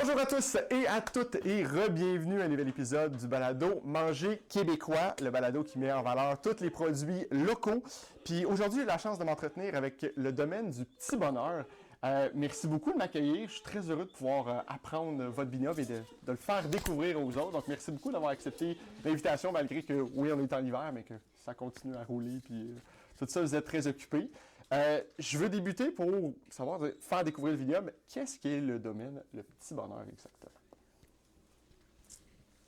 Bonjour à tous et à toutes et re-bienvenue à un nouvel épisode du balado Manger québécois, le balado qui met en valeur tous les produits locaux. Puis aujourd'hui, j'ai la chance de m'entretenir avec le domaine du petit bonheur. Merci beaucoup de m'accueillir. Je suis très heureux de pouvoir apprendre votre vignoble et de le faire découvrir aux autres. Donc merci beaucoup d'avoir accepté l'invitation malgré que, oui, on est en hiver, mais que ça continue à rouler. Puis tout ça, vous êtes très occupés. Je veux débuter pour savoir, faire découvrir le vignoble. Qu'est-ce qui est le domaine, le petit bonheur exactement?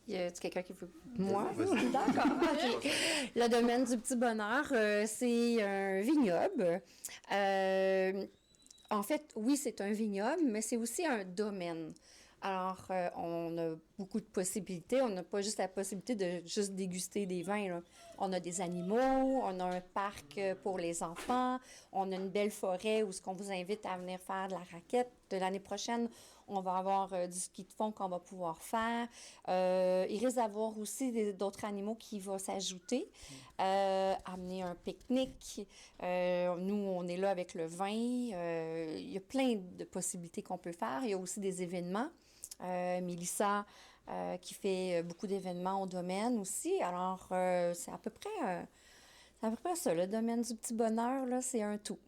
Y a-t-il quelqu'un qui veut... Moi? D'accord, OK. Le domaine du petit bonheur, c'est un vignoble. En fait, oui, c'est un vignoble, mais c'est aussi un domaine. Alors, on a beaucoup de possibilités. On n'a pas juste la possibilité de juste déguster des vins, là. On a des animaux, on a un parc pour les enfants, on a une belle forêt où ce qu'on vous invite à venir faire de la raquette. De l'année prochaine, on va avoir du ski de fond qu'on va pouvoir faire. Il risque d'avoir aussi d'autres animaux qui vont s'ajouter. Amener un pique-nique. Nous, on est là avec le vin. Il y a plein de possibilités qu'on peut faire. Il y a aussi des événements. Mélissa qui fait beaucoup d'événements au domaine aussi. Alors, c'est à peu près ça. Le domaine du petit bonheur, là, c'est un tout.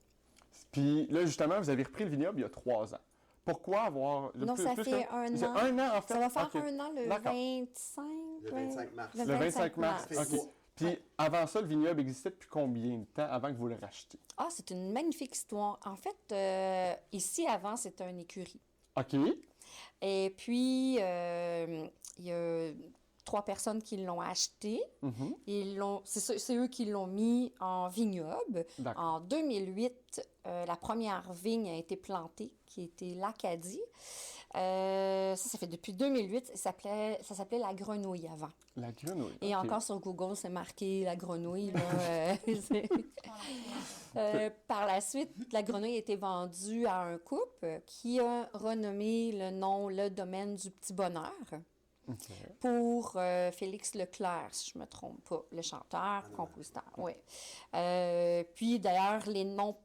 Puis là, justement, vous avez repris le vignoble il y a 3 ans. Pourquoi avoir... Non, ça fait un an. Un an, en fait? Ça va faire un an le 25... Le 25 mars. Le 25 mars, mars. OK. Puis avant ça, le vignoble existait depuis combien de temps avant que vous le rachetiez? Ah, c'est une magnifique histoire. En fait, ici, avant, c'était une écurie. OK. Et puis, il y a 3 personnes qui l'ont acheté. C'est eux qui l'ont mis en vignoble. D'accord. En 2008, la première vigne a été plantée, qui était l'Acadie. Ça fait depuis 2008. Ça s'appelait la Grenouille avant. La grenouille. Et OK. encore sur Google, c'est marqué la grenouille. Là, par la suite, la grenouille a été vendue à un couple qui a renommé le nom, le domaine du petit bonheur. OK. Pour Félix Leclerc, si je ne me trompe pas, le chanteur, compositeur, oui. Puis d'ailleurs, les noms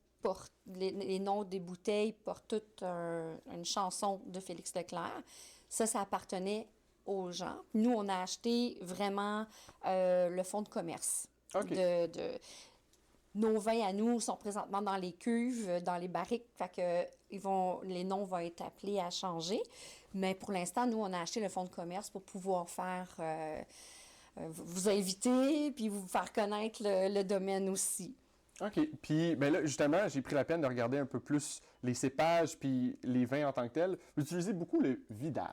des bouteilles portent toutes une chanson de Félix Leclerc. Ça appartenait aux gens. Nous, on a acheté vraiment le fonds de commerce. OK. Nos vins à nous sont présentement dans les cuves, dans les barriques, fait que les noms vont être appelés à changer. Mais pour l'instant, nous, on a acheté le fonds de commerce pour pouvoir faire vous inviter puis vous faire connaître le domaine aussi. OK. Puis, ben là, justement, j'ai pris la peine de regarder un peu plus les cépages puis les vins en tant que tels. Vous utilisez beaucoup le Vidal.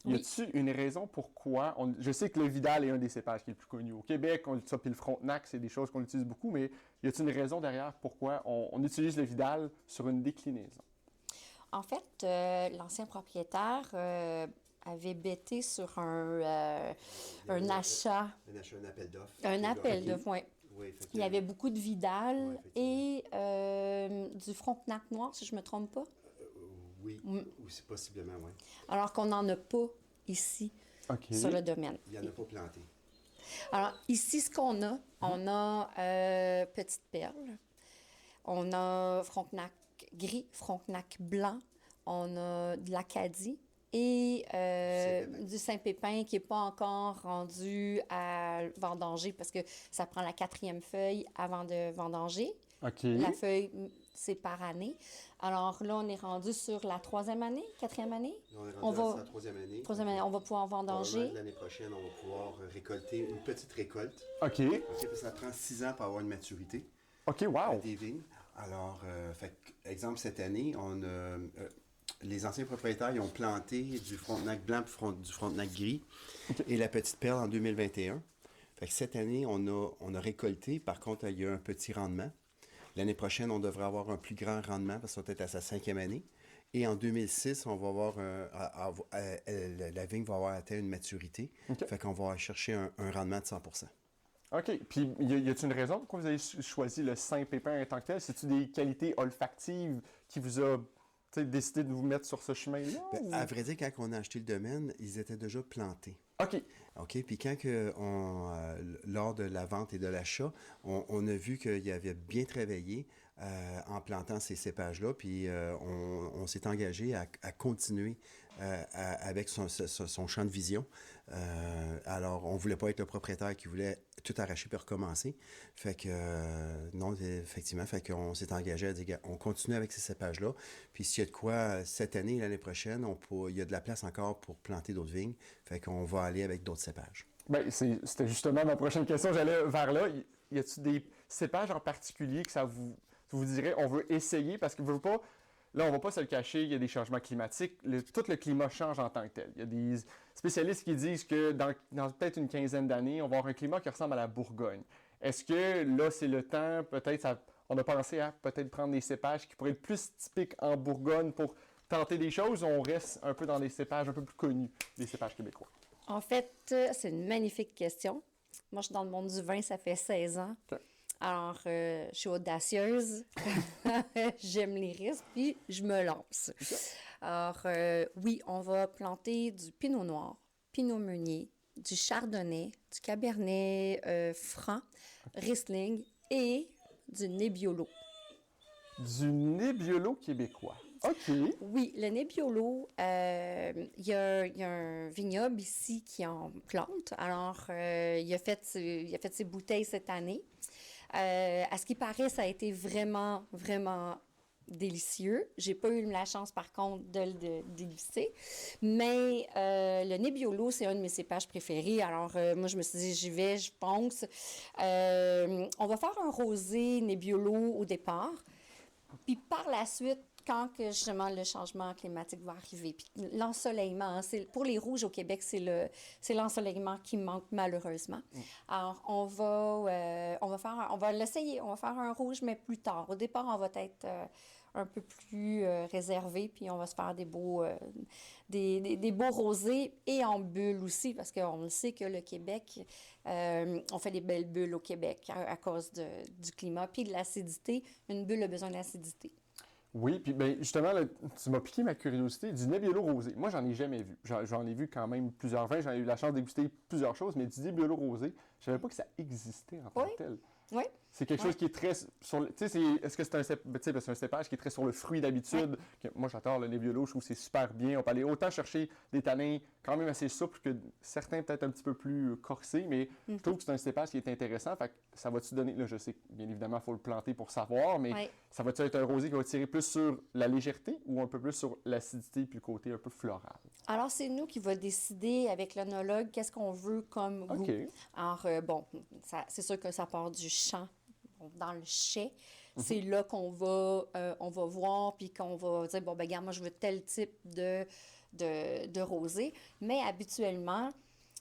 Y a-t-il une raison pourquoi... Je sais que le Vidal est un des cépages qui est le plus connu au Québec, puis le Frontenac, c'est des choses qu'on utilise beaucoup, mais y a-t-il une raison derrière pourquoi on utilise le Vidal sur une déclinaison? En fait, l'ancien propriétaire avait bêté sur un achat. Un appel d'offres. Un appel d'offres, oui. Oui, Il y avait beaucoup de Vidal Ouais, et du Frontenac noir, si je ne me trompe pas. Oui, aussi possiblement, oui. Alors qu'on n'en a pas ici, OK. sur le domaine. Il n'y en a pas planté. Alors, ici, ce qu'on a, on a Petite Perle, on a Frontenac gris, Frontenac blanc, on a de l'Acadie et du Saint-Pépin qui n'est pas encore rendu à vendanger parce que ça prend la 4e feuille avant de vendanger. OK. La feuille, c'est par année. Alors là, on est rendu sur la 3e année, 4e année. On est rendu à la 3e année. 3e année, on va pouvoir vendanger. L'année prochaine, on va pouvoir récolter une petite récolte. OK. OK, parce que ça prend 6 ans pour avoir une maturité. OK, wow! Des vignes. Alors, exemple, cette année, les anciens propriétaires ils ont planté du Frontenac blanc et du Frontenac gris et la Petite Perle en 2021. Fait que cette année, on a récolté. Par contre, il y a un petit rendement. L'année prochaine, on devrait avoir un plus grand rendement parce qu'on va être à sa 5e année. Et en 2006, on va avoir la vigne va avoir atteint une maturité. OK. Fait qu'on va aller chercher un rendement de 100 %. OK. Puis, y a-t-il une raison pourquoi vous avez choisi le Saint-Pépin en tant que tel? C'est-tu des qualités olfactives qui vous a décidé de vous mettre sur ce chemin-là? À vrai dire, quand on a acheté le domaine, ils étaient déjà plantés. OK. OK. Puis quand lors de la vente et de l'achat, on a vu qu'il avait bien travaillé en plantant ces cépages-là. Puis on s'est engagé à continuer avec son champ de vision. Alors, on ne voulait pas être le propriétaire qui voulait tout arracher puis recommencer. Fait que, non, effectivement, fait qu'on s'est engagé à dire, on continue avec ces cépages-là. Puis s'il y a de quoi, cette année, l'année prochaine, il y a de la place encore pour planter d'autres vignes. Fait qu'on va aller avec d'autres cépages. Bien, c'était justement ma prochaine question. J'allais vers là. Y a-t-il des cépages en particulier que vous dirait, on veut essayer? Parce que veut pas, là, on ne va pas se le cacher, il y a des changements climatiques. Tout le climat change en tant que tel. Il y a des spécialistes qui disent que dans peut-être une quinzaine d'années, on va avoir un climat qui ressemble à la Bourgogne. Est-ce que là, c'est le temps, peut-être, on a pensé à peut-être prendre des cépages qui pourraient être plus typiques en Bourgogne pour tenter des choses, ou on reste un peu dans des cépages un peu plus connus, des cépages québécois? En fait, c'est une magnifique question. Moi, je suis dans le monde du vin, ça fait 16 ans. Okay. Alors, je suis audacieuse, j'aime les risques, puis je me lance. Okay. Alors, oui, on va planter du pinot noir, pinot meunier, du chardonnay, du cabernet franc, riesling et du Nebbiolo. Du Nebbiolo québécois. OK. Oui, le Nebbiolo, il y a un vignoble ici qui en plante. Alors, il a fait ses bouteilles cette année. À ce qui paraît, ça a été vraiment, vraiment délicieux. J'ai pas eu la chance, par contre, de le déguster. Mais le Nebbiolo, c'est un de mes cépages préférés. Alors, moi, je me suis dit, j'y vais, je pense. On va faire un rosé Nebbiolo au départ. Puis par la suite, quand que justement le changement climatique va arriver, puis l'ensoleillement, pour les rouges au Québec, c'est l'ensoleillement qui manque malheureusement. Alors on va l'essayer, on va faire un rouge mais plus tard. Au départ, on va être un peu plus réservé, puis on va se faire des beaux rosés et en bulles aussi, parce qu'on le sait que le Québec, on fait des belles bulles au Québec à cause du climat, puis de l'acidité. Une bulle a besoin d'acidité. Oui, puis ben, justement, là, tu m'as piqué ma curiosité du Nebbiolo rosé. Moi, j'en ai jamais vu. J'en ai vu quand même plusieurs vins. J'en ai eu la chance de déguster plusieurs choses, mais du Nebbiolo rosé, je savais pas que ça existait en tant que tel. Oui. C'est quelque chose qui est très sur tu sais, est-ce que c'est un cépage qui est très sur le fruit d'habitude? Moi, j'adore le Nebbiolo, je trouve que c'est super bien. On peut aller autant chercher des tanins quand même assez souples que certains peut-être un petit peu plus corsés, mais je trouve que c'est un cépage qui est intéressant. Fait que ça va-tu donner, là, je sais que bien évidemment, il faut le planter pour savoir, mais ça va-tu être un rosé qui va tirer plus sur la légèreté ou un peu plus sur l'acidité puis le côté un peu floral? Alors, c'est nous qui va décider avec l'œnologue qu'est-ce qu'on veut comme goût. Okay. Alors, c'est sûr que ça part du champ. Dans le chai, c'est là qu'on va, on va voir, puis qu'on va dire, bon, ben regarde, moi, je veux tel type de rosé. Mais habituellement,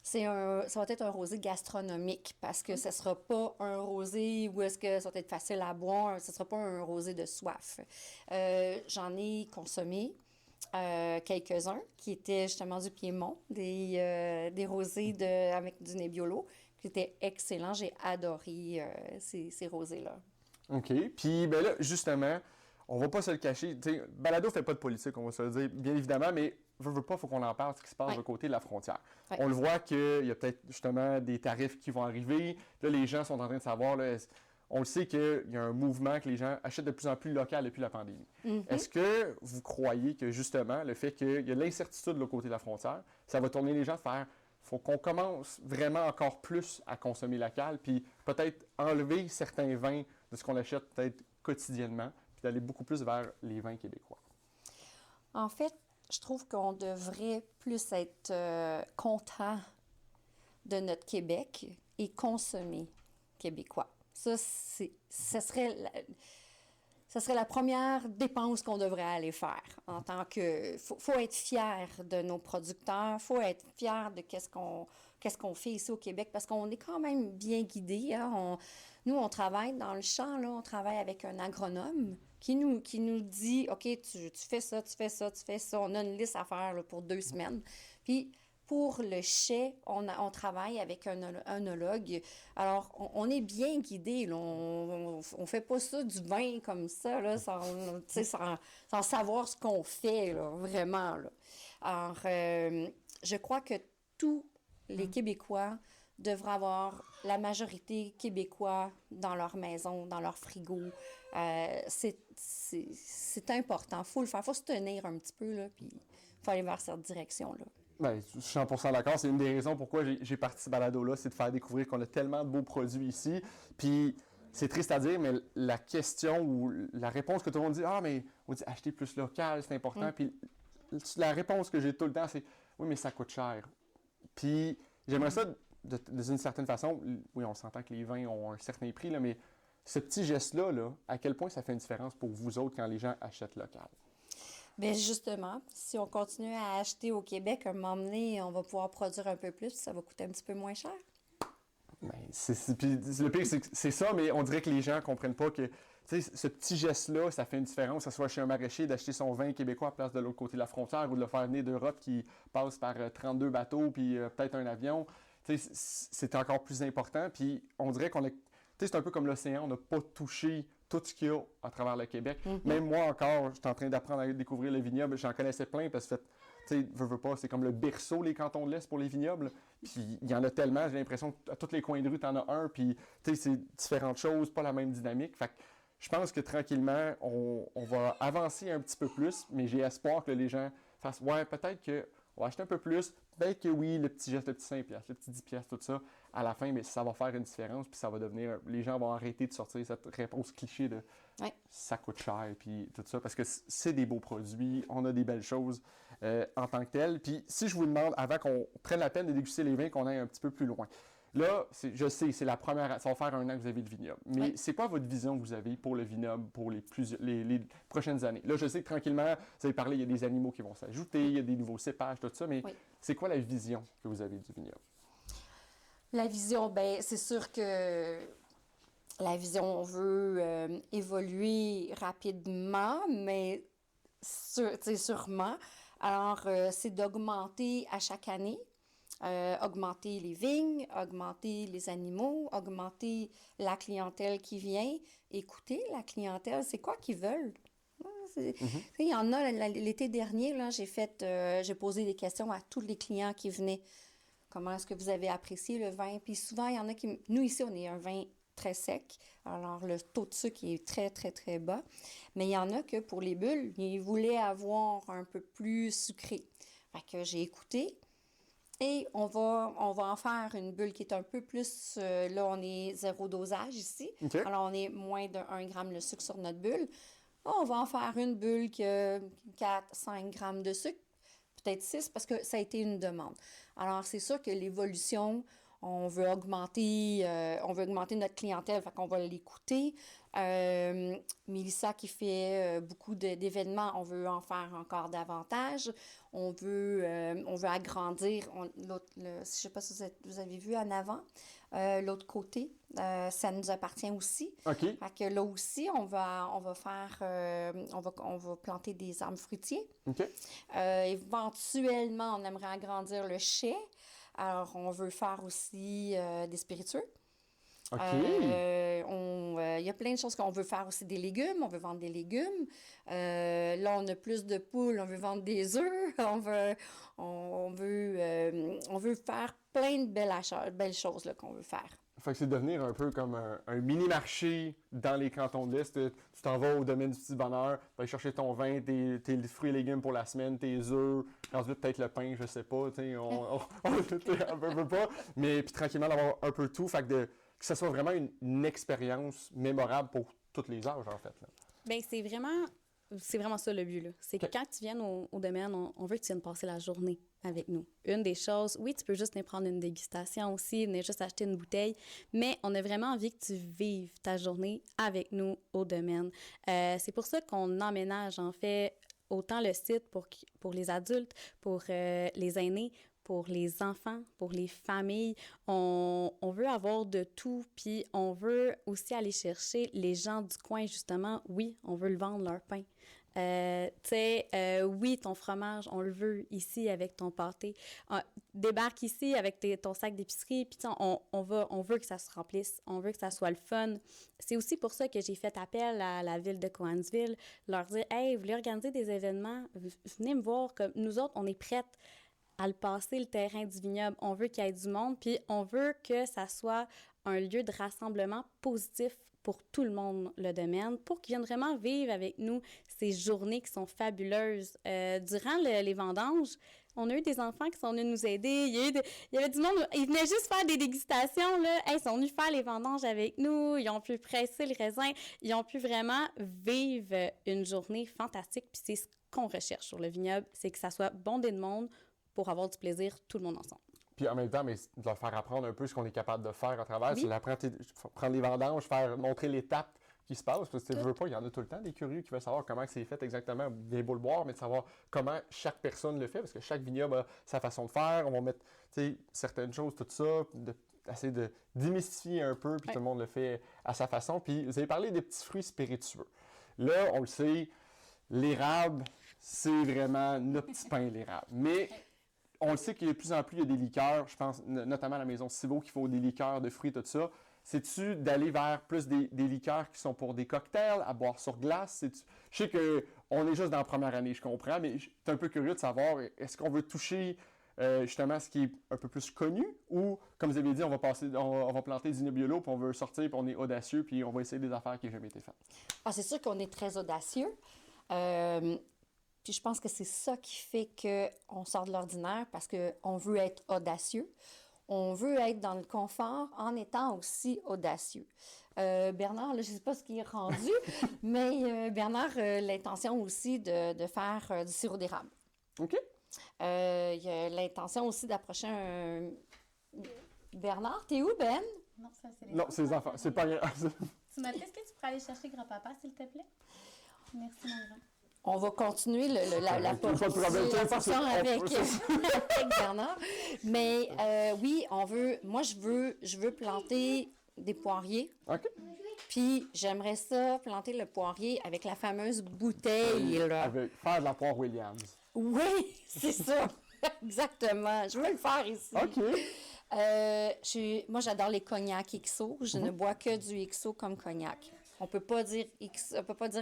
ça va être un rosé gastronomique, parce que ce ne sera pas un rosé où est-ce que ça va être facile à boire, ce ne sera pas un rosé de soif. J'en ai consommé quelques-uns qui étaient justement du Piémont, des rosés avec du Nebbiolo. C'était excellent. J'ai adoré ces rosés-là. OK. Puis, ben là, justement, on va pas se le cacher. T'sais, Balado fait pas de politique, on va se le dire, bien évidemment, mais veut pas, il faut qu'on en parle, ce qui se passe de côté de la frontière. On le voit qu'il y a peut-être justement des tarifs qui vont arriver. Là, les gens sont en train de savoir, là, on le sait qu'il y a un mouvement que les gens achètent de plus en plus local depuis la pandémie. Est-ce que vous croyez que justement, le fait qu'il y a l'incertitude de l'autre côté de la frontière, ça va tourner les gens à faire faut qu'on commence vraiment encore plus à consommer local, puis peut-être enlever certains vins de ce qu'on achète peut-être quotidiennement, puis d'aller beaucoup plus vers les vins québécois? En fait, je trouve qu'on devrait plus être content de notre Québec et consommer québécois. Ça serait la première dépense qu'on devrait aller faire en tant que... Faut être fier de nos producteurs, faut être fier de qu'est-ce qu'on fait ici au Québec, parce qu'on est quand même bien guidés. Hein? Nous, on travaille dans le champ, là, on travaille avec un agronome qui nous dit, OK, tu fais ça, tu fais ça, tu fais ça. On a une liste à faire là, pour 2 semaines. Puis, pour le chai, on travaille avec un œnologue. Alors, on est bien guidé. On ne fait pas ça du vin comme ça, là, sans savoir ce qu'on fait, là, vraiment. Là. Alors, je crois que tous les Québécois devraient avoir la majorité québécois dans leur maison, dans leur frigo. C'est important. Il faut le faire. Il faut se tenir un petit peu, là, puis faut aller vers cette direction-là. Ben, je suis 100% d'accord. C'est une des raisons pourquoi j'ai parti ce balado-là, c'est de faire découvrir qu'on a tellement de beaux produits ici. Puis, c'est triste à dire, mais la question ou la réponse que tout le monde dit, mais on dit acheter plus local, c'est important. Puis, la réponse que j'ai tout le temps, c'est oui, mais ça coûte cher. Puis, j'aimerais ça, d'une certaine façon, oui, on s'entend que les vins ont un certain prix, là, mais ce petit geste-là, à quel point ça fait une différence pour vous autres quand les gens achètent local? Bien, justement, si on continue à acheter au Québec, à un moment donné, on va pouvoir produire un peu plus, puis ça va coûter un petit peu moins cher. Ben, puis le pire, c'est ça, mais on dirait que les gens ne comprennent pas que ce petit geste-là, ça fait une différence, que ce soit chez un maraîcher, d'acheter son vin québécois à place de l'autre côté de la frontière ou de le faire venir d'Europe qui passe par 32 bateaux puis peut-être un avion. C'est encore plus important. Puis on dirait qu'on a. C'est un peu comme l'océan, on n'a pas touché tout ce qu'il y a à travers le Québec. Même moi encore, je suis en train d'apprendre à découvrir le vignoble. J'en connaissais plein parce que, veux pas, c'est comme le berceau, les cantons de l'Est pour les vignobles. Puis il y en a tellement, j'ai l'impression qu'à tous les coins de rue, tu en as un. Puis c'est différentes choses, pas la même dynamique. Fait que je pense que tranquillement, on va avancer un petit peu plus, mais j'ai espoir que les gens fassent, ouais, peut-être qu'on va acheter un peu plus. Peut-être que oui, le petit geste, le petit 5$, le petit 10$, tout ça, à la fin, mais ça va faire une différence, puis ça va devenir. Les gens vont arrêter de sortir cette réponse cliché de ça coûte cher, puis tout ça, parce que c'est des beaux produits, on a des belles choses en tant que telles. Puis si je vous demande, avant qu'on prenne la peine de déguster les vins, qu'on aille un petit peu plus loin. Là, je sais, c'est la première. Ça va faire 1 an que vous avez le vignoble. Mais c'est quoi votre vision que vous avez pour le vignoble pour les prochaines années? Là, je sais que tranquillement, vous avez parlé, il y a des animaux qui vont s'ajouter, il y a des nouveaux cépages, tout ça, mais c'est quoi la vision que vous avez du vignoble? La vision, bien, c'est sûr que la vision, on veut évoluer rapidement, mais sûrement. Alors, c'est d'augmenter à chaque année. Augmenter les vignes, augmenter les animaux, augmenter la clientèle qui vient, écouter la clientèle, c'est quoi qu'ils veulent? Il y en a, l'été dernier, là, j'ai posé des questions à tous les clients qui venaient. Comment est-ce que vous avez apprécié le vin? Puis souvent, il y en a qui... Nous, ici, on est un vin très sec, alors le taux de sucre est très, très, très bas. Mais il y en a que pour les bulles, ils voulaient avoir un peu plus sucré. Fait que j'ai écouté. Et on va en faire une bulle qui est un peu plus... là, on est 0 dosage ici. Okay. Alors, on est moins de 1 gramme de sucre sur notre bulle. On va en faire une bulle qui a 4-5 grammes de sucre, peut-être 6, parce que ça a été une demande. Alors, c'est sûr que l'évolution, on veut augmenter notre clientèle, fait qu'on va l'écouter. Mélissa qui fait beaucoup d'événements, on veut en faire encore davantage. On veut agrandir. Je ne sais pas si vous avez vu en avant, l'autre côté, ça nous appartient aussi. OK. Fait que là aussi, on va planter des arbres fruitiers. OK. Éventuellement, on aimerait agrandir le chai. Alors, on veut faire aussi des spiritueux. OK. Il y a plein de choses qu'on veut faire aussi des légumes. On veut vendre des légumes. Là, on a plus de poules. On veut vendre des œufs. On veut faire plein de belles choses là, qu'on veut faire. Fait que c'est devenir un peu comme un mini-marché dans les cantons de l'Est. Tu t'en vas au domaine du petit bonheur, tu vas aller chercher ton vin, tes fruits et légumes pour la semaine, tes œufs, ensuite peut-être le pain, je sais pas, on veut pas. Mais puis tranquillement d'avoir un peu tout, fait que ce soit vraiment une expérience mémorable pour tous les âges, en fait. Là. Bien, c'est vraiment ça le but, là. C'est que quand tu viennes au domaine, on veut que tu viennes passer la journée avec nous. Une des choses, oui, tu peux juste venir prendre une dégustation aussi, venir juste acheter une bouteille, mais on a vraiment envie que tu vives ta journée avec nous au domaine. C'est pour ça qu'on emménage, en fait, autant le site pour les adultes, pour les aînés, pour les enfants, pour les familles. On veut avoir de tout, puis on veut aussi aller chercher les gens du coin, justement. Oui, on veut le vendre, leur pain. Oui, ton fromage, on le veut ici avec ton pâté. Débarque ici avec ton sac d'épicerie, puis on veut que ça se remplisse, on veut que ça soit le fun. C'est aussi pour ça que j'ai fait appel à la ville de Cowansville, leur dire « Hey, vous voulez organiser des événements? Venez me voir, comme nous autres, on est prêtes à le passer, le terrain du vignoble. On veut qu'il y ait du monde, puis on veut que ça soit un lieu de rassemblement positif pour tout le monde, le domaine, pour qu'ils viennent vraiment vivre avec nous ces journées qui sont fabuleuses. Durant les vendanges, on a eu des enfants qui sont venus nous aider. Il y avait du monde, ils venaient juste faire des dégustations, là. Hey, ils sont venus faire les vendanges avec nous, ils ont pu presser le raisin, ils ont pu vraiment vivre une journée fantastique. Puis c'est ce qu'on recherche sur le vignoble, c'est que ça soit bondé de monde pour avoir du plaisir tout le monde ensemble. Puis en même temps, mais de leur faire apprendre un peu ce qu'on est capable de faire à travers, Oui. c'est prendre les vendanges, montrer l'étape qui se passe, parce que tu veux pas, il y en a tout le temps des curieux qui veulent savoir comment c'est fait exactement, bien beau le boire, mais de savoir comment chaque personne le fait, parce que chaque vignoble a sa façon de faire, on va mettre, certaines choses, tout ça, essayer de démystifier un peu, puis tout le monde le fait à sa façon. Puis vous avez parlé des petits fruits spiritueux. Là, on le sait, l'érable, c'est vraiment notre petit pain, l'érable. Mais on le sait qu'il y a de plus en plus, il y a des liqueurs, je pense notamment à la maison Civaux qui font des liqueurs de fruits, tout ça. C'est-tu d'aller vers plus des liqueurs qui sont pour des cocktails, à boire sur glace? Je sais qu'on est juste dans la première année, je comprends, mais je suis un peu curieux de savoir, est-ce qu'on veut toucher justement ce qui est un peu plus connu, ou, comme vous avez dit, on va planter du Nebbiolo, puis on veut sortir, puis on est audacieux, puis on va essayer des affaires qui n'ont jamais été faites? Ah, c'est sûr qu'on est très audacieux. Puis je pense que c'est ça qui fait qu'on sort de l'ordinaire parce qu'on veut être audacieux. On veut être dans le confort en étant aussi audacieux. Bernard, là, je ne sais pas ce qui est rendu, mais Bernard a l'intention aussi de faire du sirop d'érable. OK. Il a l'intention aussi d'approcher un... Bernard, t'es où, Ben? Non, ça, c'est les Non, c'est les enfants. C'est pas grave. Tu m'as dit, est-ce que tu pourrais aller chercher grand-papa, s'il te plaît? Merci, mon grand. On va continuer la Pas de problème. portion avec Bernard. Mais oui, je veux planter des poiriers. OK. Puis j'aimerais ça, planter le poirier avec la fameuse bouteille, là. Faire de la poire Williams. Oui, c'est ça. Exactement. Je veux le faire ici. OK. Moi, j'adore les cognacs XO. Je ne bois que du XO comme cognac. On peut pas dire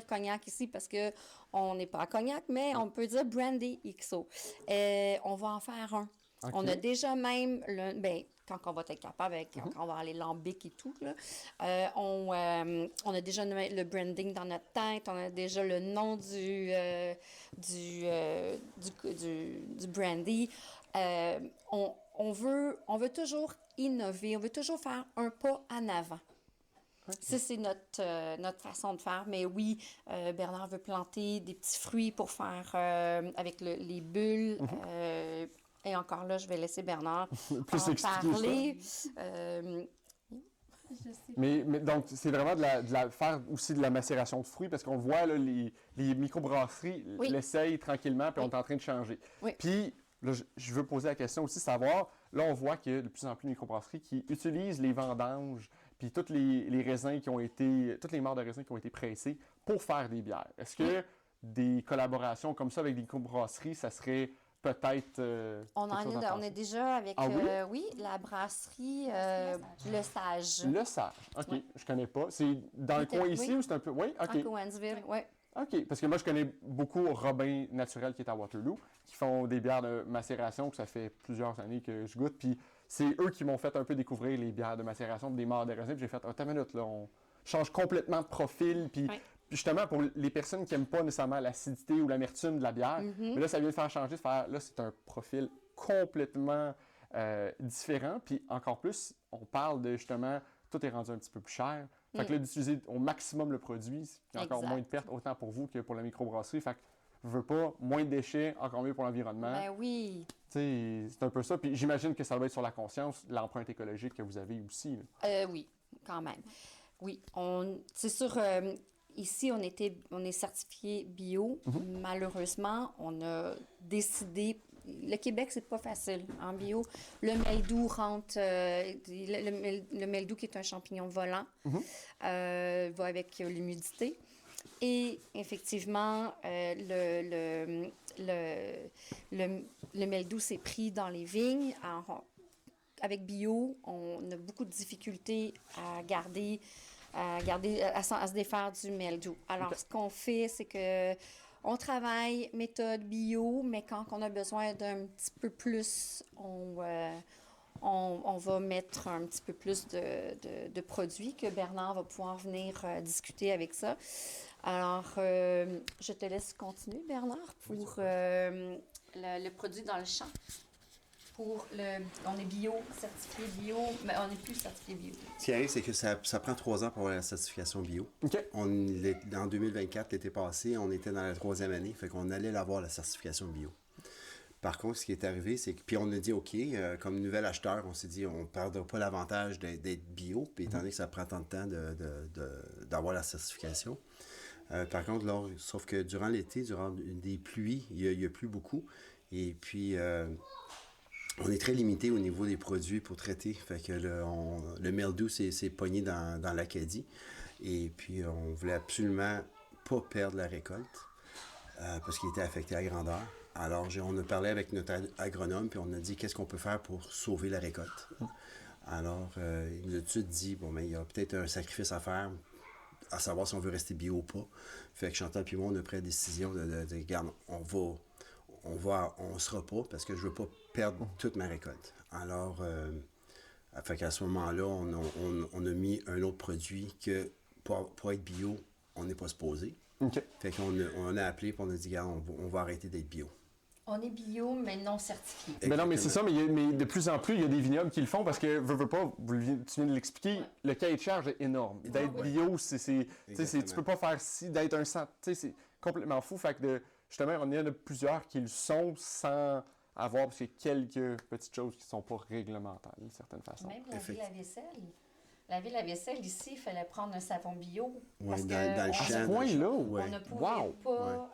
cognac ici parce que on n'est pas à cognac, mais on peut dire brandy XO. On va en faire un. OK. On a déjà même, quand on va être capable, quand on va avoir les lambics et tout, là, on a déjà le branding dans notre tête, on a déjà le nom du brandy. On veut toujours innover, on veut toujours faire un pas en avant. Ça, c'est notre façon de faire. Mais oui, Bernard veut planter des petits fruits pour faire avec les bulles. Et encore là, je vais laisser Bernard Plus en expliquer parler. Je sais. Mais donc, c'est vraiment faire aussi de la macération de fruits, parce qu'on voit, là, les microbrasseries Oui. l'essayent tranquillement, puis on est en train de changer. Oui. Puis, là, je veux poser la question aussi, savoir, là, on voit qu'il y a de plus en plus de microbrasseries qui utilisent les vendanges, puis tous les raisins toutes les morts de raisins qui ont été pressés pour faire des bières. Est-ce que des collaborations comme ça avec des microbrasseries, ça serait peut-être On est déjà avec, Ah oui? la brasserie Le Sage. Le Sage. OK, Ouais. je connais pas. C'est dans le coin ici oui. ou c'est un peu... Oui, OK. À Cowansville, oui. OK, parce que moi, je connais beaucoup Robin Naturel qui est à Waterloo, qui font des bières de macération, que ça fait plusieurs années que je goûte. Puis c'est eux qui m'ont fait un peu découvrir les bières de macération, des morts de raisin. Puis j'ai fait, attends une minute, là, on change complètement de profil. Puis Oui. justement, pour les personnes qui n'aiment pas nécessairement l'acidité ou l'amertume de la bière, mais là, ça vient de faire changer, de faire, là, c'est un profil complètement différent. Puis encore plus, on parle de justement, tout est rendu un petit peu plus cher. Fait que là, d'utiliser au maximum le produit, il y a encore Exact. moins de pertes, autant pour vous que pour la microbrasserie. Fait que, je veux pas, moins de déchets, encore mieux pour l'environnement. Ben oui. Tu sais, c'est un peu ça. Puis j'imagine que ça va être sur la conscience, l'empreinte écologique que vous avez aussi. Là. Oui, quand même. Oui, c'est sûr, ici, on est certifié bio. Malheureusement, on a décidé... Le Québec, c'est pas facile en bio. Le meldou rentre... le meldou, qui est un champignon volant, va avec l'humidité. Et effectivement, le meldou s'est pris dans les vignes. Alors, avec bio, on a beaucoup de difficultés à se défaire du meldou. Alors, ce qu'on fait, c'est que on travaille méthode bio, mais quand on a besoin d'un petit peu plus, on on va mettre un petit peu plus de produits que Bernard va pouvoir venir discuter avec ça. Alors, je te laisse continuer, Bernard, pour le produit dans le champ. On est bio, certifié bio, mais on n'est plus certifié bio. Ce qui arrive, c'est que ça prend 3 ans pour avoir la certification bio. OK. En 2024, l'été passé, on était dans la 3e année, fait qu'on allait l'avoir, la certification bio. Par contre, ce qui est arrivé, c'est que, puis on a dit, OK, comme nouvel acheteur, on s'est dit, on ne perdra pas l'avantage d'être bio, puis étant donné que ça prend tant de temps d'avoir la certification. Par contre, sauf que durant l'été, durant des pluies, il y a plu beaucoup, et puis on est très limité au niveau des produits pour traiter. Fait que le mildew s'est pogné dans l'Acadie, et puis on voulait absolument pas perdre la récolte, parce qu'il était affecté à grandeur. Alors, on a parlé avec notre agronome, puis on a dit qu'est-ce qu'on peut faire pour sauver la récolte. Alors, il nous a tout de suite dit, bon, mais il y a peut-être un sacrifice à faire, à savoir si on veut rester bio ou pas. Fait que Chantal puis moi, on a pris la décision de regarde, on sera pas, parce que je veux pas perdre toute ma récolte. Alors, fait qu'à ce moment-là, on a mis un autre produit que, pour être bio, on n'est pas supposé. OK. Fait qu'on a appelé, puis on a dit, regarde, on va arrêter d'être bio. On est bio, mais non certifié. Mais non, mais c'est ça, mais de plus en plus, il y a des vignobles qui le font parce que, veux pas, tu viens de l'expliquer, le cahier de charge est énorme. D'être bio, tu peux pas faire d'être un sang, c'est complètement fou. Fait que justement, on en a plusieurs qui le sont sans avoir, parce qu'il y a quelques petites choses qui sont pas réglementaires, d'une certaine façon. Même laver la vaisselle. Laver la vaisselle, ici, il fallait prendre un savon bio. Oui, parce dans le que À champ. ce point-là, Ouais. on ne pouvait Wow. pas...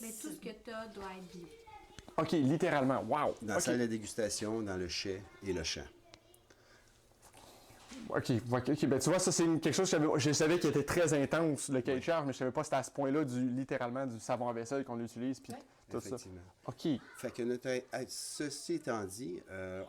Mais tout ce que tu as doit être bio. OK, littéralement, wow. Dans la OK. salle de dégustation, dans le chai et le champ. OK, ben tu vois, ça c'est quelque chose que je savais qui était très intense, le cahier de charge, mais je savais pas que c'était à ce point-là, littéralement, du savon à vaisselle qu'on utilise, puis tout ça. Effectivement. OK. Fait que ceci étant dit,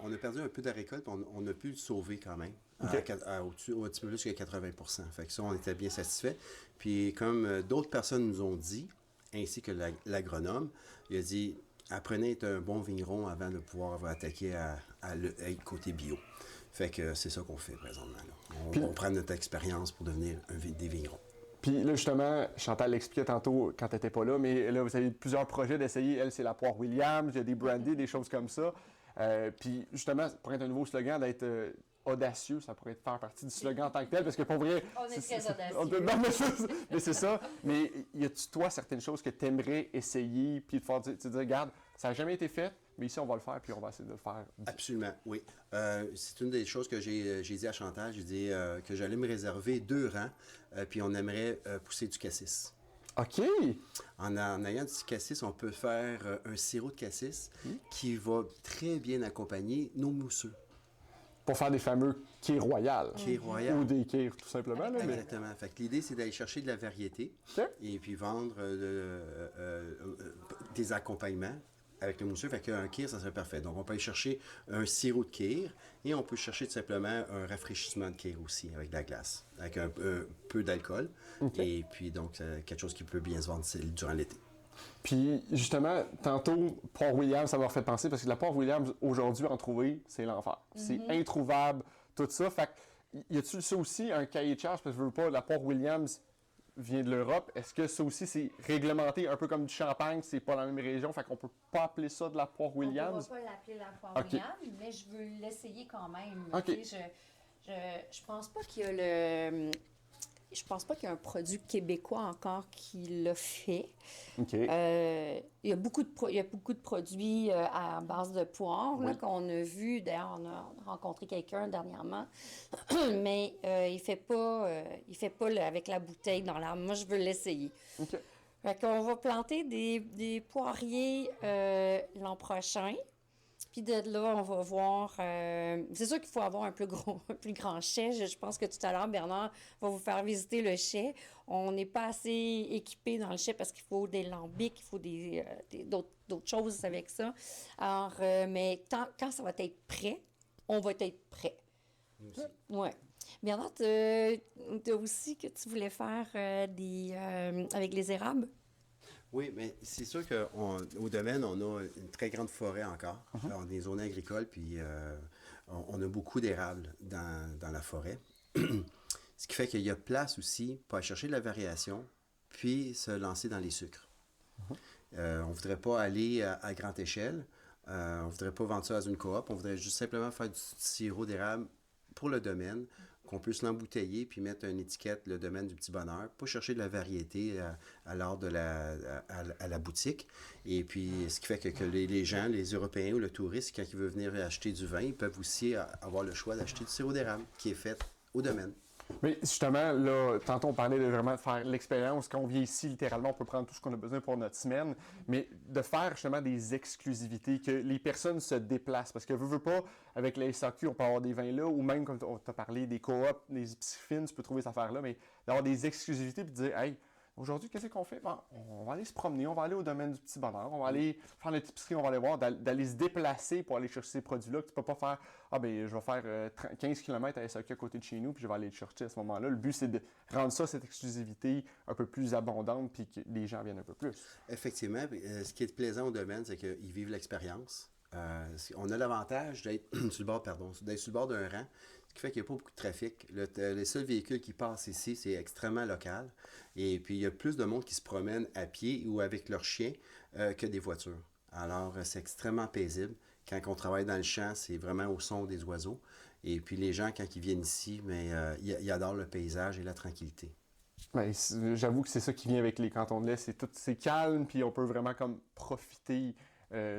on a perdu un peu de récolte, on a pu le sauver quand même. OK. Un petit peu plus que 80%. Fait que ça, on était bien satisfaits. Puis comme d'autres personnes nous ont dit, ainsi que l'agronome, il a dit, apprenez à être un bon vigneron avant de pouvoir attaquer à être côté bio. Fait que c'est ça qu'on fait présentement. Là. On prend notre expérience pour devenir des vignerons. Puis là, justement, Chantal l'expliquait tantôt quand tu n'étais pas là, mais là, vous avez plusieurs projets d'essayer. Elle, c'est la poire Williams, il y a des brandy, des choses comme ça. Puis justement, pour être un nouveau slogan, d'être audacieux, ça pourrait faire partie du slogan en tant que tel, parce que pour vrai... On est très audacieux. Non, mais c'est ça. Mais y a-tu, toi, certaines choses que tu aimerais essayer, puis te faire dire, regarde, ça n'a jamais été fait, mais ici, on va le faire, puis on va essayer de le faire. Absolument, oui. C'est une des choses que j'ai dit à Chantal. J'ai dit que j'allais me réserver 2 rangs, puis on aimerait pousser du cassis. OK! En ayant du cassis, on peut faire un sirop de cassis qui va très bien accompagner nos mousseux. Pour faire des fameux quais royales. Quai royal. Ou des quais, tout simplement. Là, mais... Exactement. Fait que l'idée, c'est d'aller chercher de la variété OK. et puis vendre des accompagnements avec le mousseux. Fait qu'un kir, ça serait parfait. Donc, on peut aller chercher un sirop de kir et on peut chercher tout simplement un rafraîchissement de kir aussi avec de la glace, avec un peu d'alcool. OK. Et puis, donc, quelque chose qui peut bien se vendre durant l'été. Puis, justement, tantôt, Port Williams, ça m'a fait penser, parce que la Port Williams, aujourd'hui, en trouver, c'est l'enfer. C'est introuvable, tout ça. Fait que, y a-tu ça aussi, un cahier de charge, parce que je veux pas, la Port Williams vient de l'Europe. Est-ce que ça aussi, c'est réglementé, un peu comme du champagne, c'est pas la même région, fait qu'on peut pas appeler ça de la Port Williams? On ne va pas l'appeler la poire OK. Williams, mais je veux l'essayer quand même. OK. Tu sais, je pense pas qu'il y a Je pense pas qu'il y a un produit québécois encore qui l'a fait. OK. Il y a beaucoup de produits à base de poire là, qu'on a vu. D'ailleurs, on a rencontré quelqu'un dernièrement, mais il fait pas avec la bouteille dans l'arbre. Moi, je veux l'essayer. OK. Fait qu'on va planter des poiriers l'an prochain. Puis de là, on va voir... c'est sûr qu'il faut avoir un plus grand chai. Je pense que tout à l'heure, Bernard va vous faire visiter le chai. On n'est pas assez équipé dans le chai parce qu'il faut des lambics, il faut d'autres choses avec ça. Alors, mais quand ça va être prêt, on va être prêt. Oui. Bernard, tu as aussi que tu voulais faire avec les érables? Oui, mais c'est sûr qu'au domaine, on a une très grande forêt encore. On a des zones agricoles, puis on a beaucoup d'érables dans la forêt. Ce qui fait qu'il y a place aussi pour aller chercher de la variation, puis se lancer dans les sucres. On ne voudrait pas aller à grande échelle. On ne voudrait pas vendre ça à une coop. On voudrait juste simplement faire du sirop d'érable pour le domaine, qu'on puisse l'embouteiller puis mettre une étiquette, le domaine du petit bonheur, pas chercher de la variété à l'heure de à la boutique. Et puis, ce qui fait que les gens, les Européens ou le touriste, quand ils veulent venir acheter du vin, ils peuvent aussi avoir le choix d'acheter du sirop d'érable qui est fait au domaine. Mais justement, là, tantôt on parlait de vraiment faire l'expérience. Quand on vient ici, littéralement, on peut prendre tout ce qu'on a besoin pour notre semaine, mais de faire justement des exclusivités, que les personnes se déplacent. Parce que veux pas, avec la SAQ, on peut avoir des vins là, ou même, comme on t'a parlé, des coops, des épiceries fines, tu peux trouver cette affaire-là, mais d'avoir des exclusivités puis de dire, hey, aujourd'hui, qu'est-ce qu'on fait? Bon, on va aller se promener, on va aller au domaine du petit bonheur, on va aller faire notre épicerie, on va aller voir, d'aller se déplacer pour aller chercher ces produits-là, que tu peux pas faire, ah ben je vais faire 15 km à SAQ à côté de chez nous, puis je vais aller le chercher à ce moment-là. Le but, c'est de rendre ça, cette exclusivité, un peu plus abondante, puis que les gens viennent un peu plus. Effectivement, ce qui est plaisant au domaine, c'est qu'ils vivent l'expérience. On a l'avantage d'être sur le bord d'un rang, ce qui fait qu'il n'y a pas beaucoup de trafic. Les seuls véhicules qui passent ici, c'est extrêmement local. Et puis, il y a plus de monde qui se promène à pied ou avec leur chien que des voitures. Alors, c'est extrêmement paisible. Quand on travaille dans le champ, c'est vraiment au son des oiseaux. Et puis, les gens, quand ils viennent ici, ils adorent le paysage et la tranquillité. Ben, j'avoue que c'est ça qui vient avec les cantons de l'Est. C'est calme, puis on peut vraiment comme profiter.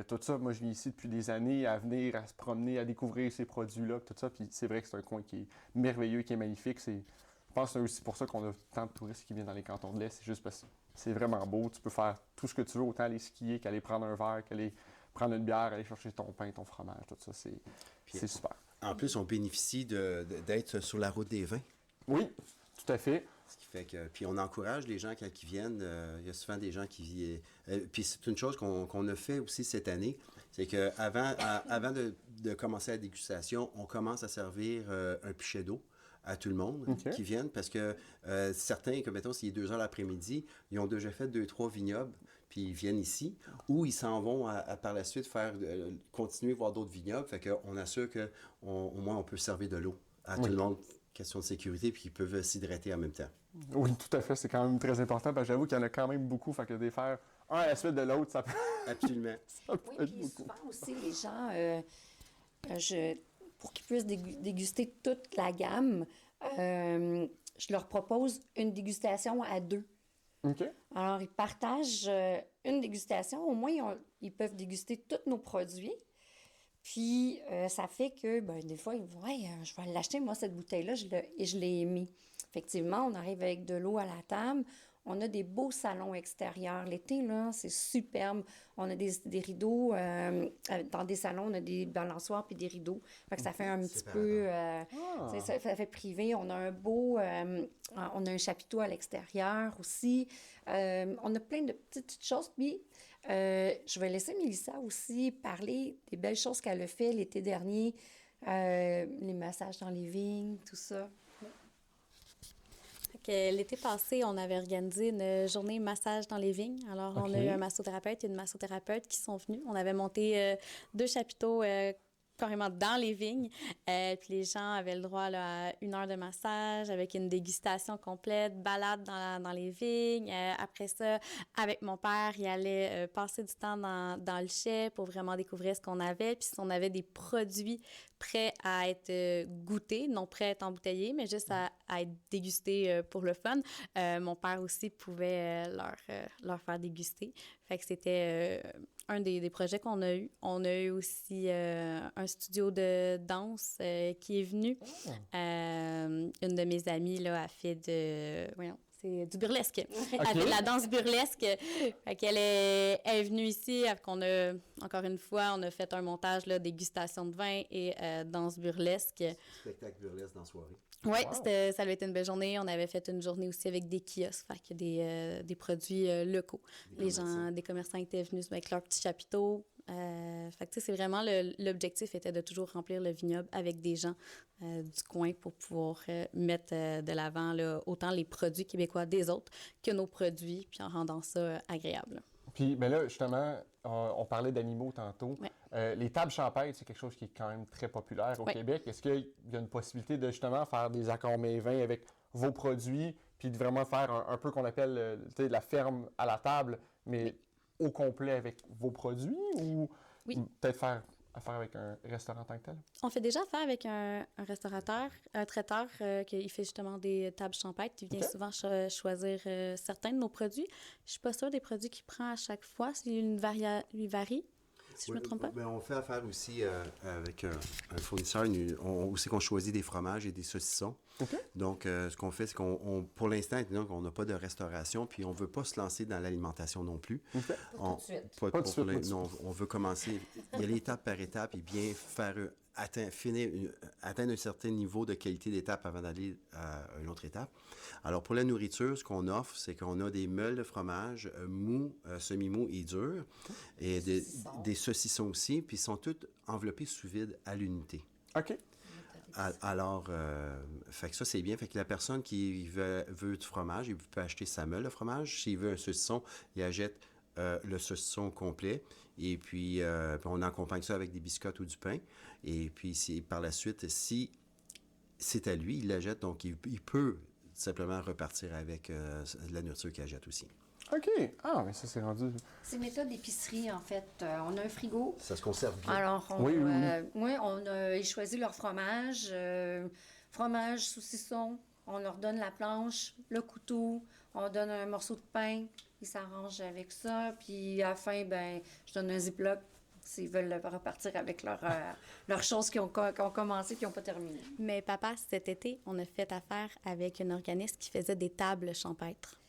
Tout ça, moi je vis ici depuis des années, à venir, à se promener, à découvrir ces produits-là, tout ça. Puis c'est vrai que c'est un coin qui est merveilleux, qui est magnifique. Je pense que c'est aussi pour ça qu'on a tant de touristes qui viennent dans les cantons de l'Est. C'est juste parce que c'est vraiment beau. Tu peux faire tout ce que tu veux, autant aller skier qu'aller prendre un verre, qu'aller prendre une bière, aller chercher ton pain, ton fromage, tout ça. C'est super. En plus, on bénéficie d'être sur la route des vins. Oui, tout à fait. Ce qui fait que, puis on encourage les gens quand ils viennent. Il y a souvent des gens qui... puis c'est une chose qu'on a fait aussi cette année, c'est qu'avant avant de commencer la dégustation, on commence à servir un pichet d'eau à tout le monde qui viennent parce que certains, comme mettons, s'il est 2 heures l'après-midi, ils ont déjà fait 2-3 vignobles, puis ils viennent ici, ou ils s'en vont par la suite continuer voir d'autres vignobles. Fait qu'on assure qu'au moins on peut servir de l'eau à tout le monde. Question de sécurité, puis ils peuvent s'hydrater en même temps. Oui, tout à fait. C'est quand même très important, parce que j'avoue qu'il y en a quand même beaucoup. Fait que de les faire un à la suite de l'autre, ça peut... Absolument. ça peut Oui, être puis beaucoup. souvent aussi, les gens, pour qu'ils puissent déguster toute la gamme, je leur propose une dégustation à 2. OK. Alors, ils partagent une dégustation. Au moins, ils peuvent déguster tous nos produits. Puis, ça fait que, des fois, ils vont, hey, je vais l'acheter, moi, cette bouteille-là, et je l'ai aimée. Effectivement, on arrive avec de l'eau à la table. On a des beaux salons extérieurs. L'été, là, c'est superbe. On a des rideaux. Dans des salons, on a des balançoires puis des rideaux. Fait que ça fait un petit peu... ça fait privé. On a un beau... on a un chapiteau à l'extérieur aussi. On a plein de petites choses. Puis, je vais laisser Mélissa aussi parler des belles choses qu'elle a fait l'été dernier. Les massages dans les vignes, tout ça. L'été passé, on avait organisé une journée massage dans les vignes. Alors, on a eu un massothérapeute et une massothérapeute qui sont venus. On avait monté 2 chapiteaux carrément dans les vignes. Puis les gens avaient le droit là, à 1 heure de massage avec une dégustation complète, balade dans les vignes. Après ça, avec mon père, il allait passer du temps dans le chai pour vraiment découvrir ce qu'on avait. Puis si on avait des produits prêts à être goûtés, non prêts à être embouteillés, mais juste à être dégustés pour le fun, mon père aussi pouvait leur faire déguster. Fait que c'était un des projets qu'on a eu. On a eu aussi un studio de danse qui est venu. Une de mes amies là, a fait c'est du burlesque. Okay. Elle fait de la danse burlesque. Fait qu'elle est venue ici. Encore une fois, on a fait un montage, là, dégustation de vin et danse burlesque. Spectacle burlesque dans la soirée. Oui, ça avait été une belle journée. On avait fait une journée aussi avec des kiosques, fait que des produits locaux. Des commerçants étaient venus avec leur petit chapiteau, Fait que, tu sais, c'est vraiment l'objectif était de toujours remplir le vignoble avec des gens du coin pour pouvoir mettre de l'avant là, autant les produits québécois des autres que nos produits, puis en rendant ça agréable. Puis, ben là, justement, on parlait d'animaux tantôt. Ouais. Les tables champêtres, c'est quelque chose qui est quand même très populaire au Ouais. Québec. Est-ce qu'il y a une possibilité de justement faire des accords mets-vins avec vos produits, puis de vraiment faire un peu qu'on appelle tu sais, de la ferme à la table, mais au complet avec vos produits, ou Oui. peut-être faire affaire avec un restaurant en tant que tel? On fait déjà affaire avec un restaurateur, un traiteur qui fait justement des tables champêtres. Il vient OK. souvent choisir certains de nos produits. Je suis pas sûre des produits qu'il prend à chaque fois. Il varie, si je me trompe pas. Ben, on fait affaire aussi avec un fournisseur où c'est qu'on choisit des fromages et des saucissons. OK. Donc, ce qu'on fait, c'est qu'on, pour l'instant, donc, on n'a pas de restauration, puis on ne veut pas se lancer dans l'alimentation non plus. OK. On, tout de suite. Pas tout de suite, pas de non, on veut commencer, y aller étape par étape et bien faire atteindre un certain niveau de qualité d'étape avant d'aller à une autre étape. Alors, pour la nourriture, ce qu'on offre, c'est qu'on a des meules de fromage mous, semi-mous et durs, et des saucissons aussi, puis ils sont tous enveloppés sous vide à l'unité. OK. Alors, fait que ça, c'est bien. Fait que la personne qui veut du fromage, il peut acheter sa meule de fromage. S'il veut un saucisson, il achète le saucisson complet. Et puis, on accompagne ça avec des biscottes ou du pain. Et puis, par la suite, si c'est à lui, il l'achète. Donc, il peut simplement repartir avec la nourriture qu'il achète aussi. OK. Ah, mais ça, c'est rendu... C'est méthode d'épicerie, en fait. On a un frigo. Ça se conserve bien. Alors, Oui. on a choisi leur fromage, fromage, saucisson. On leur donne la planche, le couteau, on donne un morceau de pain. Ils s'arrangent avec ça. Puis à la fin, ben, je donne un ziploc s'ils veulent repartir avec leurs choses qui ont commencé et qui n'ont pas terminé. Mais papa, cet été, on a fait affaire avec un organisme qui faisait des tables champêtres.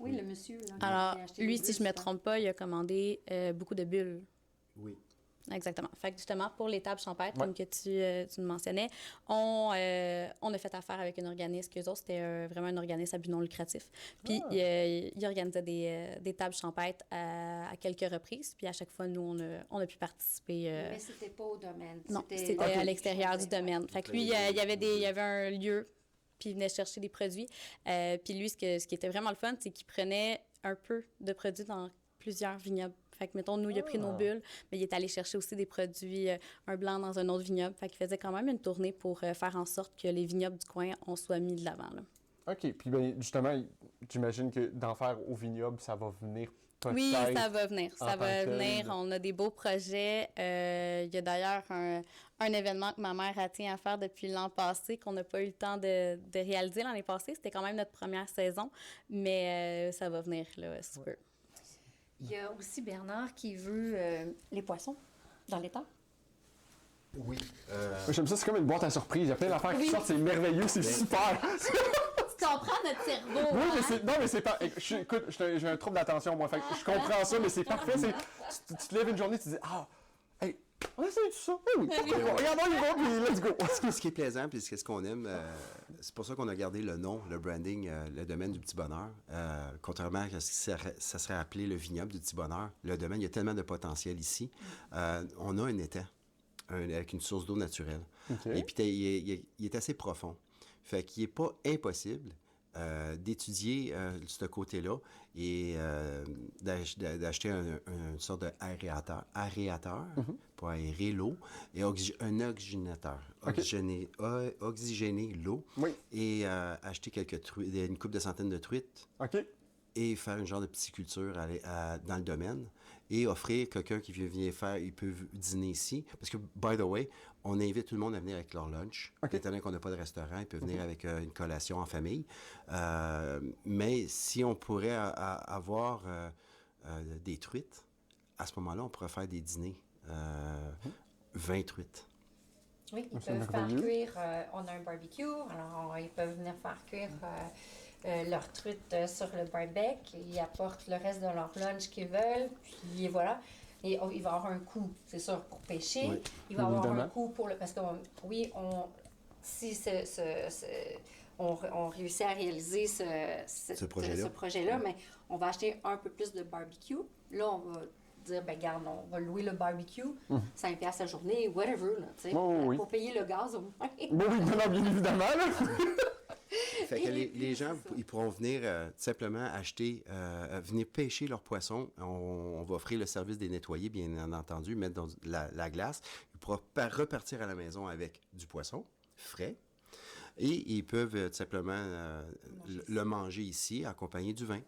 Oui, le monsieur. Là, Alors, qui a acheté lui, des si je me bus, trompe pas, il a commandé beaucoup de bulles. Oui. Exactement. Fait que justement, pour les tables champêtres, Ouais. comme que tu me mentionnais, on a fait affaire avec un organisme, qu'eux autres, c'était vraiment un organisme à but non lucratif. Puis, il organisait des tables champêtres à quelques reprises. Puis, à chaque fois, nous, on a pu participer. Mais c'était pas au domaine. Non, c'était à l'extérieur du domaine. Fait que lui, il y avait un lieu, puis il venait chercher des produits. Puis lui, ce qui était vraiment le fun, c'est qu'il prenait un peu de produits dans plusieurs vignobles. Fait que, mettons, nous, il a pris nos bulles, mais il est allé chercher aussi des produits, un blanc dans un autre vignoble. Fait qu'il faisait quand même une tournée pour faire en sorte que les vignobles du coin on soit mis de l'avant, là. OK. Puis, ben, justement, j'imagine que d'en faire au vignoble, ça va venir peut-être... Oui, ça va venir. en Ça tant va que venir. tel. On a des beaux projets. Il y a d'ailleurs un événement que ma mère a tient à faire depuis l'an passé, qu'on n'a pas eu le temps de réaliser l'année passée. C'était quand même notre première saison, mais ça va venir, là, si tu veux. Il y a aussi Bernard qui veut les poissons dans l'étang. Oui. J'aime ça, c'est comme une boîte à surprise. Il y a plein d'affaires qui sortent, c'est merveilleux, c'est super. Tu comprends notre cerveau, Oui, mais hein? c'est... Non, mais c'est pas... Écoute, j'ai un trouble d'attention, moi. Fait que je comprends ça, mais c'est parfait. Tu te lèves une journée, tu te dis, ah, hey, on essaye tout ça. Oui, pourquoi pas? Regardons, il va, puis let's go. Ce qui est plaisant, puis ce qu'on aime, c'est pour ça qu'on a gardé le nom, le branding, le domaine du Petit Bonheur. Contrairement à ce que ça serait appelé le vignoble du Petit Bonheur, le domaine, il y a tellement de potentiel ici. On a un étang avec une source d'eau naturelle. OK. Et puis, il est assez profond. Fait qu'il n'est pas impossible d'étudier ce côté-là et d'acheter une sorte d'aérateur pour aérer l'eau et un oxygénateur, oxygéner l'eau Oui. et acheter une couple de centaines de truites OK. et faire une genre de pisciculture dans le domaine et offrir quelqu'un qui vient faire, il peut dîner ici. Parce que, by the way, on invite tout le monde à venir avec leur lunch. OK. Étant donné qu'on n'a pas de restaurant, ils peuvent venir avec une collation en famille. Mais si on pourrait avoir des truites, à ce moment-là, on pourrait faire des dîners. 20 truites. Oui, ils C'est peuvent faire merveilleux. cuire. On a un barbecue, alors ils peuvent venir faire cuire leur truite sur le barbecue. Ils apportent le reste de leur lunch qu'ils veulent, puis voilà. Et il va y avoir un coût, c'est sûr, pour pêcher. Oui. Il va y avoir Évidemment. un coût pour le... Parce que, si on réussit à réaliser ce projet-là. projet-là, mais on va acheter un peu plus de barbecue. Là, on va dire, ben garde, on va louer le barbecue, 5$ la journée, whatever, là, tu sais, Oui. pour payer le gaz au moins. Oui, non, bien évidemment, là. Fait que les gens, ils pourront venir tout simplement acheter, venir pêcher leurs poissons. On va offrir le service des nettoyer, bien entendu, mettre dans la glace. Ils pourront repartir à la maison avec du poisson frais. Et ils peuvent tout simplement le manger ici, accompagné du vin.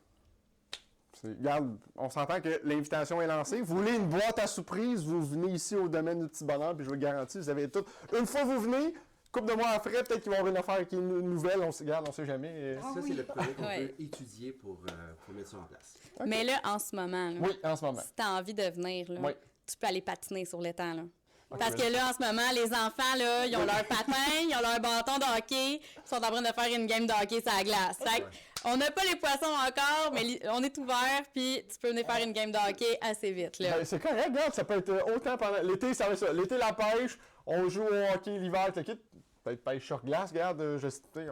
Regarde, on s'entend que l'invitation est lancée. Vous voulez une boîte à surprise, vous venez ici au domaine du Petit Bonheur, puis je vous le garantis, vous avez tout. Une fois que vous venez, couple de mois après, peut-être qu'ils vont avoir une affaire qui est une nouvelle, on sait jamais. Ah Ça, oui. c'est le projet qu'on Ouais. peut étudier pour mettre ça en place. Mais là, en ce moment, là, Oui, en ce moment. si tu as envie de venir, là, Oui. tu peux aller patiner sur l'étang. Là. Ok. Parce que là, en ce moment, les enfants, là, ils ont leur patin, ils ont leur bâton de hockey, ils sont en train de faire une game de hockey sur la glace. Fait que on n'a pas les poissons encore, mais on est ouvert, puis tu peux venir faire une game de hockey assez vite. Là. Ben, c'est correct, regarde, ça peut être autant pendant. L'été, ça va être ça. L'été, la pêche, on joue au hockey, l'hiver, le kit. Peut-être pêche sur glace, regarde,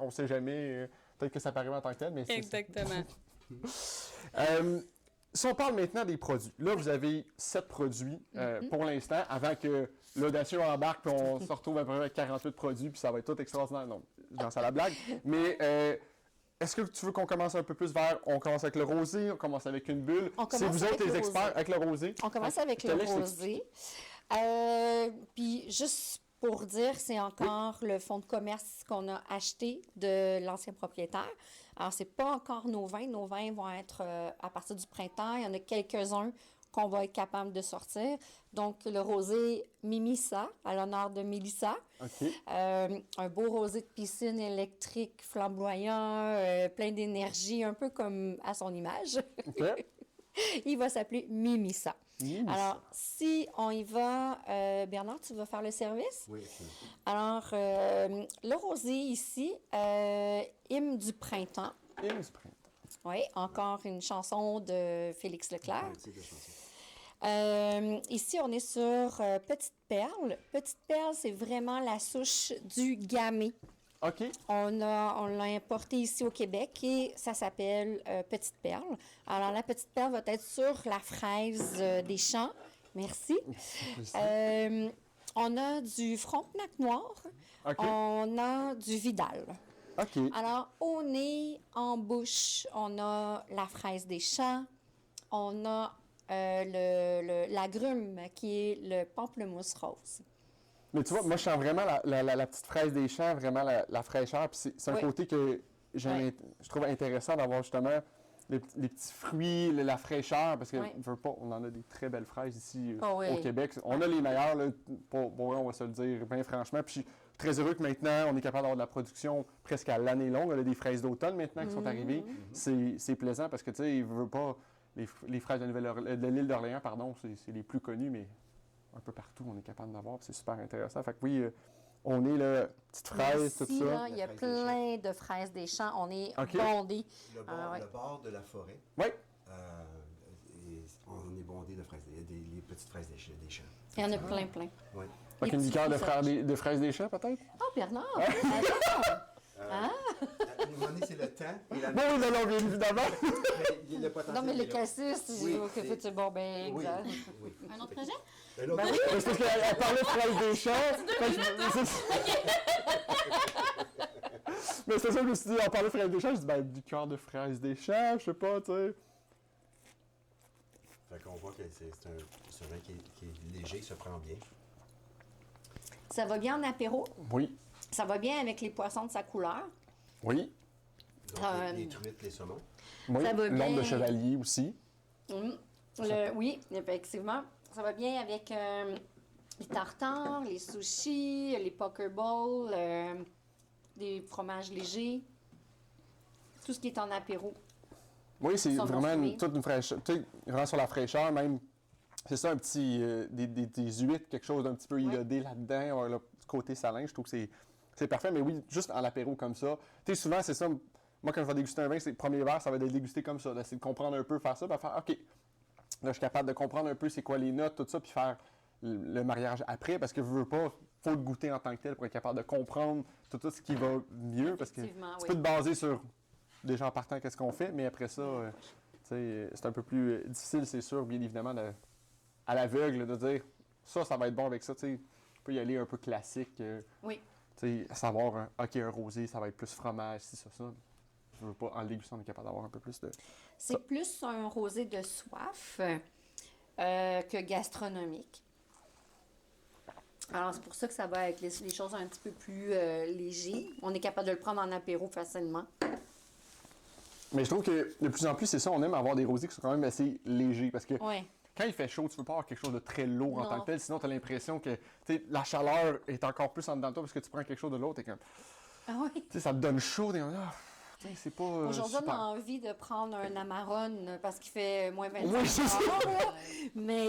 on sait jamais. Peut-être que ça peut arriver en tant que tel, mais c'est. Exactement. Si on parle maintenant des produits, là, vous avez 7 produits pour l'instant, avant que l'audacieux embarque, puis on se retrouve à peu près avec 48 produits, puis ça va être tout extraordinaire. Non, je lance à la blague. Mais est-ce que tu veux qu'on commence un peu plus vers. On commence avec le rosé, on commence avec une bulle. On C'est commence vous avec autres les le experts rosé. avec le rosé. On commence avec Je te le laisse rosé. Puis juste pour dire, c'est encore le fonds de commerce qu'on a acheté de l'ancien propriétaire. Alors, c'est pas encore nos vins. Nos vins vont être à partir du printemps. Il y en a quelques-uns qu'on va être capable de sortir. Donc, le rosé Mimissa, à l'honneur de Mélissa. OK. Un beau rosé de piscine électrique flamboyant, plein d'énergie, un peu comme à son image. OK. Il va s'appeler Mimissa. Mimissa. Alors, si on y va, Bernard, tu vas faire le service? Oui, absolument. Alors, le rosé ici, hymne du printemps. Hymne du printemps. Oui, encore une chanson de Félix Leclerc. Un titre de chanson. Ici, on est sur Petite Perle. Petite Perle, c'est vraiment la souche du gamay. OK. On l'a importé ici au Québec et ça s'appelle Petite Perle. Alors, la Petite Perle va être sur la fraise des champs. Merci. On a du Frontenac noir. OK. On a du Vidal. OK. Alors, au nez, en bouche, on a la fraise des champs. On a l'agrume qui est le pamplemousse rose. Mais tu vois, moi, je sens vraiment la petite fraise des champs, vraiment la fraîcheur. Puis c'est un Oui. côté que je trouve intéressant d'avoir justement les petits fruits, la fraîcheur, parce que Oui. je veux pas, on en a des très belles fraises ici Oh oui. au Québec. On a les meilleures, là, pour vrai, on va se le dire bien franchement. Puis je suis très heureux que maintenant, on est capable d'avoir de la production presque à l'année longue. On a des fraises d'automne maintenant qui sont arrivées. C'est plaisant parce que, tu sais, il veut pas... Les fraises de l'île d'Orléans, pardon, c'est les plus connus, mais un peu partout, on est capable d'avoir. C'est super intéressant. Fait que oui, on est là, petite fraise, tout Ici, ça. là, il y a La fraise des plein de fraises des champs. On est OK. bondés. Le bord de la forêt, Oui. on est bondé de fraises. Il y a les petites fraises des champs. Il y en a plein. Oui. Avec Les une petits liqueur fruits de fraises des champs, peut-être? Oh, Bernard! Attends. À un moment donné, c'est le temps et la Oui, non, bien évidemment. mais le potentiel Non, mais est le là. cassis, Oui, que c'est- c'est bon, ben, Oui, exact. oui. Un autre projet? Un autre Ben oui, c'est parce qu'elle parlait de fraises des champs. Mais c'est ça que je me suis dit, on parlait de fraises des champs, je dis, ben, du cœur de fraises des champs, je sais pas, tu sais. Fait qu'on voit que c'est un vin qui est léger, qui se prend bien. Ça va bien en apéro. Oui. Ça va bien avec les poissons de sa couleur. Oui. Donc, les truites, les saumons. Oui. Ça va bien. L'ombre de chevalier aussi. Oui, effectivement. Ça va bien avec les tartares, les sushis, les pokeballs, des fromages légers. Tout ce qui est en apéro. Oui, c'est Sans vraiment mentionner. toute une fraîcheur. Tu sais, vraiment sur la fraîcheur, même. C'est ça, un petit. Des huîtres, quelque chose d'un petit peu iodé là-dedans. On a le côté salin, je trouve que c'est parfait. Mais oui, juste en apéro comme ça. Tu sais, souvent, c'est ça. Moi, quand je vais déguster un vin, c'est le premier verre, ça va être de le déguster comme ça. C'est de comprendre un peu, faire ça, puis faire OK. Là, je suis capable de comprendre un peu c'est quoi les notes, tout ça, puis faire le mariage après, parce que je veux pas. Faut le goûter en tant que tel pour être capable de comprendre tout ce qui va mieux, parce que Effectivement, tu oui. peux te baser sur déjà en partant qu'est-ce qu'on fait, mais après ça, tu sais, c'est un peu plus difficile, c'est sûr, bien évidemment, à l'aveugle, de dire ça va être bon avec ça, tu sais. On peut y aller un peu classique. Oui. Tu sais, savoir, OK, un rosé, ça va être plus fromage, si ça. Je veux pas, en le dégustant, on est capable d'avoir un peu plus de... C'est plus un rosé de soif que gastronomique. Alors, c'est pour ça que ça va avec les choses un petit peu plus légers. On est capable de le prendre en apéro facilement. Mais je trouve que de plus en plus, c'est ça, on aime avoir des rosés qui sont quand même assez légers. Parce que Oui. quand il fait chaud, tu veux pas avoir quelque chose de très lourd en Non. tant que tel. Sinon, tu as l'impression que la chaleur est encore plus en dedans de toi parce que tu prends quelque chose de l'autre et comme... Ah oui. Tu sais, ça te donne chaud. Et c'est pas Aujourd'hui, on super. a envie de prendre un Amarone parce qu'il fait moins 25 Oui, c'est ça. dehors, là. Mais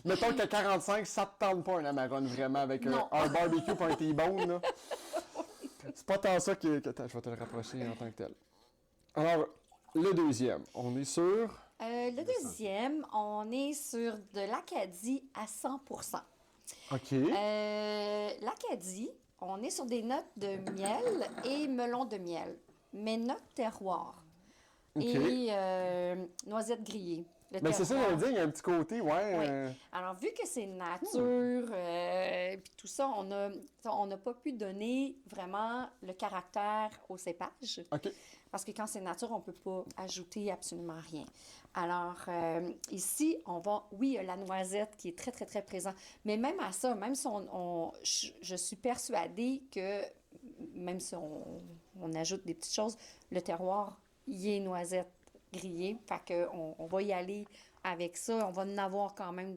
Mettons qu'à 45, ça te tente pas un Amarone vraiment avec Non. un barbecue pour un T-bone. Là. C'est pas tant ça que... Attends, je vais te le rapprocher en tant que tel. Alors, le deuxième, on est sur... le deuxième, on est sur de l'Acadie à 100 OK. L'Acadie, on est sur des notes de miel et melon de miel, mais notes terroir OK. et noisettes grillées. Le Mais c'est ça, terroir. j'allais dire, il y a un petit côté, ouais. Oui. Alors, vu que c'est nature, puis tout ça, on n'a pas pu donner vraiment le caractère au cépage. OK. Parce que quand c'est nature, on ne peut pas ajouter absolument rien. Alors, ici, oui, il y a la noisette qui est très, très, très présente. Mais même à ça, même si je suis persuadée que même si on ajoute des petites choses, le terroir, il est noisette grillée. Fait qu'on on va y aller avec ça. On va en avoir quand même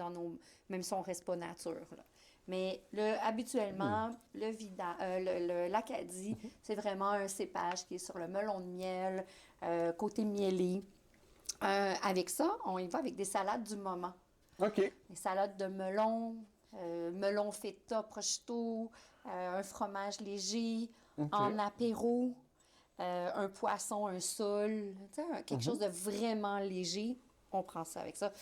même si on ne reste pas nature, là. Mais habituellement, l'Acadie, c'est vraiment un cépage qui est sur le melon de miel, côté mielé. Avec ça, on y va avec des salades du moment. OK. Des salades de melon, melon feta, prosciutto, un fromage léger, OK. en apéro, un poisson, un sole, tu sais, quelque chose de vraiment léger. On prend ça avec ça.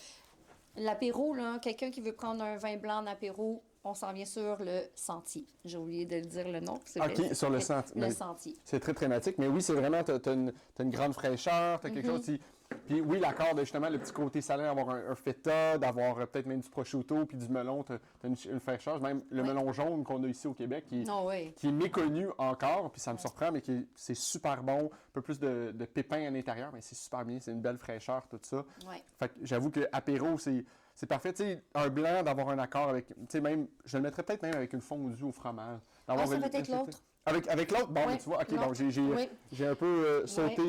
L'apéro, là, quelqu'un qui veut prendre un vin blanc en apéro, on s'en vient sur le Sentier. J'ai oublié de le dire le nom. OK, sur le Sentier. Le Sentier. C'est très thématique, mais oui, c'est vraiment, t'as une grande fraîcheur, t'as quelque chose qui... Puis oui, l'accord de justement le petit côté salé, avoir un feta, d'avoir peut-être même du prosciutto, puis du melon, t'as une fraîcheur. Même le melon jaune qu'on a ici au Québec, qui est méconnu encore, puis ça me surprend, mais c'est super bon. Un peu plus de pépins à l'intérieur, mais c'est super bien, c'est une belle fraîcheur, tout ça. Ouais. Fait que j'avoue que apéro, c'est parfait. Tu sais, un blanc, d'avoir un accord avec... Tu sais, même, je le mettrais peut-être même avec une fondue au fromage. Ça peut être l'autre. Avec l'autre? Bon, Oui, tu vois, OK, l'autre. bon, j'ai un peu sauté...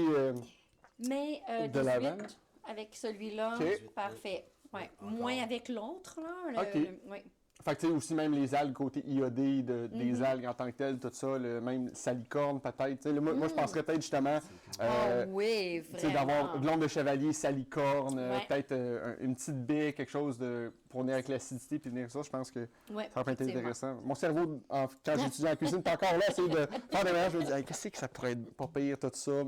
Mais de la vanne. avec celui-là, OK. parfait. Ouais. Moins avec l'autre, là. OK. Oui. Fait que tu sais, aussi même les algues, côté iodé des algues en tant que telles, tout ça, même salicorne peut-être. Tu sais, moi, je penserais peut-être justement... oui, tu sais, vraiment. d'avoir de l'onde de chevalier, salicorne, Ouais. peut-être une petite baie, quelque chose pour venir avec l'acidité puis venir ça, je pense que Ouais, ça va être effectivement. intéressant. Mon cerveau, quand j'étudie en cuisine, est encore là, essayer de faire des mélanges, je me dis, hey, qu'est-ce que ça pourrait être pas pire, tout ça.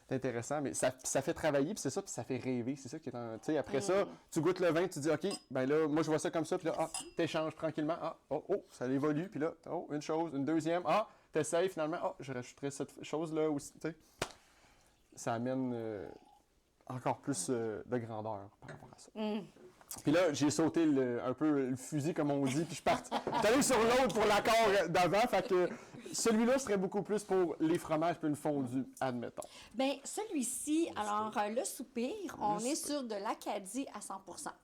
C'est intéressant, mais ça fait travailler, puis c'est ça, puis ça fait rêver. C'est ça qui est tu sais, après ça, tu goûtes le vin, tu dis, OK, ben là, moi, je vois ça comme ça, puis là, t'échanges tranquillement. Ça évolue, puis là, une chose, une deuxième, t'essayes finalement, je rajouterai cette chose-là aussi, tu sais. Ça amène encore plus de grandeur par rapport à ça. Puis là, j'ai sauté un peu le fusil, comme on dit, puis je suis parti. Je suis allé sur l'autre pour l'accord d'avant, fait que celui-là serait beaucoup plus pour les fromages puis une fondue, admettons. Bien, celui-ci, alors, le soupir, on est sur de l'Acadie à 100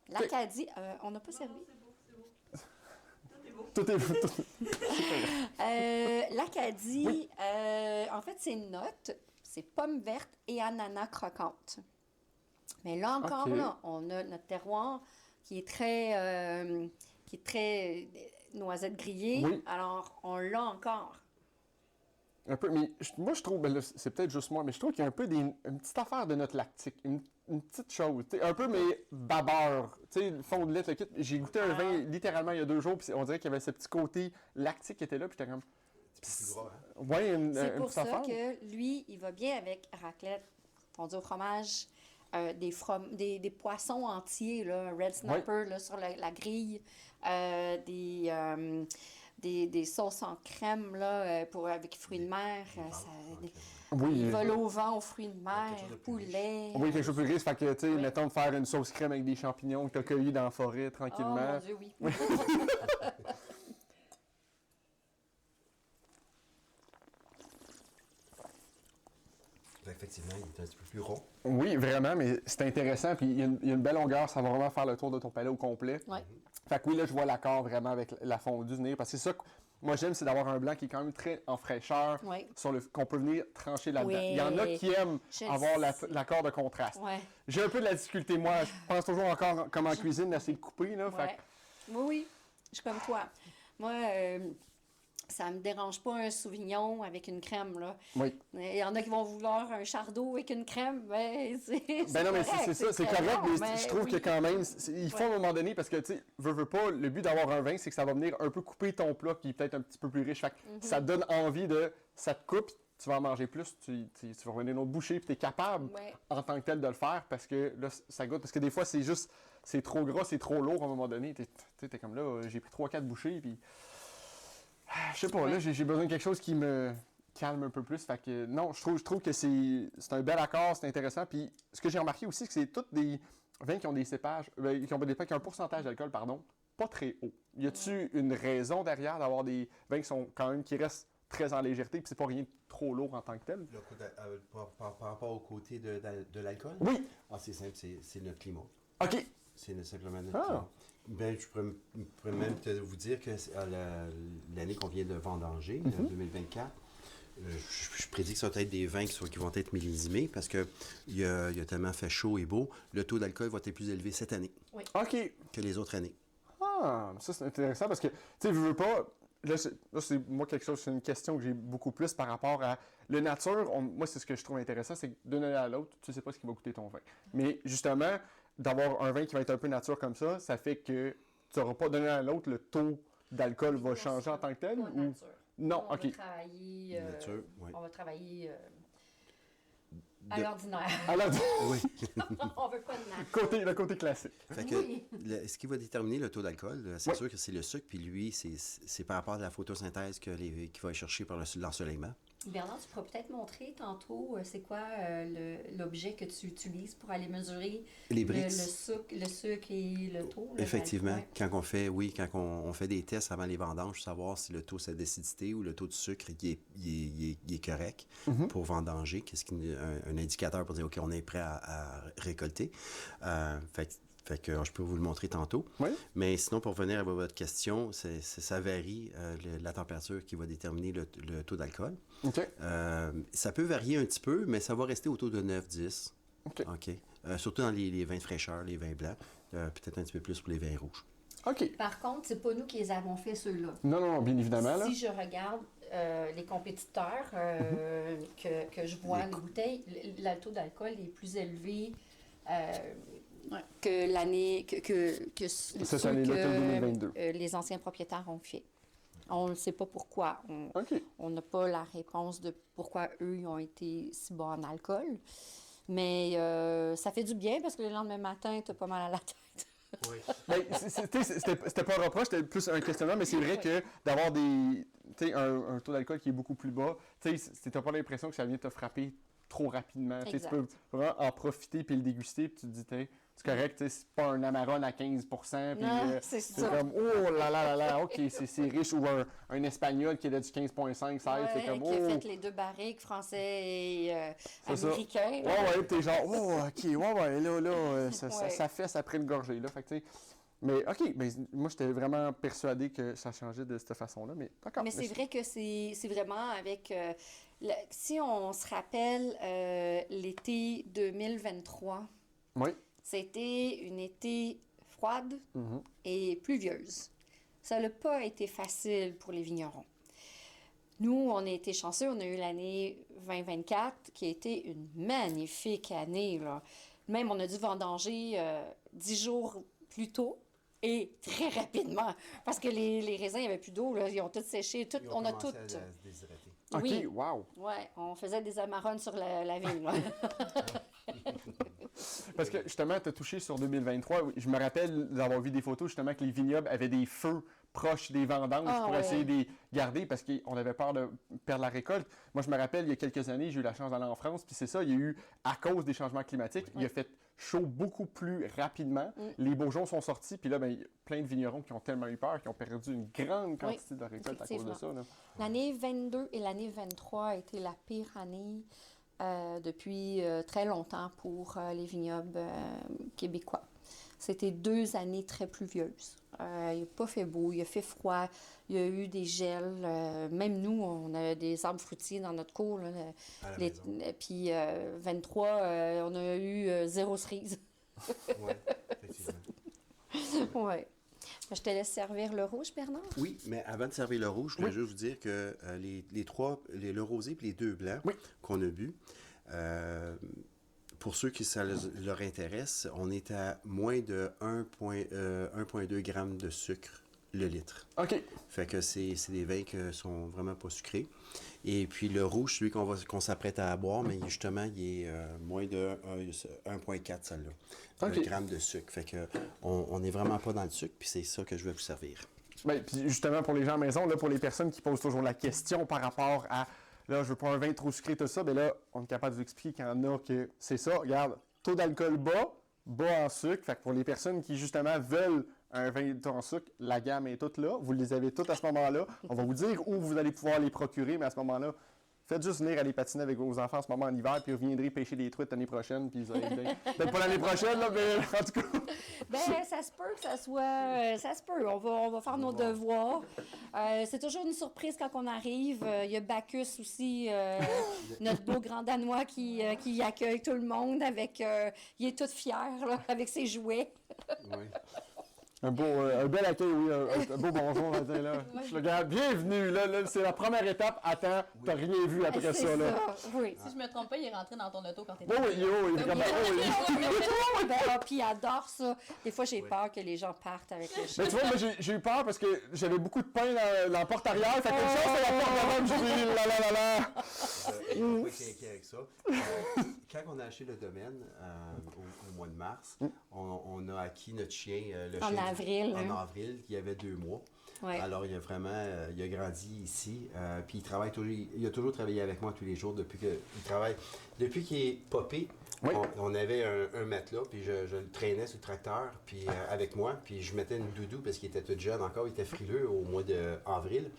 L'Acadie, on n'a pas servi? Tout est tout. L'Acadie, en fait, c'est une note, c'est pomme verte et ananas croquante. Mais là encore, OK. là, on a notre terroir qui est très noisette grillée. Oui. Alors, on l'a encore. Un peu, mais moi, je trouve, ben là, c'est peut-être juste moi, mais je trouve qu'il y a un peu une petite affaire de notre lactique, une petite chose, tu sais, un peu, mais babeur, tu sais, le fond de lait, le kit. J'ai goûté un vin littéralement il y a 2 jours, puis on dirait qu'il y avait ce petit côté lactique qui était là, puis j'étais comme... C'est plus gras, hein? Ouais, une C'est pour petite ça affaire. que lui, il va bien avec raclette, fondue au fromage, des poissons entiers, là, red snapper là, sur la grille, des sauces en crème là, avec fruits de mer. Oui, Des vols au vent aux fruits de mer, quelque chose de plus poulet. oui, quelque chose de plus riche. Fait que, tu sais, Oui. mettons de faire une sauce crème avec des champignons que tu as cueillis dans la forêt Oh tranquillement. mon Dieu, oui. Effectivement, il est un petit peu plus rond. Oui, vraiment, mais c'est intéressant. Puis il y a une belle longueur, ça va vraiment faire le tour de ton palais au complet. Ouais. Fait que oui, là, je vois l'accord vraiment avec la fondue venir. Parce que c'est ça que moi j'aime, c'est d'avoir un blanc qui est quand même très en fraîcheur, Oui. qu'on peut venir trancher là-dedans. Oui. Il y en a qui aiment Je avoir sais. l'accord de contraste. Ouais. J'ai un peu de la difficulté, moi. Je pense toujours encore, comme en cuisine, d'essayer de couper. Là, fait Ouais. Oui, oui. Je suis comme toi. Moi, ça me dérange pas un Sauvignon avec une crème, là. que- oui. Il y en a qui vont vouloir un chardot avec une crème, ben c'est Ben non, mais correct, c'est ça, c'est très correct, bon, mais je trouve oui. que quand même, il faut à Ouais. un moment donné, parce que, tu sais, veux pas, le but d'avoir un vin, c'est que ça va venir un peu couper ton plat qui est peut-être un petit peu plus riche. Fait que ça te donne envie ça te coupe, tu vas en manger plus, tu vas revenir une autre bouchée, puis tu es capable Ouais. en tant que tel de le faire, parce que là, ça goûte. Parce que des fois, c'est trop gras, c'est trop lourd à un moment donné. T'es comme là, j'ai pris 3-4 bouchées, puis. Je sais pas, là, j'ai besoin de quelque chose qui me calme un peu plus. Fait que non, je trouve que c'est un bel accord, c'est intéressant. Puis ce que j'ai remarqué aussi, c'est que c'est tous des vins qui ont des cépages, qui ont un pourcentage d'alcool, pardon, pas très haut. Y a-tu une raison derrière d'avoir des vins qui restent très en légèreté, puis c'est pas rien de trop lourd en tant que tel? Par rapport au côté de l'alcool? Oui! Ah, c'est simple, c'est notre climat. OK! C'est simplement notre Ah. climat. Ben, je pourrais même vous dire que l'année qu'on vient de vendanger, 2024, je prédis que ça va être des vins qui vont être millésimés parce qu'il y a tellement fait chaud et beau. Le taux d'alcool va être plus élevé cette année OK! que les autres années. Ah, ça c'est intéressant parce que, tu sais, je veux pas. Là, c'est moi c'est une question que j'ai beaucoup plus par rapport à la nature. Moi, c'est ce que je trouve intéressant, c'est que d'une année à l'autre, tu sais pas ce qui va coûter ton vin. Mais justement, d'avoir un vin qui va être un peu nature comme ça fait que tu n'auras pas d'une année à l'autre, le taux d'alcool va changer en tant que tel? Pas Ou... nature. Non, On OK. va travailler, Nature, oui. on va travailler à De- l'ordinaire. Alors, Oui. On veut pas de nature. le côté classique. Fait que Oui. ce qui va déterminer le taux d'alcool, c'est Oui. sûr que c'est le sucre, puis lui, c'est par rapport à la photosynthèse qu'il va chercher par l'ensoleillement. Bernard, tu pourras peut-être montrer tantôt c'est quoi l'objet que tu utilises pour aller mesurer Les le brix. sucre et le taux. là, Effectivement, ouais. quand on fait des tests avant les vendanges, savoir si le taux de d'acidité ou le taux de sucre il est correct pour vendanger, un indicateur pour dire OK, on est prêt à récolter. Fait que je peux vous le montrer tantôt. Oui. Mais sinon, pour revenir à votre question, ça varie la température qui va déterminer le taux d'alcool. OK. Ça peut varier un petit peu, mais ça va rester autour de 9-10. OK. OK. Surtout dans les vins de fraîcheur, les vins blancs. Peut-être un petit peu plus pour les vins rouges. OK. Par contre, c'est pas nous qui les avons fait ceux-là. Non, bien évidemment, là. Si je regarde les compétiteurs que je vois les bouteilles, le taux d'alcool est plus élevé que l'année que Cette ceux année-là, que 2022. les anciens propriétaires ont fait. On ne sait pas pourquoi. OK. On n'a pas la réponse de pourquoi eux ils ont été si bas en alcool. Mais ça fait du bien parce que le lendemain matin, tu as pas mal à la tête. Ben, c'était pas un reproche, c'était plus un questionnement, mais c'est vrai que d'avoir un taux d'alcool qui est beaucoup plus bas, tu n'as pas l'impression que ça vient te frapper trop rapidement. Tu sais, tu peux vraiment en profiter puis le déguster, puis tu te dis, c'est correct, c'est pas un Amarone à 15 puis Non, c'est c'est ça. comme, oh là, OK, c'est riche, ou un Espagnol qui est là du 15,5, 16, c'est comme, qui a oh. fait les deux barriques, français et C'est ça. américain. Ouais, t'es genre, oh, OK, là, ça fesse après le gorgée, là. Fait que, tu sais, mais OK, mais moi, j'étais vraiment persuadé que ça changeait de cette façon-là, mais d'accord. Mais c'est vrai que c'est vraiment avec... si on se rappelle l'été 2023, Oui. c'était une été froide Mhm. et pluvieuse. Ça n'a pas été facile pour les vignerons. Nous, on a été chanceux, on a eu l'année 2024 qui a été une magnifique année, là. Même, on a dû vendanger 10 jours plus tôt et très rapidement parce que les raisins, il n'y avait plus d'eau, là, ils ont tous séché. On a tout... OK, Oui. wow. Oui, on faisait des amarones sur la vigne. là. Parce que justement, tu as touché sur 2023. Je me rappelle d'avoir vu des photos justement que les vignobles avaient des feux proche des vendanges Ah, pour ouais. essayer de les garder parce qu'on avait peur de perdre la récolte. Moi, je me rappelle, il y a quelques années, j'ai eu la chance d'aller en France, puis c'est ça, il y a eu, à cause des changements climatiques, il a fait chaud beaucoup plus rapidement. Les bourgeons sont sortis, puis là, ben, il y a plein de vignerons qui ont tellement eu peur, qui ont perdu une grande quantité de récolte à cause de ça. Là. L'année 22 et l'année 23 a été la pire année depuis très longtemps pour les vignobles québécois. C'était 2 années très pluvieuses. Il n'a pas fait beau, il a fait froid, il y a eu des gels. Même nous, on a des arbres fruitiers dans notre cour. Là, À la maison. puis 23, on a eu 0 cerises. Oui, effectivement. Ouais. Je te laisse servir le rouge, Bernard. Oui, mais avant de servir le rouge, je voulais juste vous dire que les trois, le rosé et les 2 blancs qu'on a bu, pour ceux qui ça leur intéresse, on est à moins de 1,2 g de sucre le litre. OK. Fait que c'est des vins qui sont vraiment pas sucrés. Et puis le rouge, celui qu'on s'apprête à boire, mais justement, il est moins de 1,4 celle-là. OK. Gramme de sucre. Fait que on n'est vraiment pas dans le sucre, puis c'est ça que je vais vous servir. Ben, puis justement, pour les gens à la maison, là, pour les personnes qui posent toujours la question par rapport à là, je veux pas un vin trop sucré, tout ça, bien là, on est capable de vous expliquer qu'il y en a que c'est ça. Regarde, taux d'alcool bas en sucre. Fait que pour les personnes qui, justement, veulent un vin en sucre, la gamme est toute là. Vous les avez toutes à ce moment-là. On va vous dire où vous allez pouvoir les procurer, mais à ce moment-là, faites juste venir aller patiner avec vos enfants en ce moment en hiver, puis vous viendrez pêcher des truites l'année prochaine, puis vous allez peut-être pas l'année prochaine, là, mais en tout cas. Ben, ça se peut que ça soit... ça se peut. On va faire nos devoirs. C'est toujours une surprise quand on arrive. Il y a Bacchus aussi, notre beau grand Danois qui accueille tout le monde avec... il est tout fier, là, avec ses jouets. Oui. Un bel accueil, oui, un beau bonjour, on va dire, là. Je le garde. Bienvenue, là, c'est la première étape. Attends, t'as rien vu après C'est ça, là. oui. Si je me trompe pas, il est rentré dans ton auto quand t'étais Oui, oui, vraiment. Oui. Puis il adore ça. Des fois, j'ai peur que les gens partent avec le chien. Mais tu vois, moi, j'ai eu peur parce que j'avais beaucoup de pain dans la porte arrière. Fait que une chance, c'est la porte d'avant, j'ai dit, là. Je ne pas inquiet avec ça. Quand on a acheté le domaine au mois de mars, on a acquis notre chien, le En chien avril, en hein. avril, qui avait 2 mois. Ouais. Alors, il a vraiment il a grandi ici. Puis il travaille toujours, il a toujours travaillé avec moi tous les jours depuis qu'il est popé. Oui. On avait un matelas, puis je le traînais sur le tracteur, puis avec moi, puis je mettais une doudou parce qu'il était tout jeune encore, il était frileux au mois d'avril.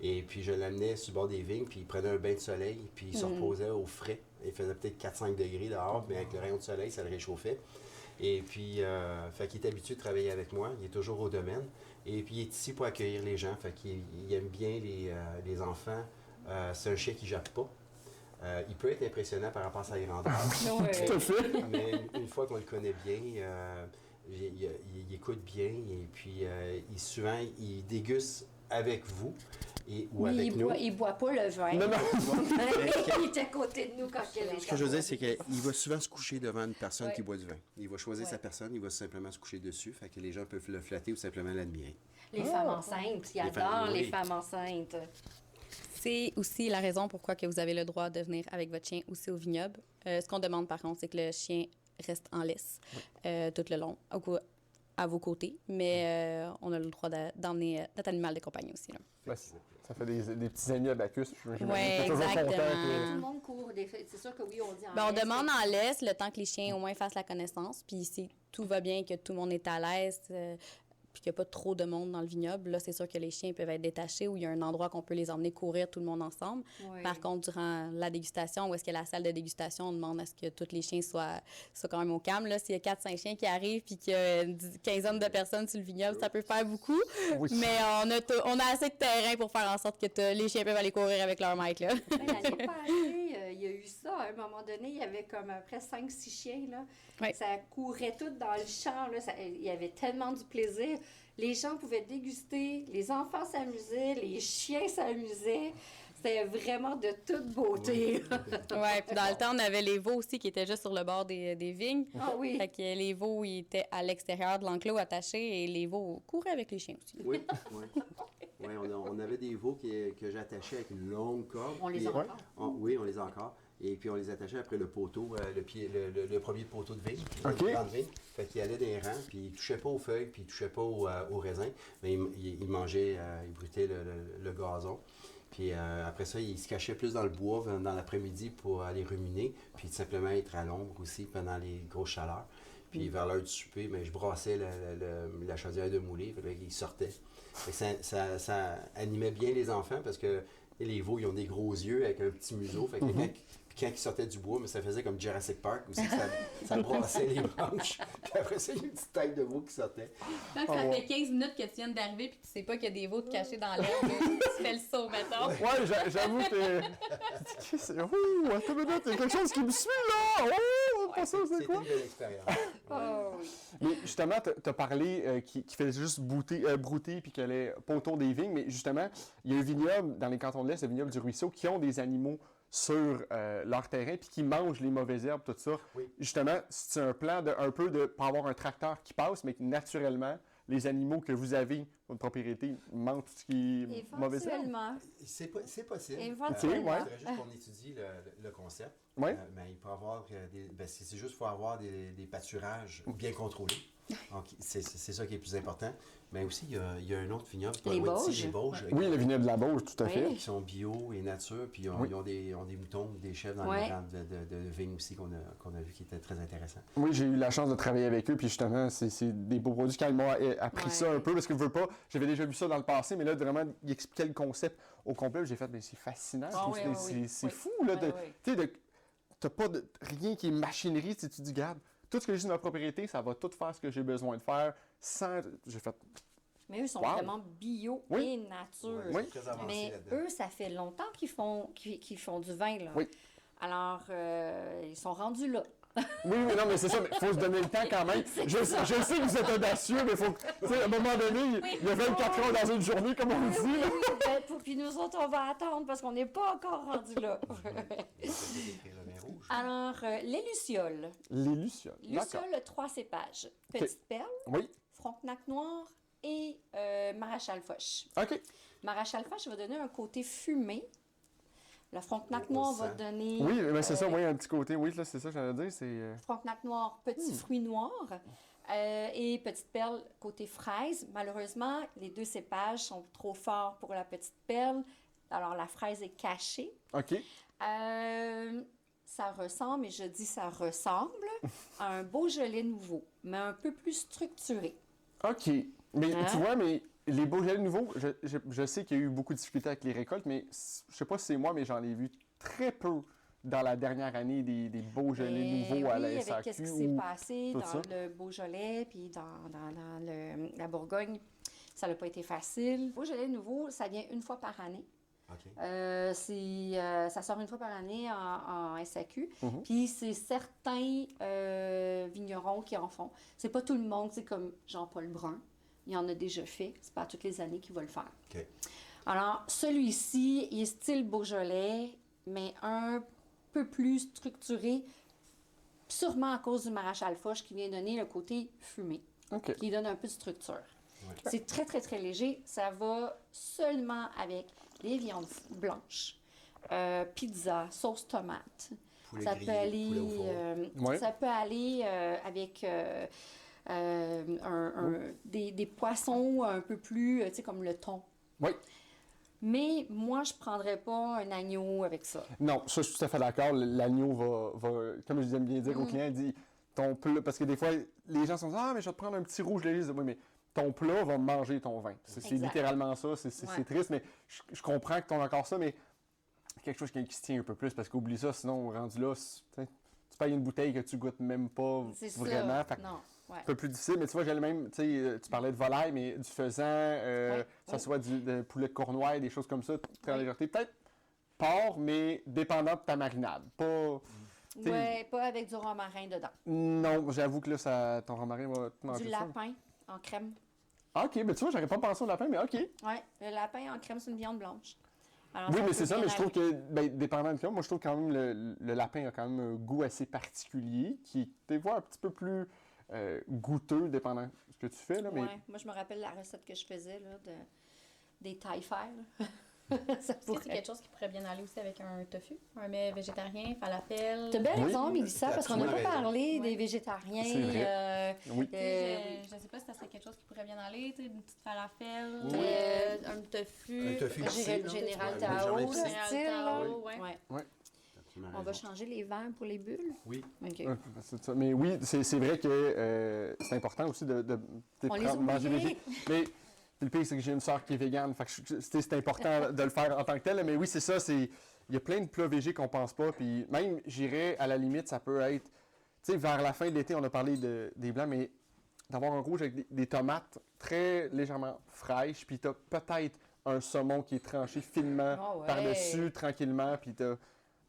Et puis je l'amenais sur le bord des vignes, puis il prenait un bain de soleil, puis il se reposait au frais. Il faisait peut-être 4-5 degrés dehors, mais avec le rayon de soleil, ça le réchauffait. Et puis, fait qu'il est habitué de travailler avec moi, il est toujours au domaine. Et puis, il est ici pour accueillir les gens, fait qu'il aime bien les enfants. C'est un chien qui ne jappe pas. Il peut être impressionnant par rapport à sa grandeur. Ouais. Tout à fait. Mais une fois qu'on le connaît bien, il écoute bien et puis souvent il déguste avec vous ou Oui, avec nous. il boit pas le vin. Non, non. Il était à côté de nous quand il y avait Ce que je veux dire, c'est qu'il va souvent se coucher devant une personne qui boit du vin. Il va choisir sa personne, il va simplement se coucher dessus, fait que les gens peuvent le flatter ou simplement l'admirer. Les femmes enceintes, il adore les femmes enceintes. C'est aussi la raison pourquoi que vous avez le droit de venir avec votre chien aussi au vignoble. Ce qu'on demande, par contre, c'est que le chien reste en laisse tout le long, à vos côtés. Mais on a le droit d'emmener notre animal de compagnie aussi. Là. Ben, ça fait des petits amis à Bacchus. J'imagine Ouais, que t'es toujours content exactement. Tout le monde court. C'est sûr que oui, on dit en Ben, on laisse, demande en laisse le temps que les chiens au moins fassent la connaissance. Puis si tout va bien, que tout le monde est à l'aise, puis qu'il n'y a pas trop de monde dans le vignoble, là, c'est sûr que les chiens peuvent être détachés ou il y a un endroit qu'on peut les emmener courir tout le monde ensemble. Oui. Par contre, durant la dégustation, où est-ce qu'il y a la salle de dégustation, on demande à ce que tous les chiens soient quand même au calme. Là, s'il y a 4-5 chiens qui arrivent puis qu'il y a une quinzaine de personnes sur le vignoble, ça peut faire beaucoup. Oui. Mais on a assez de terrain pour faire en sorte que les chiens peuvent aller courir avec leur maître. Là. L'année passée, il y a eu ça. À un moment donné, il y avait comme après 5-6 chiens. Là. Oui. Ça courait tout dans le champ. Là. Il y avait tellement du plaisir. Les gens pouvaient déguster, les enfants s'amusaient, les chiens s'amusaient. C'était vraiment de toute beauté. Ouais, puis dans le temps, on avait les veaux aussi qui étaient juste sur le bord des vignes. Ah oui. Fait que les veaux, ils étaient à l'extérieur de l'enclos attachés et les veaux couraient avec les chiens aussi. Oui, oui. Oui, on avait des veaux que j'attachais avec une longue corde. On les Puis, a encore. oui, on les a encore. Et puis on les attachait après le poteau, le premier poteau de vigne, OK. le plan de vigne. Fait qu'il allait des rangs, puis il touchait pas aux feuilles, puis il touchait pas au raisin, mais il mangeait, il broutait le gazon. Puis après ça, il se cachait plus dans le bois dans l'après-midi pour aller ruminer, puis simplement être à l'ombre aussi pendant les grosses chaleurs. Puis vers l'heure du souper, je brassais la chaudière de moulée, puis il sortait. Fait que ça animait bien les enfants parce que les veaux, ils ont des gros yeux avec un petit museau. Fait que quand ils sortaient du bois, mais ça faisait comme Jurassic Park aussi, ça brassait les branches. Puis après ça, il y a une petite tête de veau qui sortait. Donc, ça fait 15 minutes que tu viens d'arriver puis tu sais pas qu'il y a des veaux cachés dans l'herbe. Tu fais le saut, mettons. Ouais, j'avoue que. Ouh, attends une minute, il y a quelque chose qui me suit là! Oh, pas ça, c'est C'était quoi? une belle expérience. Oh, oui. Mais justement, tu as parlé qui fait juste brouter puis qu'elle est pas autour des vignes, mais justement, il y a un vignoble dans les cantons de l'Est, le vignoble du Ruisseau, qui ont des animaux sur leur terrain puis qui mangent les mauvaises herbes, tout ça. Oui. Justement, c'est un plan de un peu de pas avoir un tracteur qui passe, mais que naturellement, les animaux que vous avez dans votre propriété mangent tout ce qui est mauvaise herbe. Éventuellement. C'est possible. Éventuellement. ouais. Il faudrait juste qu'on étudie le concept. Ouais. Mais il peut avoir c'est juste qu'il faut avoir des pâturages bien contrôlés. Donc, c'est ça qui est le plus important. Mais aussi, il y a un autre vignoble, pas Les loin d'ici, Bauges. les Bauges, Oui, le vignoble de la Bauge, tout à Oui. fait. qui sont bio et nature, puis Oui. ils ont des moutons, des chèvres dans Ouais. les rangs de vignes aussi qu'on a vu qui étaient très intéressants. Oui, j'ai eu la chance de travailler avec eux, puis justement, c'est des beaux produits. Quand ils m'ont appris Ouais. ça un peu, parce que je veux pas, j'avais déjà vu ça dans le passé, mais là, vraiment, ils expliquaient le concept au complet, j'ai fait, mais c'est fascinant, Ah puis oui, oui, c'est oui. fou, là, Oui, oui. tu sais, t'as pas de rien qui est machinerie, tu dis, regarde, tout ce que j'ai sur ma propriété, ça va tout faire ce que j'ai besoin de faire, sans, j'ai fait, Mais eux sont Wow. vraiment bio Oui. et nature. Ouais, Oui. c'est très avancé Mais là-dedans. eux, ça fait longtemps qu'ils font du vin, là. Oui. Alors, ils sont rendus là. oui, non, mais c'est ça, mais faut se donner le temps quand même. Je sais que vous êtes audacieux, mais faut, tu sais, à un moment donné, il y a 24 heures dans une journée, comme on dit, là. Puis nous autres, on va attendre parce qu'on n'est pas encore rendus là. Écrire le vin rouge. Alors, les lucioles. Les lucioles, d'accord. Lucioles, 3 cépages. Petite perle, Oui, Frontenac noir et Maréchal Foch. OK. Maréchal Foch va donner un côté fumé. Le Frontenac On noir le va sent. donner... Oui, mais c'est ça, oui, un petit côté, oui, là, c'est ça que j'allais dire, c'est... Frontenac noir, petit fruit noir. Et petite perle, côté fraise. Malheureusement, les 2 cépages sont trop forts pour la petite perle. Alors, la fraise est cachée. OK. Ça ressemble, et je dis ça ressemble, à un Beaujolais nouveau, mais un peu plus structuré. OK. Mais Hein? tu vois, mais les Beaujolais nouveaux, je sais qu'il y a eu beaucoup de difficultés avec les récoltes, mais je sais pas si c'est moi, mais j'en ai vu très peu dans la dernière année des Beaujolais nouveaux à la oui, SAQ. avec ce qui s'est ou- passé tout dans ça. le Beaujolais, puis dans la Bourgogne, ça n'a pas été facile. Beaujolais nouveau, ça vient une fois par année. OK. Ça sort une fois par année en SAQ. Mhm. Puis c'est certains vignerons qui en font. C'est pas tout le monde, c'est comme Jean-Paul Brun. Il en a déjà fait. C'est pas toutes les années qu'il va le faire. OK. Alors, celui-ci, il est style Beaujolais, mais un peu plus structuré, sûrement à cause du Maréchal Foch qui vient donner le côté fumé, OK. qui donne un peu de structure. Ouais. C'est très, très, très léger. Ça va seulement avec des viandes blanches, pizza, sauce tomate. Poulet Ça grillé, peut aller, poulet au four. Ouais. ça peut aller avec des poissons un peu plus, tu sais, comme le thon. Oui. Mais moi, je ne prendrais pas un agneau avec ça. Non, ça, je suis tout à fait d'accord. L'agneau va, comme je aime bien dire aux clients, il dit ton plat, parce que des fois, les gens sont dit, ah, mais je vais te prendre un petit rouge léger. Je dis, oui, mais ton plat va manger ton vin. C'est Exact. littéralement ça. C'est Ouais. triste, mais je comprends que tu as encore ça, mais quelque chose qui se tient un peu plus, parce qu'oublie ça, sinon, rendu là, tu payes une bouteille que tu goûtes même pas C'est vraiment. ça. Fait que Non, ouais. un peu plus difficile, mais tu vois, j'ai le même, tu sais, tu parlais de volaille, mais du faisan, Ouais, ça ouais. soit de poulet de Cournoye, des choses comme ça, très en Oui. légèreté. Peut-être porc, mais dépendant de ta marinade. Pas. t'sais, Ouais, pas avec du romarin dedans. Non, j'avoue que là, ton romarin va te manger Du ça. lapin en crème. Ah, OK, mais tu vois, j'aurais pas pensé au lapin, mais OK. Ouais, le lapin en crème, c'est une viande blanche. Alors, Oui, mais peut c'est ça, bien mais je trouve aller. que, ben, dépendant du cas, moi, je trouve quand même le lapin a quand même un goût assez particulier, qui est des fois un petit peu plus goûteux, dépendant de ce que tu fais, là, mais... Ouais, moi, je me rappelle la recette que je faisais, là, des taille-faire, là. Ça Est-ce que c'est pourrait. quelque chose qui pourrait bien aller aussi avec un tofu? Un mets végétarien, falafel? T'as bien Oui. raison, Mélissa, parce qu'on n'a pas Absolument raison. parlé Ouais. des végétariens. C'est vrai. Oui. Je sais pas si ça serait quelque chose qui pourrait bien aller, tu sais, une petite falafel, Oui. un tofu. Un tofu J'irais épicé, le là. général Ouais, Tao, général là, épicé. style, là. Ouais. Ouais. Absolument On va raison. changer les verres pour les bulles? Oui. OK. Ouais, c'est ça. Mais oui, c'est vrai que c'est important aussi de On les manger oubliait. léger. Mais le pire, c'est que j'ai une soeur qui est végane. Fait que c'est important de le faire en tant que tel. Mais oui, c'est ça. Il y a plein de plats végés qu'on pense pas. Puis même, j'irais, à la limite, ça peut être... Tu sais, vers la fin de l'été, on a parlé des blancs, mais d'avoir un rouge avec des tomates très légèrement fraîches. Puis t'as peut-être un saumon qui est tranché finement Ah ouais. par-dessus, tranquillement. Puis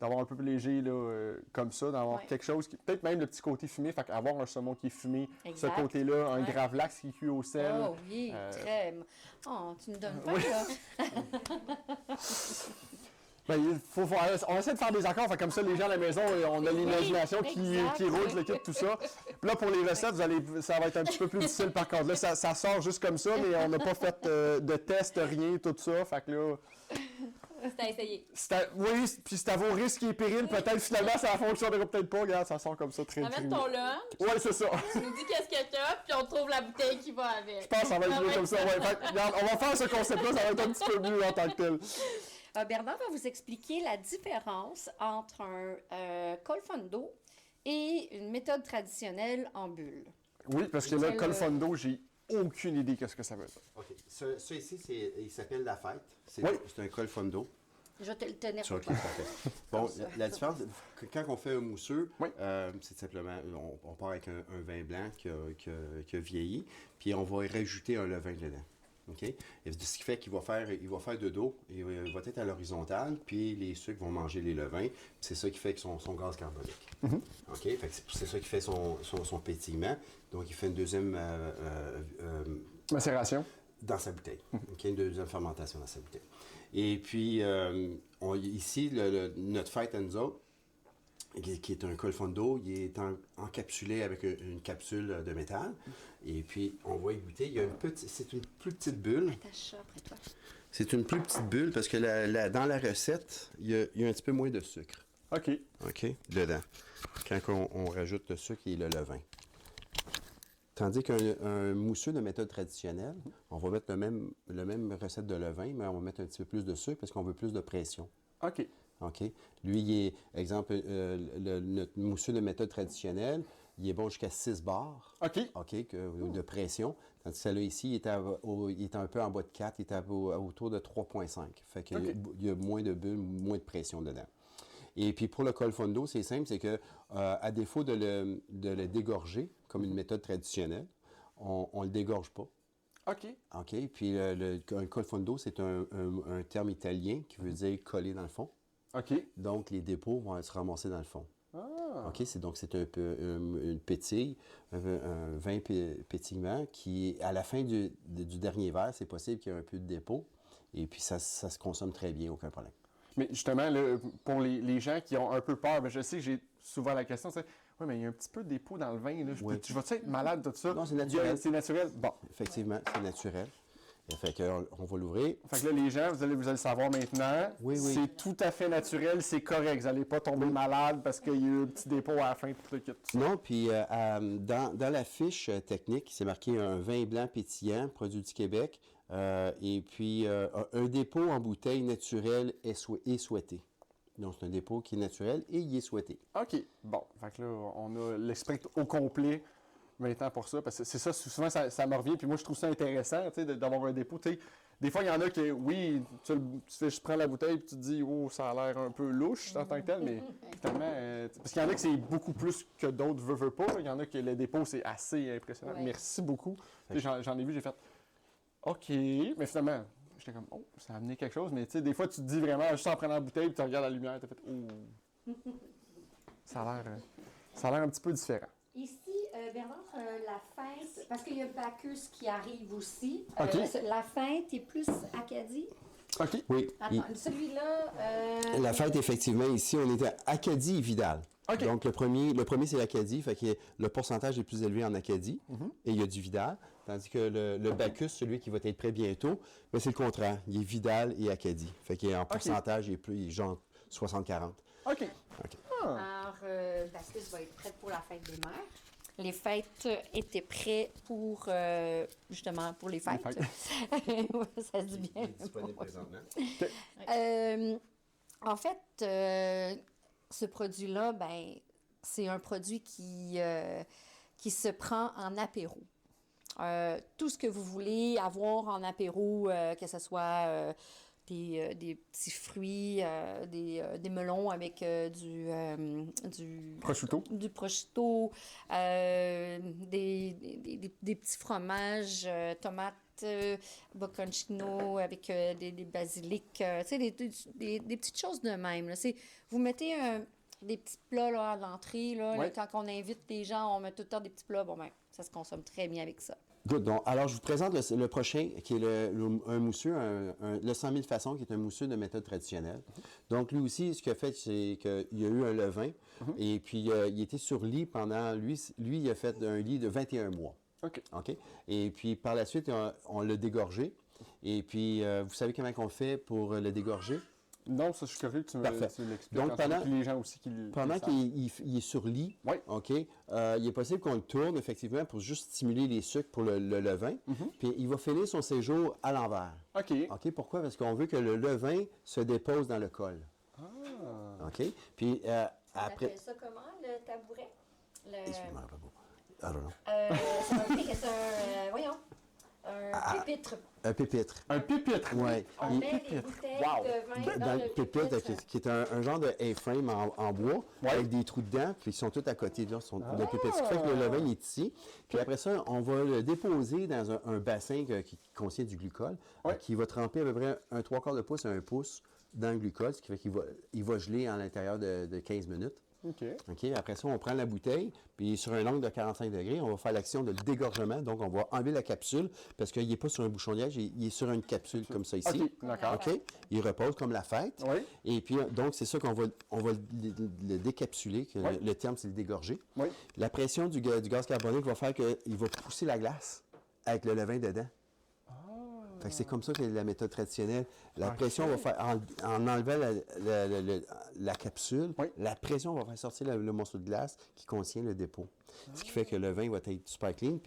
d'avoir un peu plus léger là, comme ça, d'avoir Ouais. quelque chose qui... Peut-être même le petit côté fumé, fait qu'avoir un saumon qui est fumé, Exact. ce côté-là, un Ouais. gravlax qui cuit au sel. Oh oui, très... Oh, tu me donnes pas, oui. là. Ben, on essaie de faire des accords, fait comme ça, les gens à la maison, on a l'imagination exact. qui roule, le kit, tout ça. Puis là, pour les recettes, ça va être un petit peu plus difficile par contre. Là, ça sort juste comme ça, mais on n'a pas fait de test, rien, tout ça. Fait que là, C'est à essayer. oui, puis c'est à vos risques et périls. Peut-être finalement, ça fonctionnera peut-être pas. Regarde, ça sort comme ça très Amène très ton lunch, Ouais, c'est ça. tu nous dis qu'est-ce que t'as, puis on trouve la bouteille qui va avec. Je pense que ça va être mieux comme ça. Ouais. Fait que, regarde, on va faire ce concept-là, ça va être un petit peu mieux en tant que tel. Bernard va vous expliquer la différence entre un colfondo et une méthode traditionnelle en bulle. Oui, parce que là, Quel- Colfondo, j'ai aucune idée de ce que ça veut dire. OK. Ça ici, il s'appelle La Fête. Oui. C'est un col-fondo. Je vais te le tenir. Sur OK, parfait. Bon, la différence, quand on fait un mousseux, Oui. c'est simplement, on part avec un vin blanc qui a vieilli, puis on va y rajouter un levain dedans. OK? Et ce qui fait qu'il va faire de dos, il va être à l'horizontale, puis les sucres vont manger les levains, puis c'est ça qui fait que son gaz carbonique. OK? Fait que c'est ça qui fait son pétillement. Donc, il fait une deuxième Macération. dans sa bouteille. OK? Une deuxième fermentation dans sa bouteille. Et puis, ici, notre fête à nous autres, qui est un colfondo, il est encapsulé avec une capsule de métal. Et puis, on va y goûter. C'est une plus petite bulle. Attache ça après toi. C'est une plus petite bulle parce que dans la recette, il y a un petit peu moins de sucre. OK. OK? Dedans. Quand on rajoute le sucre et le levain. Tandis qu'un mousseux de méthode traditionnelle, on va mettre le même recette de levain, mais on va mettre un petit peu plus de sucre parce qu'on veut plus de pression. OK. OK? Lui, il est, exemple, notre mousseux de méthode traditionnelle, il est bon jusqu'à 6 bars. OK. OK, de pression. Tandis que celle-là ici, il est un peu en bas de 4, il est autour de 3,5. Fait qu'il OK. y a moins de bulles, moins de pression dedans. Et puis pour le colfondo, c'est simple, c'est que à défaut de le dégorger, comme une méthode traditionnelle, on ne le dégorge pas. OK. OK? Puis un colfondo, c'est un terme italien qui veut dire coller dans le fond. OK. Donc, les dépôts vont se ramasser dans le fond. Ah. OK? C'est un peu une pétille, un vin pétillement qui, à la fin du dernier verre, c'est possible qu'il y ait un peu de dépôt. Et puis, ça se consomme très bien, aucun problème. Mais justement, là, pour les gens qui ont un peu peur, ben, je sais que j'ai souvent la question, c'est oui, mais il y a un petit peu de dépôt dans le vin. Là. Oui. Tu vas-tu être malade de tout ça? Non, c'est naturel. C'est naturel. Bon. Effectivement, c'est naturel. Fait qu'on va l'ouvrir. Fait que là, les gens, vous allez le savoir maintenant. Oui, oui. C'est tout à fait naturel, c'est correct. Vous n'allez pas tomber malade parce qu'il y a eu un petit dépôt à la fin. Tout le kit. Non, puis dans la fiche technique, c'est marqué un vin blanc pétillant, produit du Québec, et puis un dépôt en bouteille naturelle est souhaité. Donc, c'est un dépôt qui est naturel et il est souhaité. OK. Bon. Fait que là, on a l'esprit au complet maintenant pour ça. Parce que c'est ça, souvent, ça me revient. Puis moi, je trouve ça intéressant, tu sais, d'avoir un dépôt. Tu sais, des fois, il y en a qui, oui, je prends la bouteille et tu te dis, oh, ça a l'air un peu louche en tant que tel, mais finalement, parce qu'il y en a que c'est beaucoup plus que d'autres veut pas. Il y en a que le dépôt, c'est assez impressionnant. Ouais. Merci beaucoup. Tu sais, j'en ai vu, j'ai fait, OK, mais finalement, j'étais comme, oh, ça a amené quelque chose. Mais tu sais, des fois, tu te dis vraiment, juste en prenant la bouteille, puis tu regardes la lumière, tu as fait, oh, ça a l'air un petit peu différent. Ici, Bernard, la feinte, parce qu'il y a Bacchus qui arrive aussi. OK. La feinte est plus Acadie. OK. Oui. Attends, celui-là... La fête, effectivement, ici, on est à Acadie et Vidal. OK. Donc, le premier c'est l'Acadie, fait que le pourcentage est plus élevé en Acadie, et il y a du Vidal. Tandis que le Bacchus, celui qui va être prêt bientôt, mais c'est le contraire. Il est Vidal et Acadie. Fait qu'en pourcentage, il est genre 60-40. OK. Alors, Bacchus va être prête pour la fête des mères. Les fêtes étaient prêtes pour, justement, pour les fêtes. Ouais, ça se dit Il est bien. disponible présentement. En fait, ce produit-là, ben, c'est un produit qui se prend en apéro. Tout ce que vous voulez avoir en apéro, que ce soit des petits fruits, des melons avec du Prosciutto. du prosciutto, des petits fromages, tomates, bocconcino avec des basilics, tu sais, des petites choses de même. Là. Vous mettez des petits plats là, à l'entrée. Là, Ouais. quand on invite des gens, on met tout le temps des petits plats. Bon, ben, ça se consomme très bien avec ça. Good. Donc, alors, je vous présente le prochain, qui est un mousseux, le 100 000 façons, qui est un mousseux de méthode traditionnelle. Donc, lui aussi, ce qu'il a fait, c'est qu'il y a eu un levain, et puis il était sur lit pendant, lui, il a fait un lit de 21 mois. OK. OK? Et puis, par la suite, on l'a dégorgé. Et puis, vous savez comment on le fait pour le dégorger? Non, ça, je suis curieux que tu Parfait. l'expliques. Donc, ensuite, pendant- puis les gens aussi qui le Pendant savent. qu'il est sur lit, Oui. OK, il est possible qu'on le tourne, effectivement, pour juste stimuler les sucres pour le levain. Puis, il va finir son séjour à l'envers. OK. OK, pourquoi? Parce qu'on veut que le levain se dépose dans le col. Ah. OK? Puis, après... ça comment, le tabouret? Je me rappelle pas. I don't know. C'est un, voyons, un pupitre. Un pépitre. Un pupitre. Oui. On met des bouteilles Wow. de vin Dans le pépitre, qui est un genre de A-frame en bois, Ouais. avec des trous dedans, puis ils sont tous à côté. Là, le pépitre. Ce qui fait que le levain il est ici. Puis après ça, on va le déposer dans un bassin qui contient du glucose, Ouais. qui va tremper à peu près un 3/4 de pouce à 1 pouce dans le glucose, ce qui fait qu'il va geler à l'intérieur de 15 minutes. OK. OK? Après ça, on prend la bouteille, puis sur un angle de 45 degrés, on va faire l'action de dégorgement. Donc, on va enlever la capsule, parce qu'il n'est pas sur un bouchon de liège, il est sur une capsule comme ça ici. OK, d'accord. OK? Il repose comme la fête. Oui. Et puis, donc, c'est ça qu'on va le décapsuler, que Oui. le terme, c'est le dégorger. Oui. La pression du gaz carbonique va faire qu'il va pousser la glace avec le levain dedans. Fait que c'est comme ça que la méthode traditionnelle. La pression va faire, en enlevant la capsule, Oui. la pression va faire sortir le morceau de glace qui contient le dépôt. Ce qui fait que le vin va être super clean.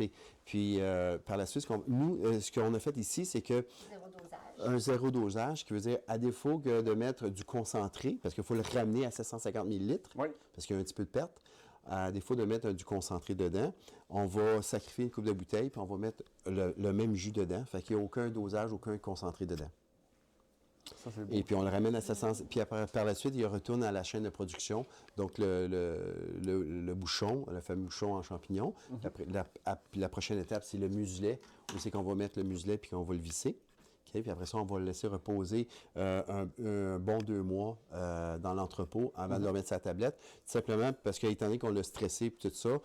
Puis par la suite, ce qu'on a fait ici, c'est que Zéro dosage. un zéro dosage, qui veut dire, à défaut que de mettre du concentré, parce qu'il faut le ramener à 750 ml, Oui. parce qu'il y a un petit peu de perte, à défaut de mettre du concentré dedans, on va sacrifier une coupe de bouteille, puis on va mettre le même jus dedans. Fait qu'il n'y a aucun dosage, aucun concentré dedans. Ça, c'est beau. Et puis on le ramène à 700. Puis après, par la suite, il retourne à la chaîne de production. Donc le bouchon, le fameux bouchon en champignon. Après, la prochaine étape, c'est le muselet, où c'est qu'on va mettre le muselet puis qu'on va le visser. OK? Puis après ça, on va le laisser reposer un bon 2 mois dans l'entrepôt avant de le remettre sur la tablette. Tout simplement parce qu'étant donné qu'on l'a stressé et tout ça,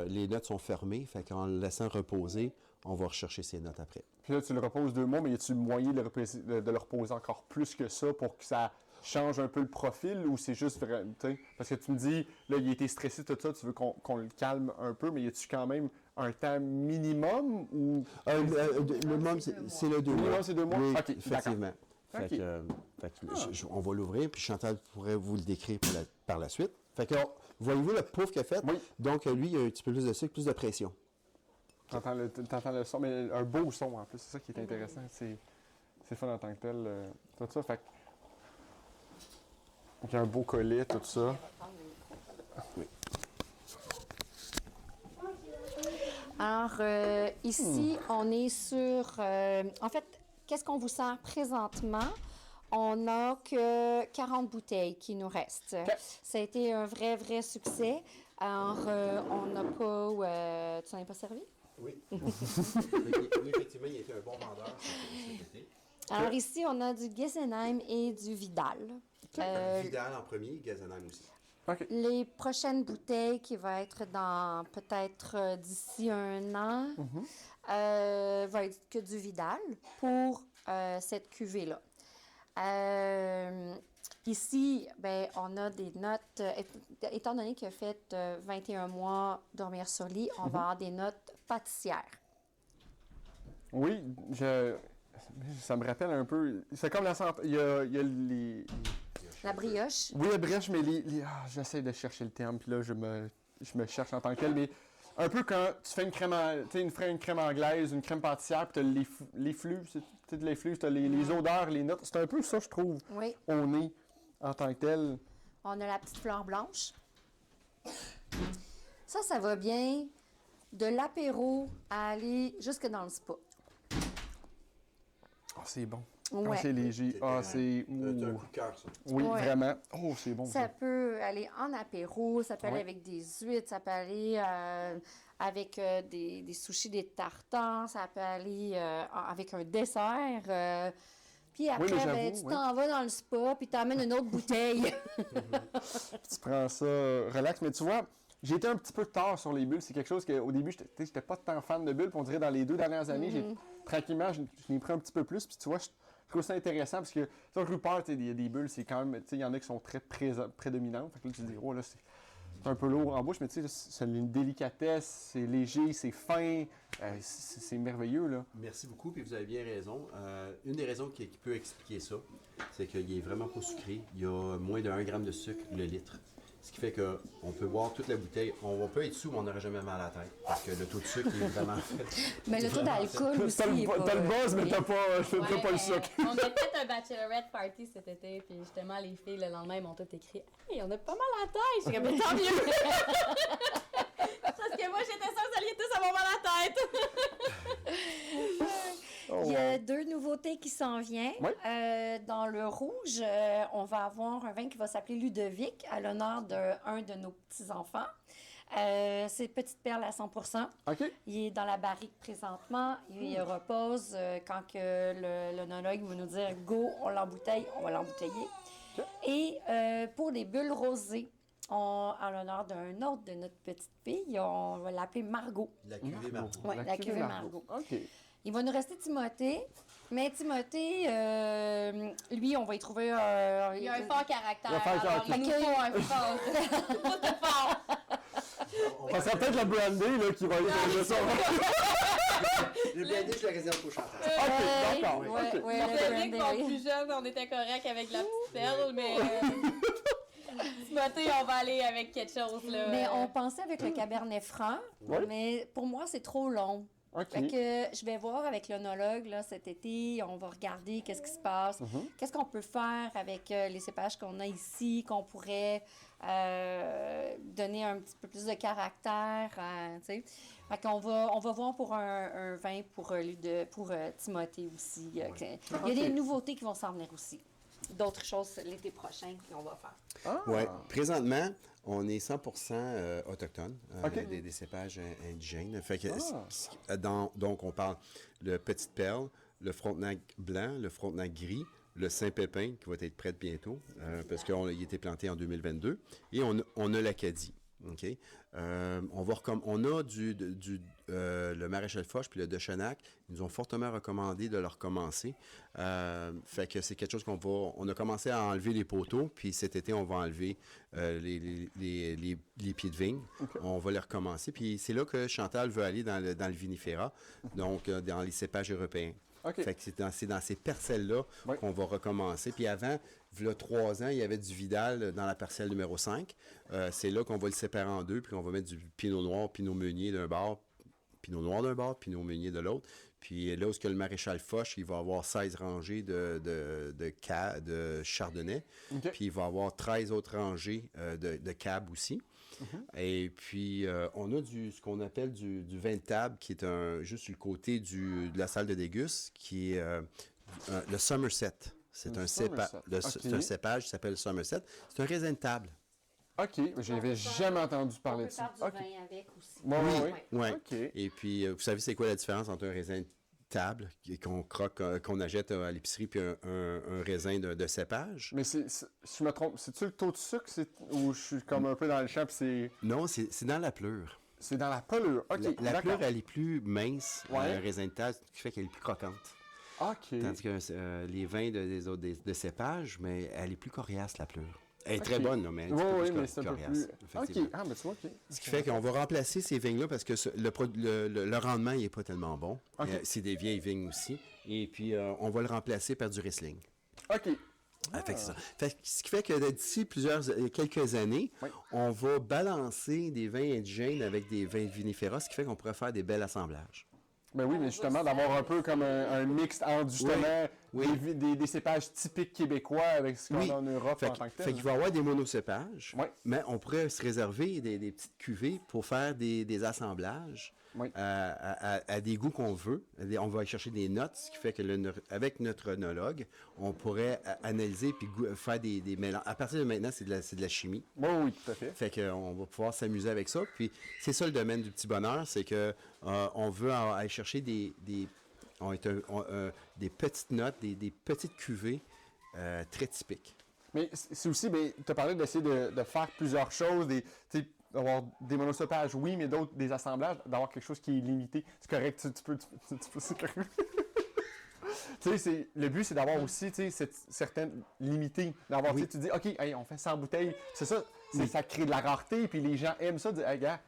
les notes sont fermées. Fait qu'en le laissant reposer, on va rechercher ses notes après. Puis là, tu le reposes 2 mois, mais y a-tu moyen de le reposer encore plus que ça pour que ça change un peu le profil ou c'est juste vraiment, tu sais, parce que tu me dis, là, il a été stressé, tout ça, tu veux qu'on le calme un peu, mais y a-tu quand même un temps minimum ou... Le minimum, c'est le 2 Le mois. minimum, c'est 2 mois? Oui, OK, effectivement. Fait OK. que, on va l'ouvrir, puis Chantal pourrait vous le décrire par la suite. Fait que, voyez-vous le pouf qu'il a fait? Oui. Donc, lui, il a un petit peu plus de sucre, plus de pression. T'entends le son, mais un beau son en plus, c'est ça qui est intéressant, c'est fun en tant que tel, tout ça, fait que... Donc, il y a un beau collet, tout ça. Alors, ici, on est sur... en fait, qu'est-ce qu'on vous sert présentement? On n'a que 40 bouteilles qui nous restent. Ça a été un vrai succès. Alors, on n'a pas... tu n'en es pas servi? Oui. Effectivement, il a été un bon vendeur cet été. Alors, ici, on a du Gessenheim et du Vidal. Vidal en premier, Gazenheim aussi. Les prochaines bouteilles qui vont être dans peut-être d'ici un an va être que du Vidal pour cette cuvée-là. Ici, ben, on a des notes, étant donné qu'il a fait 21 mois dormir sur lit, on va avoir des notes pâtissières. Oui, ça me rappelle un peu. C'est comme la santé. Il y a les. La brioche. Oui, la brèche, mais j'essaie de chercher le terme, puis là, je me cherche en tant que tel, mais un peu quand tu fais une crème anglaise, une crème pâtissière, puis tu as les flux, tu as les odeurs, les notes. C'est un peu ça, je trouve, Oui. au nez, en tant que tel. On a la petite fleur blanche. Ça va bien de l'apéro à aller jusque dans le spa. Ah, c'est bon. Ouais. Ah, c'est léger. Ah, c'est... C'est un ouh. coup de cœur, ça. Oui, Ouais. vraiment. Oh, c'est bon, Ça ça. peut aller en apéro, ça peut aller Ouais. avec des huîtres, ça peut aller avec des sushis, des tartares, ça peut aller avec un dessert. Puis après, Oui, mais ben, j'avoue, tu oui. t'en vas dans le spa, puis tu amènes une autre bouteille. Tu prends ça relax. Mais tu vois, j'ai été un petit peu tard sur les bulles. C'est quelque chose qu'au début, j'étais pas tant fan de bulles. Puis on dirait dans les 2 dernières années, tranquillement, je l'ai pris un petit peu plus. Puis tu vois, je trouve ça intéressant parce que sur Rupert, il y a des bulles, c'est quand même, il y en a qui sont très prédominantes. Fait que là, tu te dis, oh là, c'est un peu lourd en bouche, mais tu sais, c'est une délicatesse, c'est léger, c'est fin, c'est merveilleux, là. Merci beaucoup, puis vous avez bien raison. Une des raisons qui peut expliquer ça, c'est qu'il est vraiment pas sucré. Il y a moins de 1 gramme de sucre le litre. Ce qui fait qu'on peut boire toute la bouteille. On peut être sous, mais on n'aurait jamais mal à la tête. Parce que le taux de sucre est vraiment Mais le taux d'alcool aussi. T'as est pas- le buzz, mais t'as pas le sucre. On a fait un bachelorette party cet été, puis justement, les filles, le lendemain, m'ont toutes écrit « Hey, on a pas mal à la tête! » J'ai comme « Tant mieux! » Parce que moi, j'étais sûre que ça allait tous avoir mal à la tête! Oh, Il y a 2 nouveautés qui s'en viennent. Oui. Dans le rouge, on va avoir un vin qui va s'appeler Ludovic, à l'honneur d'un de nos petits-enfants. C'est Petite Perle à 100%. OK. Il est dans la barrique présentement. Il repose quand que l'œnologue va nous dire « Go, on l'embouteille, on va l'embouteiller. OK. Et pour les bulles rosées, en l'honneur d'un autre de notre petite fille, on va l'appeler Margot. La cuvée Margot. Ouais, la cuvée Margot. OK. Il va nous rester Timothée. Mais Timothée, lui, on va y trouver un... Il y a un fort caractère. Il y a un fort alors caractère. il nous faut un fort. Pas de fort. Ça serait peut-être la brandy là, qui va y ça. Le blindé, je le réserve pour Chantal. OK, d'accord. Ouais, OK. ouais, On le savait que brandy, quand oui. plus jeune, on était correct avec la petite perle, mais Timothée, on va aller avec quelque chose, là. Mais on pensait avec le Cabernet Franc, Oui. mais pour moi, c'est trop long. OK. Fait que je vais voir avec l'œnologue là, cet été, on va regarder qu'est-ce qui se passe, qu'est-ce qu'on peut faire avec les cépages qu'on a ici, qu'on pourrait donner un petit peu plus de caractère, tu sais. Fait qu'on on va voir pour un vin pour Timothée aussi. Il y a des nouveautés qui vont s'en venir aussi. D'autres choses l'été prochain qu'on va faire. Ah. Oui. Présentement, on est 100% autochtone, OK. des cépages indigènes. Fait que, Ah. donc, on parle le Petite Perle, le Frontenac blanc, le Frontenac gris, le Saint-Pépin, qui va être prêt bientôt, parce qu'il a été planté en 2022, et on a l'Acadie. OK? On a le Maréchal Foch puis le de Chenac. Ils nous ont fortement recommandé de le recommencer. Fait que c'est quelque chose on a commencé à enlever les poteaux, puis cet été, on va enlever les pieds de vigne. OK. On va les recommencer. Puis c'est là que Chantal veut aller dans le vinifera, donc dans les cépages européens. OK. Fait que c'est dans ces parcelles-là Oui. qu'on va recommencer. Puis avant, il y a 3 ans, il y avait du Vidal dans la parcelle numéro 5. C'est là qu'on va le séparer en 2, puis qu'on va mettre du Pinot Noir, Pinot Meunier d'un bord, Pinot Noir d'un bord, Pinot Meunier de l'autre. Puis là où est-ce que le Maréchal Foch, il va avoir 16 rangées de Chardonnay. OK. Puis il va avoir 13 autres rangées de Cab aussi. Et puis, on a ce qu'on appelle du vin de table, qui est juste sur le côté de la salle de déguste, qui est le Somerset. C'est un cépage qui s'appelle le Somerset. C'est un raisin de table. OK. J'avais jamais entendu parler On de peut ça. faire du OK. vin avec aussi. Oui, oui, oui. Ouais. OK. Et puis, vous savez, c'est quoi la différence entre un raisin de table qu'on croque, qu'on achète à l'épicerie, puis un raisin de cépage? Mais je me trompe, c'est-tu le taux de sucre ou je suis comme un peu dans le champ, puis Non, c'est dans la pleure. c'est dans la pelure. OK, La d'accord. pleure, elle est plus mince, Ouais. un raisin de table, ce qui fait qu'elle est plus croquante. OK. Tandis que les vins des autres de cépage, mais elle est plus coriace, la pleure. Elle est très OK. bonne, là, mais elle est Oui, un oui, petit peu mais c'est un peu coriace, plus... effectivement. OK. Ah, mais tu vois, OK. Ce qui fait qu'on va remplacer ces vignes-là parce que le rendement, il n'est pas tellement bon. OK. C'est des vieilles vignes aussi. Et puis, on va le remplacer par du Riesling. OK. Fait que c'est ça. Fait que ce qui fait que d'ici quelques années, Oui. on va balancer des vins indigènes avec des vins vinifera, ce qui fait qu'on pourrait faire des bels assemblages. Ben oui, mais justement, d'avoir un peu comme un mix entre, justement, Oui. des cépages typiques québécois avec ce qu'on Oui. a en Europe Fait en tant que fait tel. qu'il va y avoir des monocépages, Oui. mais on pourrait se réserver des petites cuvées pour faire des assemblages Oui. à des goûts qu'on veut. On va aller chercher des notes, ce qui fait que avec notre œnologue, on pourrait analyser puis faire des mélanges. À partir de maintenant, c'est de la chimie. Oui, oui, tout à fait. Fait qu'on va pouvoir s'amuser avec ça. Puis c'est ça le domaine du petit bonheur, c'est que on veut aller chercher des petites notes, des petites cuvées très typiques. Mais c'est aussi, tu as parlé d'essayer de faire plusieurs choses, tu sais, d'avoir des monosopages, oui, mais d'autres, des assemblages, d'avoir quelque chose qui est limité. C'est correct, tu peux c'est correct. Tu sais, le but, c'est d'avoir aussi, tu sais, cette certaine limitée. D'avoir, Oui. tu sais, tu dis, OK, hey, on fait 100 bouteilles. C'est ça, Oui. ça crée de la rareté, puis les gens aiment ça. Hey, gars,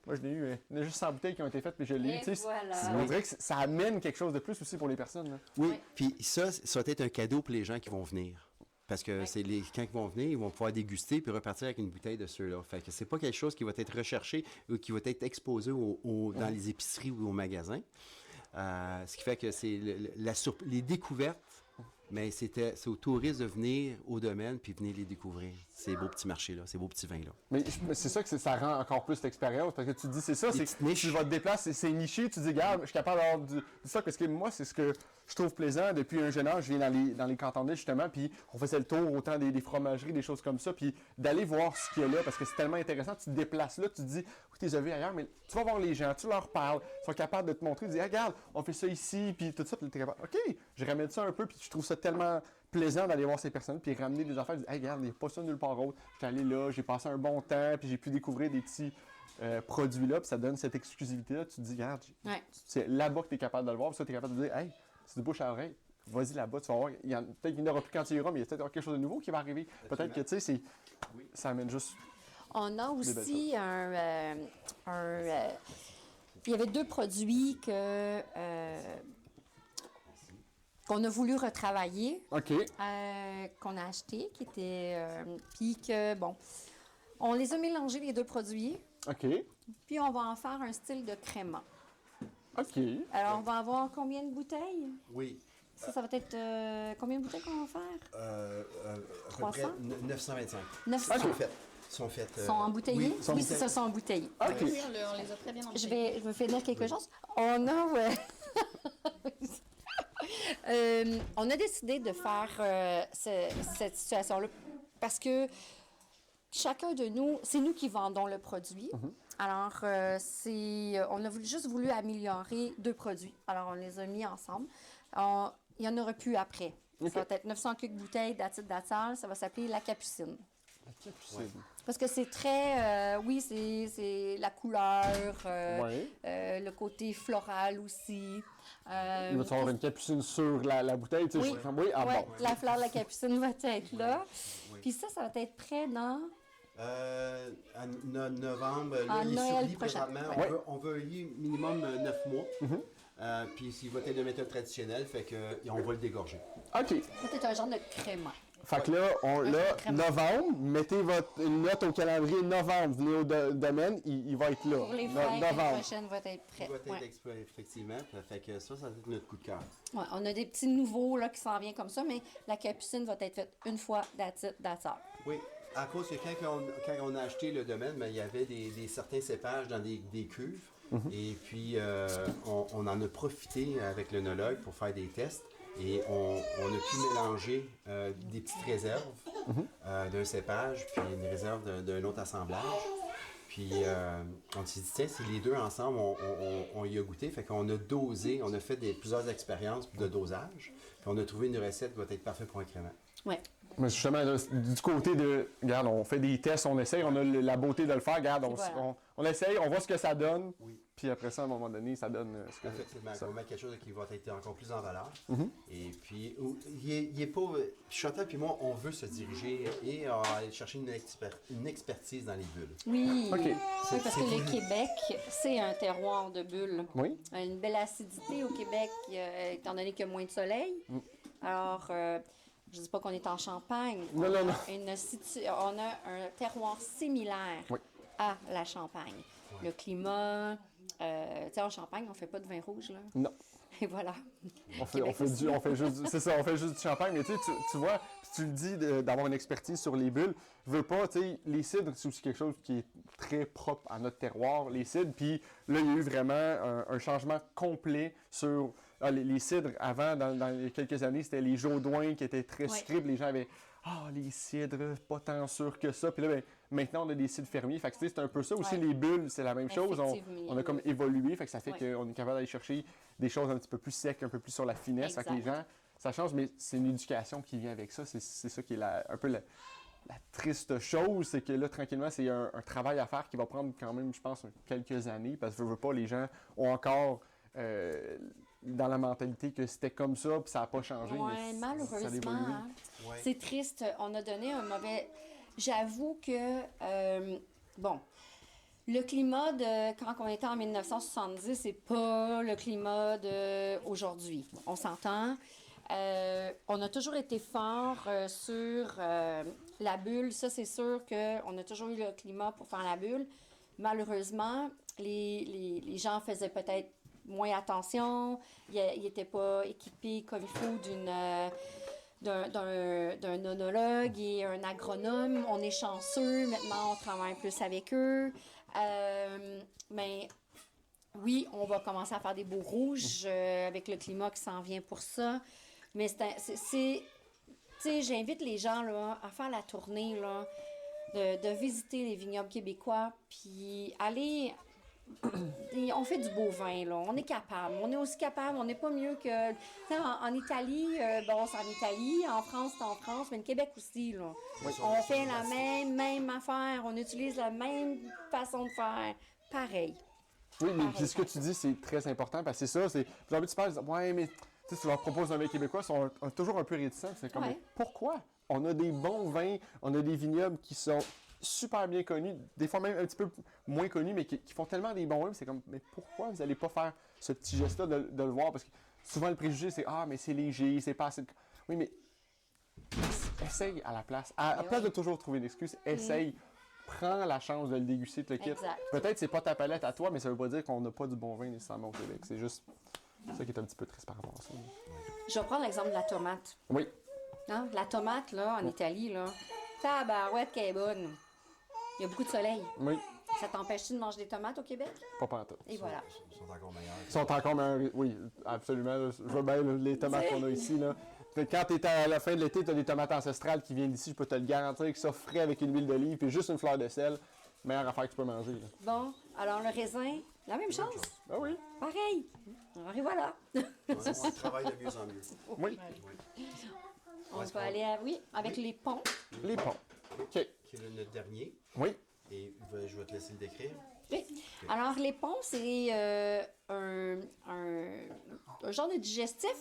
moi, je l'ai eu, il y a juste 100 bouteilles qui ont été faites, puis je l'ai eu. Et Tu sais, voilà. on dirait que ça amène quelque chose de plus aussi pour les personnes. Là. Oui, Oui. puis ça va être un cadeau pour les gens qui vont venir. Parce que quand ils vont venir, ils vont pouvoir déguster puis repartir avec une bouteille de ceux-là. Fait que c'est pas quelque chose qui va être recherché ou qui va être exposé dans les épiceries ou au magasin. Ce qui fait que c'est les découvertes, mais c'est aux touristes de venir au domaine puis venir les découvrir. Ces beaux petits marchés-là, ces beaux petits vins-là. Mais c'est ça que ça rend encore plus l'expérience, parce que tu te dis, c'est ça, Des c'est petites niches. tu vas te déplacer, c'est niché, tu te dis, regarde, je suis capable d'avoir du ça, parce que moi, c'est ce que je trouve plaisant. Depuis un jeune âge, je viens dans les cantons justement, puis on faisait le tour autant des fromageries, des choses comme ça, puis d'aller voir ce qu'il y a là, parce que c'est tellement intéressant, tu te déplaces là, tu te dis, oui, tu les as vus ailleurs, mais tu vas voir les gens, tu leur parles, ils sont capables de te montrer, tu dis, regarde, on fait ça ici, puis tout ça, puis tu es capable, OK, je ramène ça un peu, puis je trouve ça tellement plaisant d'aller voir ces personnes, puis ramener des affaires, dire, hey, regarde, il n'y a pas ça nulle part autre. J'étais allé là, j'ai passé un bon temps, puis j'ai pu découvrir des petits produits là, puis ça donne cette exclusivité-là. Tu te dis, regarde, Ouais. c'est là-bas que tu es capable de le voir, puis ça, tu es capable de dire, hey, c'est du bouche à oreille. Vas-y là-bas, tu vas voir. Peut-être qu'il n'y en aura plus quand tu iras, mais il y a peut-être quelque chose de nouveau qui va arriver. Peut-être que, tu sais, ça amène juste. On a belles aussi il y avait 2 produits qu'on a voulu retravailler, OK. qu'on a achetés, qui étaient. Puis que, bon, on les a mélangés, les 2 produits, OK. puis on va en faire un style de crément. OK. Alors, on va avoir combien de bouteilles? Oui. Ça va être. Combien de bouteilles qu'on va faire? À peu 300? près 925. 900. Sont faites. Sont embouteillés? Oui, Oui, c'est ça, sont embouteillés. OK. Oui, on les a très bien Je embouteillés. vais finir quelque chose. On a décidé de faire cette situation-là parce que chacun de nous, c'est nous qui vendons le produit. Alors, on a juste voulu améliorer 2 produits. Alors, on les a mis ensemble. Il y en aura plus après. OK. Ça va être 900 quelques bouteilles d'Atil. Ça va s'appeler la Capucine. La capucine. Parce que c'est très... oui, c'est la couleur, Ouais. le côté floral aussi. Il va y avoir une capucine sur la bouteille, tu sais. Oui. Oui, ah Ouais, bon. la fleur de la capucine va être là. Puis ça va être prêt dans... En novembre, là, En il est Noël sur lit prochain. présentement. Ouais. On veut un lit minimum 9 mois. Puis s'il va être de méthode traditionnelle, fait que on va le dégorger. OK. C'est un genre de crément. Fait que là, novembre, mettez une note au calendrier novembre. Venez au domaine, il va être là. Pour les fêtes, l'année novembre. prochaine va être prêt. Il va être Ouais. effectivement. Fait que ça va être notre coup de cœur. Ouais, on a des petits nouveaux là, qui s'en viennent comme ça, mais la capucine va être faite une fois d'attard. Oui. À cause que quand on a acheté le domaine, ben, il y avait certains cépages dans des cuves. Et puis, on en a profité avec l'œnologue pour faire des tests. Et on a pu mélanger des petites réserves d'un cépage, puis une réserve d'un autre assemblage. Puis on s'est dit, tiens, si les deux ensemble, on y a goûté, fait qu'on a dosé, on a fait plusieurs expériences de dosage, puis on a trouvé une recette qui va être parfaite pour un crément. Oui. Mais justement, là, du côté de, regarde, on fait des tests, on essaye, on a la beauté de le faire, regarde, Voilà. on essaye, on voit ce que ça donne, Oui. puis après ça, à un moment donné, ça donne ce que Effectivement, ça- on va mettre quelque chose qui va être encore plus en valeur. Mhm. Et puis, il est pas. Chantal puis moi, on veut se diriger et aller chercher une expertise dans les bulles. Oui. OK. Oui, parce que le Québec, c'est un terroir de bulles. Oui? Une belle acidité au Québec, étant donné qu'il y a moins de soleil. Alors, je ne dis pas qu'on est en Champagne. Non, on non, a non. on a un terroir similaire Oui. à la Champagne. Le climat, tu sais, en Champagne, on ne fait pas de vin rouge, là. Non. Et voilà. On fait juste, c'est ça, on fait juste du champagne, mais tu sais, tu vois, si tu le dis d'avoir une expertise sur les bulles, veux pas, tu sais, les cidres, c'est aussi quelque chose qui est très propre à notre terroir, les cidres, puis là, il y a eu vraiment un changement complet sur les cidres. Avant, dans les quelques années, c'était les Jodoins qui étaient très Ouais. sucrés, puis les gens avaient « Ah, les cidres, pas tant sûrs que ça », puis là, ben, maintenant, on a des cidres fermiers, fait que tu sais, c'est un peu ça. Aussi, Ouais. les bulles, c'est la même chose. Effectivement. On a comme évolué, fait que ça fait Ouais. qu'on est capable d'aller chercher des choses un petit peu plus secs, un peu plus sur la finesse. Fait que les Exact. gens, ça change, mais c'est une éducation qui vient avec ça. C'est ça qui est un peu la triste chose, c'est que là, tranquillement, c'est un travail à faire qui va prendre quand même, je pense, quelques années, parce que veux pas, les gens ont encore dans la mentalité que c'était comme ça, puis ça n'a pas changé. Oui, mais ça a malheureusement. évolué. Hein. Ouais. C'est triste. On a donné un mauvais. J'avoue que, bon, le climat de quand on était en 1970, c'est pas le climat d'aujourd'hui. On s'entend. On a toujours été fort sur la bulle. Ça, c'est sûr qu'on a toujours eu le climat pour faire la bulle. Malheureusement, les gens faisaient peut-être moins attention. Ils n'étaient pas équipés comme il faut d'un onologue et un agronome. On est chanceux. Maintenant, on travaille plus avec eux. Mais oui, on va commencer à faire des beaux rouges avec le climat qui s'en vient pour ça. Mais tu sais, j'invite les gens là, à faire la tournée, là, de visiter les vignobles québécois, puis aller... On fait du beau vin, là. On est capable. On est aussi capable. On n'est pas mieux que... Tu sais, en Italie, bon, c'est en Italie. En France, c'est en France. Mais le Québec aussi, là. On fait la même affaire. On utilise la même façon de faire. Pareil. Oui, mais puis ce que tu dis, c'est très important, parce que c'est ça, c'est... Puis en plus, tu parles, ouais, mais tu sais, tu leur proposes un vin québécois, ils sont toujours un peu réticents. C'est comme, Ouais. mais pourquoi? On a des bons vins, on a des vignobles qui sont super bien connus, des fois même un petit peu moins connus, mais qui font tellement des bons vins, c'est comme, mais pourquoi vous n'allez pas faire ce petit geste-là de le voir? Parce que souvent, le préjugé, c'est, ah, mais c'est léger, c'est pas assez... Oui, mais essaye à la place. À la place de toujours trouver une excuse, essaye. Prends la chance de le déguster, te le quitte. Exact. Peut-être que c'est pas ta palette à toi, mais ça veut pas dire qu'on n'a pas du bon vin nécessairement au Québec. C'est juste ça qui est un petit peu triste par rapport à ça. Je vais prendre l'exemple de la tomate. Oui. Hein? La tomate, là, en Italie, là, tabarouette qu'elle est bonne. Il y a beaucoup de soleil. Oui. Ça t'empêche-tu de manger des tomates au Québec? Pas pantoute. Et voilà. Ils sont encore meilleurs. Ils sont encore meilleurs. Oui, absolument. Là. Je vois bien là, les tomates qu'on a ici. Là. Quand tu es à la fin de l'été, tu as des tomates ancestrales qui viennent d'ici, je peux te le garantir, qui sont frais avec une huile d'olive et juste une fleur de sel. Meilleure affaire que tu peux manger. Là. Bon, alors le raisin, la même chose. Ah oui. Pareil. Alors, et voilà. On travaille de mieux en mieux. Oui. On peut aller, oui, avec les ponts. Les ponts. OK. Qui est notre dernier. Oui. Et je vais te laisser le décrire. Oui. Alors, les ponts, c'est un genre de digestif,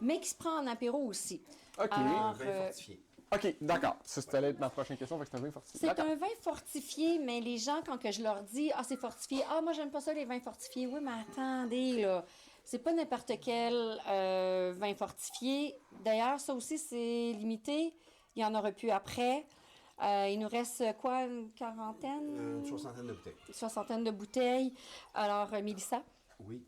mais qui se prend en apéro aussi. OK. Alors, Un vin fortifié. OK, d'accord. Ça, allait être ma prochaine question. Fait que c'est un vin fortifié. c'est D'accord. un vin fortifié, mais les gens, quand que je leur dis « Ah, c'est fortifié. Ah, moi, j'aime pas ça, les vins fortifiés. » Oui, mais attendez, là. C'est pas n'importe quel vin fortifié. D'ailleurs, ça aussi, c'est limité. Il y en aura plus après. Il nous reste quoi, une quarantaine? Une soixantaine de bouteilles. Une soixantaine de bouteilles. Alors, Mélissa? Oui.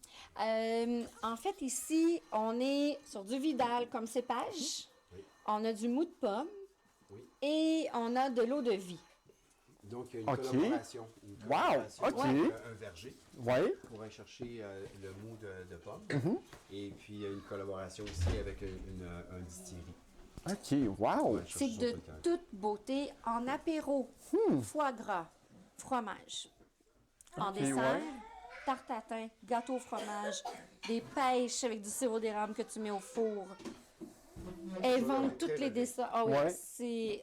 En fait, ici, on est sur du Vidal comme cépage. Oui. On a du mou de pomme. Oui. Et on a de l'eau de vie. Donc, il y a une OK. collaboration. OK. Un verger Oui. pour aller chercher le mou de pomme. Et puis, il y a une collaboration aussi avec un distillerie. OK. Wow. C'est de toute beauté en apéro. Foie gras, fromage. En Ok, dessert, ouais. tarte tatin, gâteau au fromage, des pêches avec du sirop d'érable que tu mets au four. Elles vendent Très toutes les relevé. dessins. Ah oui, Ouais.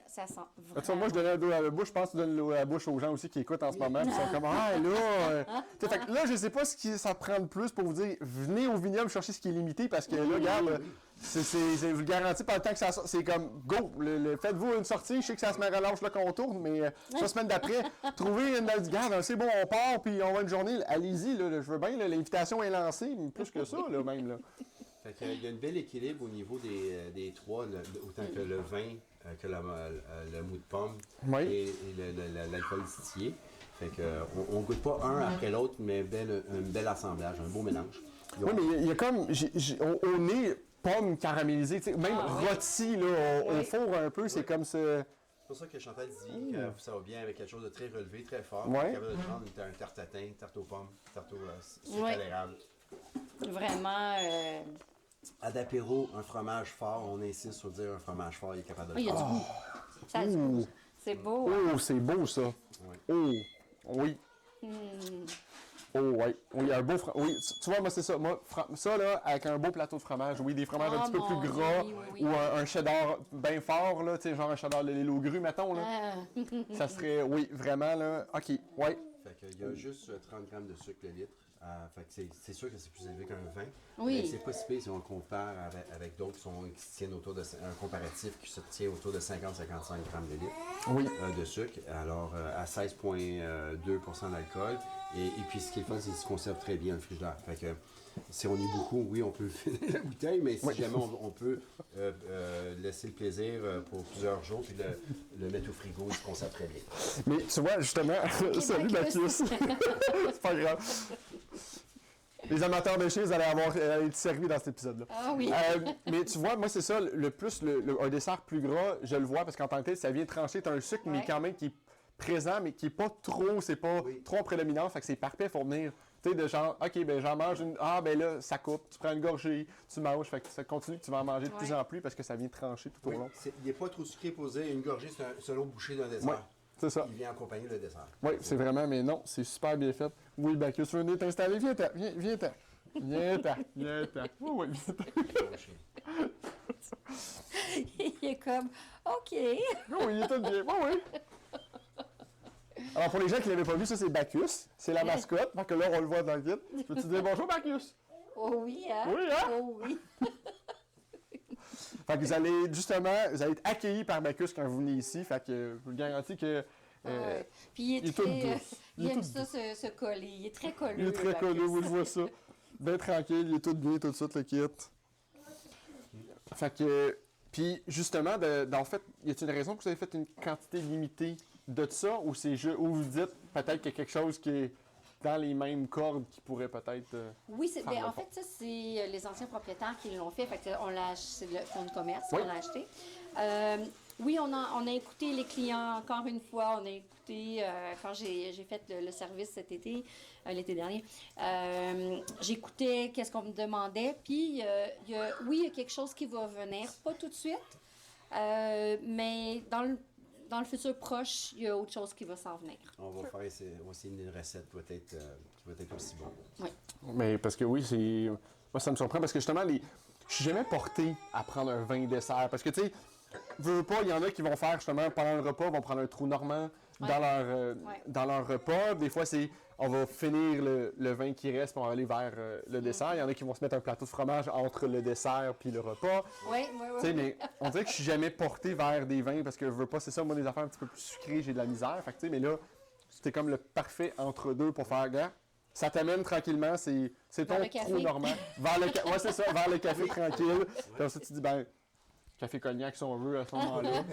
ça sent Tu vois, vraiment. moi, je donnais l'eau à la bouche. Je pense que tu donnes l'eau à la bouche aux gens aussi qui écoutent en ce moment. Puis ils sont comme, ah, là. Tu sais, fait que là, je sais pas ce que ça prend de plus pour vous dire, venez au vignoble chercher ce qui est limité parce que là, regarde, c'est vous le garantis par le temps que ça sort. C'est comme, go, faites-vous une sortie. Je sais que ça se met relâche là qu'on tourne, mais 3 semaines d'après, trouvez une garde, c'est bon, on part, puis on va une journée. Allez-y, là, je veux bien, là, l'invitation est lancée, mais plus que ça, là, même. Là. Fait qu'il y a un bel équilibre au niveau des trois, autant que le vin, que le mou de pomme Oui. et l'alcool distillé. Fait que on goûte pas un après l'autre, mais un bel assemblage, un beau mélange. Oui, mais il y a comme, au nez, pomme caramélisée, tu sais, même rôti, là, au four un peu, c'est comme ça. C'est pour ça que Chantal dit que ça va bien avec quelque chose de très relevé, très fort. Ouais. Capable de prendre un tarte tatin, une tarte aux pommes, tarte au sucre Ouais. à l'érable. Vraiment. À d'apéro, un fromage fort, on insiste sur dire un fromage fort, il est capable de Il y le a du faire. goût. Ça a du goût. C'est beau. Oh, c'est beau, ça. Oh, oui. Oh, oui. Oui, un beau fromage. Oui, tu vois, moi, c'est ça. Moi, ça, là, avec un beau plateau de fromage. Oui, des fromages un petit peu mon plus Dieu, gras. oui. Ou un cheddar bien fort, là, tu sais, genre un cheddar de l'île aux grues, mettons, là. Ah. Ça serait, oui, vraiment, là. OK, oui. Fait qu'il y a juste 30 grammes de sucre le litre. Fait que c'est sûr que c'est plus élevé qu'un vin. Oui. Mais c'est pas si pire si on le compare avec d'autres qui se tiennent autour de un comparatif qui se tient autour de 50-55 grammes de litre Oui. de sucre. Alors à 16,2% d'alcool. Et puis ce qui est le fun, c'est qu'il se conserve très bien dans le frigidaire. Fait que si on est beaucoup, oui, on peut finir la bouteille, mais si jamais on peut laisser le plaisir pour plusieurs jours puis le mettre au frigo, il se conserve très bien. Mais tu vois, justement, salut Bacchus. Bacchus. C'est pas grave. Les amateurs de chiens, vous allez être servis dans cet épisode-là. Ah oui. Mais tu vois, moi, c'est ça, un dessert plus gras, je le vois, parce qu'en tant que tel, ça vient trancher. Tu as un sucre, mais Ouais. quand même qui est présent, mais qui est pas trop, c'est pas trop en prédominance, fait que c'est parfait pour venir, tu sais, de genre, OK, ben j'en mange une, ah, ben là, ça coupe, tu prends une gorgée, tu manges, fait que ça continue que tu vas en manger de plus en plus parce que ça vient trancher tout au long. Il n'est pas trop sucré posé. Une gorgée, c'est un autre bouchée d'un dessert. Ouais, c'est ça. Il vient accompagner le dessert. Oui, c'est vraiment, mais non, c'est super bien fait. Oui, Bacchus, tu veux venir t'installer? Viens-t'en, viens-t'en. Viens-t'en, viens-t'en. Oui, oui, viens-t'en. Il est comme, OK. Oui, il est tout bien. Oui, oui. Alors, pour les gens qui ne l'avaient pas vu, ça, c'est Bacchus. C'est la mascotte. Donc là, on le voit dans le vide. Peux-tu dire bonjour, Bacchus? Oh oui, hein? Oui, hein? Oh oui. Fait que vous allez, justement, vous allez être accueillis par Bacchus quand vous venez ici. Fait que je vous garantis que... Ouais. Puis il il est est tout très. douce. Il Il est aime tout ça se coller. Il est très colleux. il est très Bacchus. collé, oui, je vois ça. Bien tranquille, il est tout bien, tout de suite, le kit. Fait que... Puis, justement, en fait, y a-t-il une raison que vous avez fait une quantité limitée de ça, ou c'est juste... Ou vous dites peut-être qu'il y a quelque chose qui est dans les mêmes cordes qui pourrait peut-être... Oui, faire ben, le en fond. fait, ça, c'est les anciens propriétaires qui l'ont fait. Fait que c'est le fonds de commerce Oui. qu'on l'a acheté. Oui, on a écouté les clients encore une fois. On a écouté quand j'ai fait le service cet été, l'été dernier. J'écoutais qu'est-ce qu'on me demandait. Puis, oui, il y a quelque chose qui va venir, pas tout de suite, mais dans le futur proche, il y a autre chose qui va s'en venir. On va essayer une recette qui va être aussi bonne. Mais parce que oui, c'est... Moi, ça me surprend parce que justement, je suis jamais porté à prendre un vin dessert. Parce que, tu sais, veux pas, il y en a qui vont faire justement pendant le repas, vont prendre un trou normand dans leur repas. Des fois, on va finir le vin qui reste, puis on va aller vers le dessert. Il y en a qui vont se mettre un plateau de fromage entre le dessert puis le repas. Oui. Tu sais, mais on dirait que je suis jamais porté vers des vins parce que je veux pas, c'est ça, moi, des affaires un petit peu plus sucrées, j'ai de la misère. Fait que, tu sais, mais là, c'était comme le parfait entre-deux pour faire, gars. Ça t'amène tranquillement, c'est ton Vers le café. trou normand. Ouais, c'est ça, vers le café tranquille. Comme ça, tu dis, ben, café cognac si on veut à ce moment-là.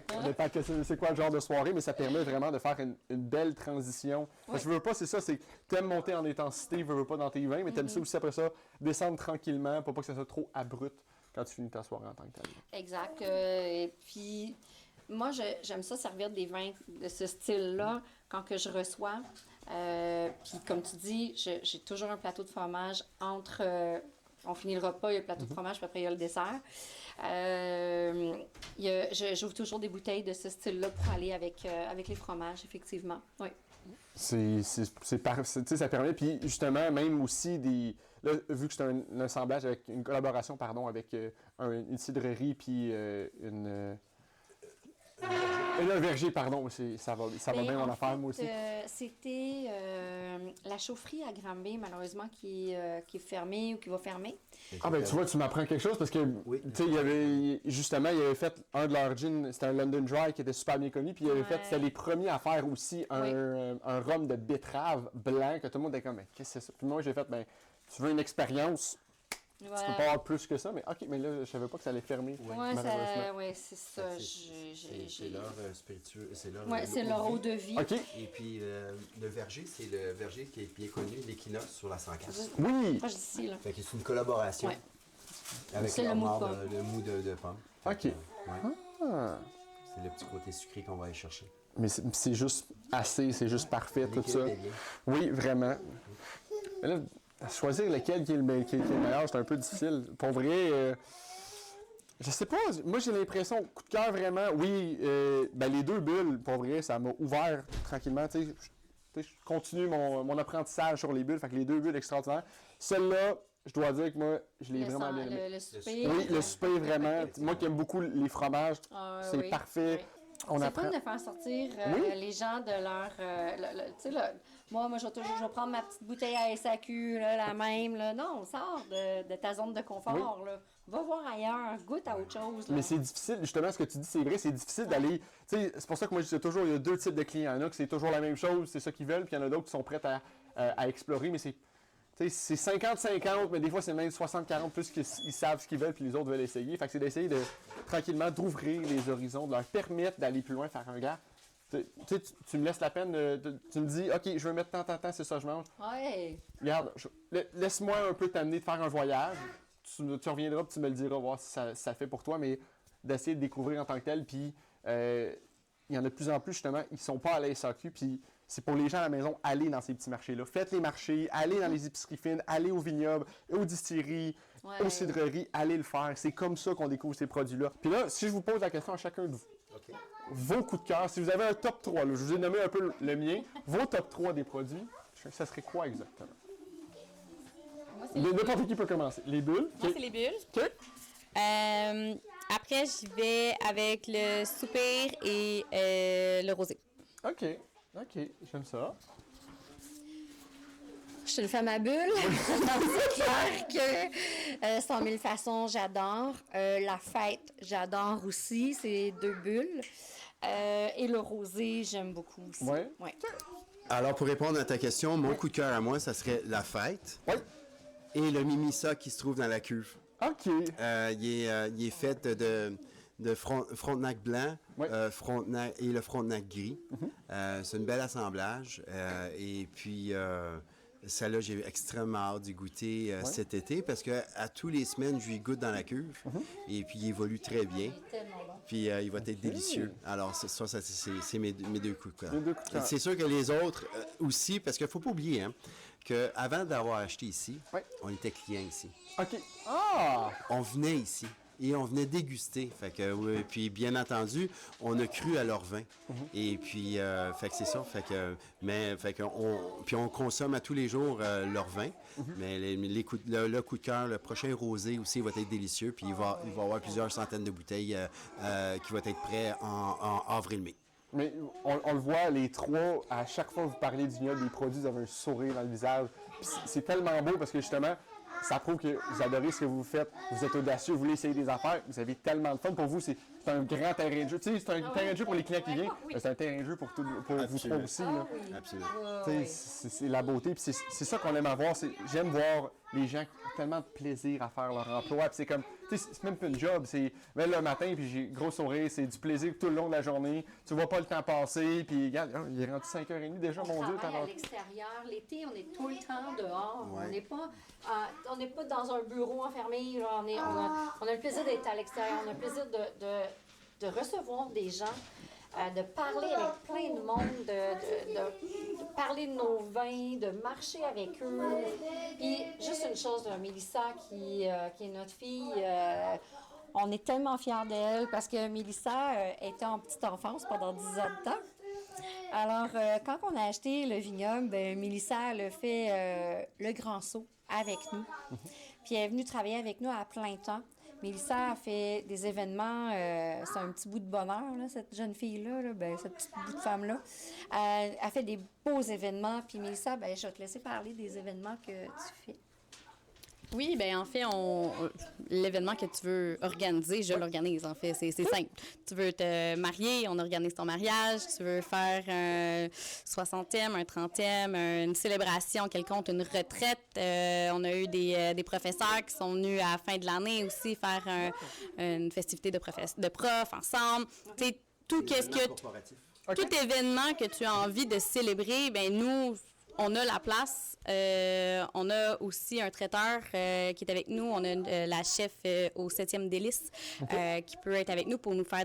Ça dépend c'est quoi le genre de soirée, mais ça permet vraiment de faire une belle transition. Parce que je veux pas, c'est ça, c'est t'aimes monter en intensité, veux pas dans tes vins, mais t'aimes ça aussi après ça, descendre tranquillement pour pas que ça soit trop abrupt quand tu finis ta soirée en tant que tel. Exact. Et puis, moi, j'aime ça servir des vins de ce style-là quand que je reçois. Puis, comme tu dis, j'ai toujours un plateau de fromage entre... on finit le repas, il y a le plateau de fromage, puis après, il y a le dessert. J'ouvre toujours des bouteilles de ce style-là pour aller avec les fromages, effectivement. Oui. Tu sais, ça permet, puis justement, même aussi là, vu que c'est un assemblage avec une collaboration, pardon, avec une cidrerie puis un verger, pardon, ça va bien en affaire, moi aussi. C'était la chaufferie à Granby, malheureusement, qui est fermée ou qui va fermer. Ah ben tu vois, tu m'apprends quelque chose parce que, Oui. tu sais, il avait fait un de leurs gins, c'était un London Dry qui était super bien connu, puis il avait fait, c'était les premiers à faire aussi un rhum de betterave blanc que tout le monde était comme, mais qu'est-ce que c'est ça? Puis moi, j'ai fait, ben, tu veux une expérience, tu peux pas avoir plus que ça, mais ok, mais là, je savais pas que ça allait fermer, malheureusement. C'est ça. C'est leur spiritueux, c'est leur C'est leur eau de vie. Ok, Et puis le verger, c'est le verger qui est bien connu, l'Équinoxe sur la 104. oui, Proche d'ici, là. Fait que c'est une collaboration Ouais. avec C'est leur le mou de marbre, pomme. le mou de pomme. ok. Ouais. Ah. C'est le petit côté sucré qu'on va aller chercher. Mais c'est juste assez, c'est juste parfait, tout ça. L'équilibre est bien. Oui, vraiment. Mais là, choisir lequel qui est le meilleur, c'est un peu difficile. Pour vrai, je sais pas, moi j'ai l'impression, coup de cœur vraiment, oui, ben les deux bulles, pour vrai, ça m'a ouvert tranquillement, tu sais, je continue mon apprentissage sur les bulles, fait que les deux bulles extraordinaires. Celle-là, je dois dire que moi, je l'ai vraiment bien aimé. Le souper. Oui, le souper, vraiment. Moi qui aime beaucoup les fromages, c'est oui, parfait. oui. On C'est apprend. fun de faire sortir les gens de leur... tu sais, moi, je vais prendre ma petite bouteille à SAQ, là, la même. Là. Non, sors de ta zone de confort. Là. Va voir ailleurs, goûte à autre chose. Là. Mais c'est difficile, justement, ce que tu dis, c'est vrai, c'est difficile d'aller. Tu sais, c'est pour ça que moi, je dis toujours, il y a deux types de clients. Il y en a qui c'est toujours la même chose, c'est ça qu'ils veulent, puis il y en a d'autres qui sont prêts à explorer, mais c'est. Tu sais, c'est 50-50, mais des fois, c'est même 60-40 plus qu'ils savent ce qu'ils veulent, puis les autres veulent essayer. Fait que c'est d'essayer tranquillement d'ouvrir les horizons, de leur permettre d'aller plus loin, faire un gars. Tu me laisses la peine, tu me dis, OK, je veux mettre tant, c'est ça que je mange. Ouais. Regarde, laisse-moi un peu t'amener de faire un voyage. Tu reviendras, puis tu me le diras, voir si ça fait pour toi, mais d'essayer de découvrir en tant que tel. Puis, il y en a de plus en plus, justement, ils sont pas à la SAQ, puis c'est pour les gens à la maison, allez dans ces petits marchés-là. Faites les marchés, allez dans les épiceries fines, allez aux vignobles, aux distilleries, aux cidreries, allez le faire. C'est comme ça qu'on découvre ces produits-là. Puis là, si je vous pose la question à chacun de vous, vos coups de cœur, si vous avez un top 3, là, je vous ai nommé un peu le mien, vos top 3 des produits, ça serait quoi exactement? Moi, c'est N'importe qui peut commencer. Les bulles. Moi, c'est les bulles. OK. Après, j'y vais avec le soupir et le rosé. OK. J'aime ça. Je suis une femme à bulles. C'est clair que 100 000 façons, j'adore. La fête, j'adore aussi. C'est deux bulles. Et le rosé, j'aime beaucoup aussi. Ouais. Alors, pour répondre à ta question, mon coup de cœur à moi, ça serait la fête Oui. et le Mimisa qui se trouve dans la cuve. OK. Il est fait de Frontenac blanc Ouais. et le Frontenac gris. C'est un bel assemblage. Et puis, celle-là, j'ai extrêmement hâte d'y goûter cet été parce que à tous les semaines, je lui goûte dans la cuve. Et puis, il évolue très bien. Tellement bon. Puis, il va être délicieux. Alors, c'est mes deux coups de cœur. Les deux coups de cœur. C'est sûr que les autres aussi, parce qu'il ne faut pas oublier qu'avant d'avoir acheté ici, Ouais. on était clients ici. OK. Ah! On venait ici et on venait déguster. Fait que, oui, puis bien entendu, on a cru à leur vin. Et puis, fait que c'est ça. Puis on consomme à tous les jours leur vin. Mais le coup de cœur, le prochain rosé aussi va être délicieux. Puis il va y avoir plusieurs centaines de bouteilles qui vont être prêts en avril-mai. Mais on le voit, les trois, à chaque fois que vous parlez du vignoble, des produits, vous avez un sourire dans le visage. Puis c'est tellement beau parce que justement, ça prouve que vous adorez ce que vous faites, vous êtes audacieux, vous voulez essayer des affaires, vous avez tellement de fun. Pour vous, c'est un grand terrain de jeu. Tu sais, c'est un terrain de jeu pour les clients qui viennent, mais c'est un terrain de jeu pour vous trois aussi. Là. Absolument. Tu sais, c'est la beauté, puis c'est ça qu'on aime avoir. J'aime voir les gens qui ont tellement de plaisir à faire leur emploi. Puis c'est comme, tu sais, c'est même pas une job. C'est même le matin, puis j'ai gros sourire, c'est du plaisir tout le long de la journée. Tu vois pas le temps passer, puis regarde, il est rendu 5h30 déjà, mon Dieu. Travaille à l'extérieur. L'été, on est tout le temps dehors. Ouais. On n'est pas dans un bureau enfermé. Là. On a le plaisir d'être à l'extérieur. On a le plaisir de recevoir des gens, de parler avec plein de monde, de parler de nos vins, de marcher avec eux. Puis juste une chose, Mélissa, qui est notre fille, on est tellement fiers d'elle parce que Mélissa était en petite enfance pendant 10 ans de temps. Alors, quand on a acheté le vignoble, ben, Mélissa, elle a fait le grand saut avec nous. Puis elle est venue travailler avec nous à plein temps. Mélissa a fait des événements, c'est un petit bout de bonheur, là, cette jeune fille-là, là, ben, cette petite bout de femme-là. Elle a fait des beaux événements. Puis Mélissa, ben, je vais te laisser parler des événements que tu fais. Oui, bien en fait, l'événement que tu veux organiser, je l'organise en fait. C'est simple. Tu veux te marier, on organise ton mariage. Tu veux faire un 60e, un 30e, une célébration quelconque, une retraite. On a eu des professeurs qui sont venus à la fin de l'année aussi faire une festivité de profs ensemble. Tu sais, tout tout événement que tu as envie de célébrer, ben nous, on a la place. On a aussi un traiteur qui est avec nous. On a la chef au 7e délice qui peut être avec nous pour nous faire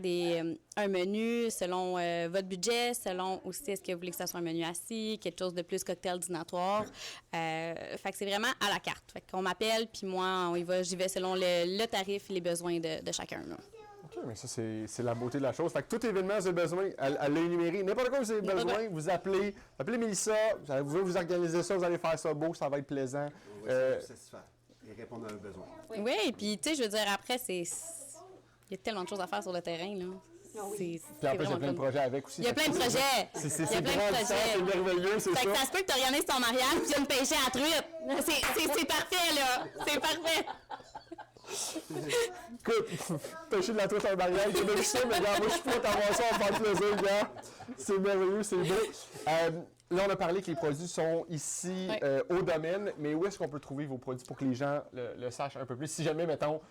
un menu selon votre budget, selon aussi est-ce que vous voulez que ça soit un menu assis, quelque chose de plus cocktail dînatoire. Fait que c'est vraiment à la carte. Fait qu'on m'appelle, puis moi, j'y vais selon le tarif et les besoins de chacun. Là. OK, mais ça, c'est la beauté de la chose. Fait que tout événement, vous avez besoin, elle l'a énuméré. N'importe quoi vous avez besoin, vous appelez Mélissa, vous voulez vous organiser ça, vous allez faire ça beau, ça va être plaisant. Oui, c'est satisfaire et répondre à un besoin. Oui, puis tu sais, je veux dire, après, il y a tellement de choses à faire sur le terrain, là. Puis après, il y a plein de projets avec aussi. Il y a plein de projets. C'est grandissant, c'est merveilleux, c'est Fait ça. que ça se peut que tu organises ton mariage puis tu viennes pêcher à la truite. C'est parfait, là. C'est parfait. Écoute, pêcher de la truite en mariage, j'ai vu ça, mais regarde, moi, je suis prêt à voir ça, on va faire plaisir, gars. C'est merveilleux, c'est beau. Là, on a parlé que les produits sont ici au domaine, mais où est-ce qu'on peut trouver vos produits pour que les gens le sachent un peu plus? Si jamais, mettons,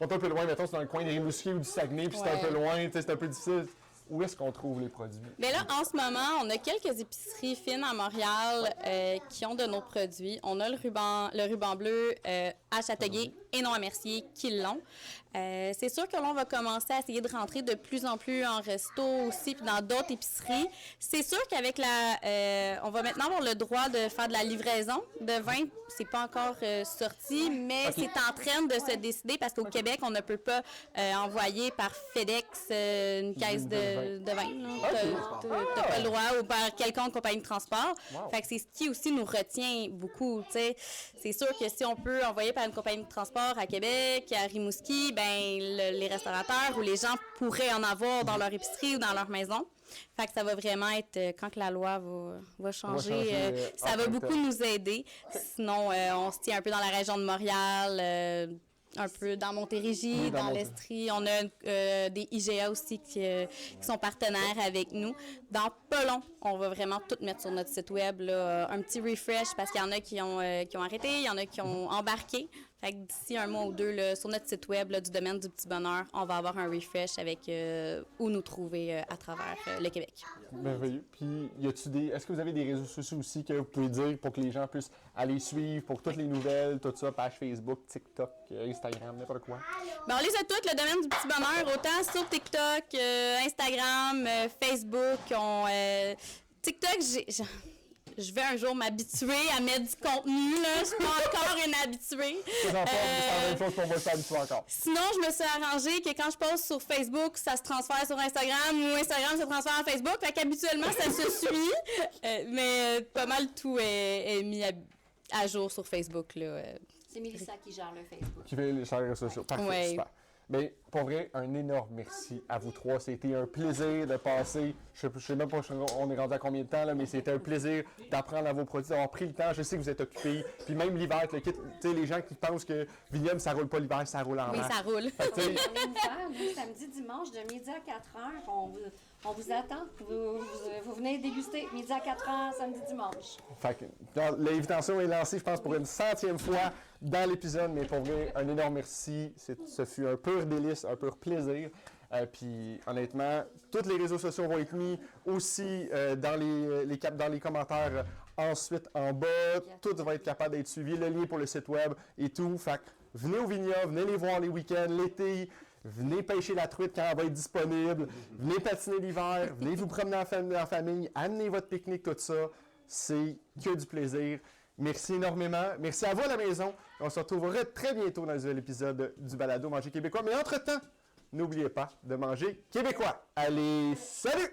on est un peu loin, mettons, c'est dans le coin des Rimouskies ou du Saguenay, puis c'est un peu loin, c'est un peu difficile. Où est-ce qu'on trouve les produits? Bien là, en ce moment, on a quelques épiceries fines à Montréal qui ont de nos produits. On a le ruban bleu à Châteauguay et non à Mercier qui l'ont. C'est sûr que l'on va commencer à essayer de rentrer de plus en plus en resto aussi, puis dans d'autres épiceries. C'est sûr qu'avec on va maintenant avoir le droit de faire de la livraison de vin. C'est pas encore sorti, mais c'est en train de se décider parce qu'au Québec, on ne peut pas envoyer par FedEx une caisse de vin. T'as pas le droit ou par quelconque compagnie de transport. Fait que c'est ce qui aussi nous retient beaucoup, tu sais. C'est sûr que si on peut envoyer par une compagnie de transport à Québec, à Rimouski, ben les restaurateurs ou les gens pourraient en avoir dans leur épicerie ou dans leur maison. Fait que ça va vraiment être, quand que la loi va changer, ça va beaucoup nous aider. Sinon, on se tient un peu dans la région de Montréal, un peu dans Montérégie, dans l'Estrie. On a des IGA aussi qui sont partenaires avec nous. Dans pas long, on va vraiment tout mettre sur notre site web, là, un petit refresh parce qu'il y en a qui ont arrêté, il y en a qui ont embarqué. Fait que d'ici un mois ou deux, là, sur notre site web là, du domaine du petit bonheur, on va avoir un refresh avec où nous trouver à travers le Québec. Merveilleux. Puis, est-ce que vous avez des réseaux sociaux aussi que vous pouvez dire pour que les gens puissent aller suivre pour toutes les nouvelles, tout ça, page Facebook, TikTok, Instagram, n'importe quoi? Bien, on les a toutes, le domaine du petit bonheur, autant sur TikTok, Instagram, Facebook. TikTok, je vais un jour m'habituer à mettre du contenu, là. Je suis pas encore une habituée. C'est la même chose pour moi, je suis encore. Sinon, je me suis arrangée que quand je poste sur Facebook, ça se transfère sur Instagram ou Instagram se transfère en Facebook. Fait qu'habituellement, ça se suit. Mais pas mal tout est mis à jour sur Facebook, là. C'est Mélissa qui gère le Facebook. Qui fait les réseaux sociaux. Parfait, Ouais. super. Mais pour vrai, un énorme merci à vous trois. C'était un plaisir de passer. Je sais même pas on est rendu à combien de temps, là, mais c'était un plaisir d'apprendre à vos produits, d'avoir pris le temps. Je sais que vous êtes occupés. Puis même l'hiver, avec le kit, tu sais, les gens qui pensent que Vignoble, ça roule pas l'hiver, ça roule en Oui, masse. ça roule. Fait que, tu sais, On est ouvert, nous, samedi, dimanche, de midi à 4 heures. On vous attend. Vous venez déguster midi à 4 heures, samedi, dimanche. fait que, l'invitation est lancée, je pense, pour une 100e fois dans l'épisode. Mais pour vrai, un énorme merci. Ce fut un pur délice, un pur plaisir. Puis honnêtement, tous les réseaux sociaux vont être mis aussi dans les commentaires ensuite en bas. Tout va être capable d'être suivi. Le lien pour le site web et tout. Fait que venez au vignoble, venez les voir les week-ends, l'été. Venez pêcher la truite quand elle va être disponible. Venez patiner l'hiver. Venez vous promener en famille. Amenez votre pique-nique, tout ça. C'est que du plaisir. Merci énormément. Merci à vous à la maison. On se retrouvera très bientôt dans un nouvel épisode du Balado Manger québécois. Mais entre-temps, n'oubliez pas de manger québécois. Allez, salut!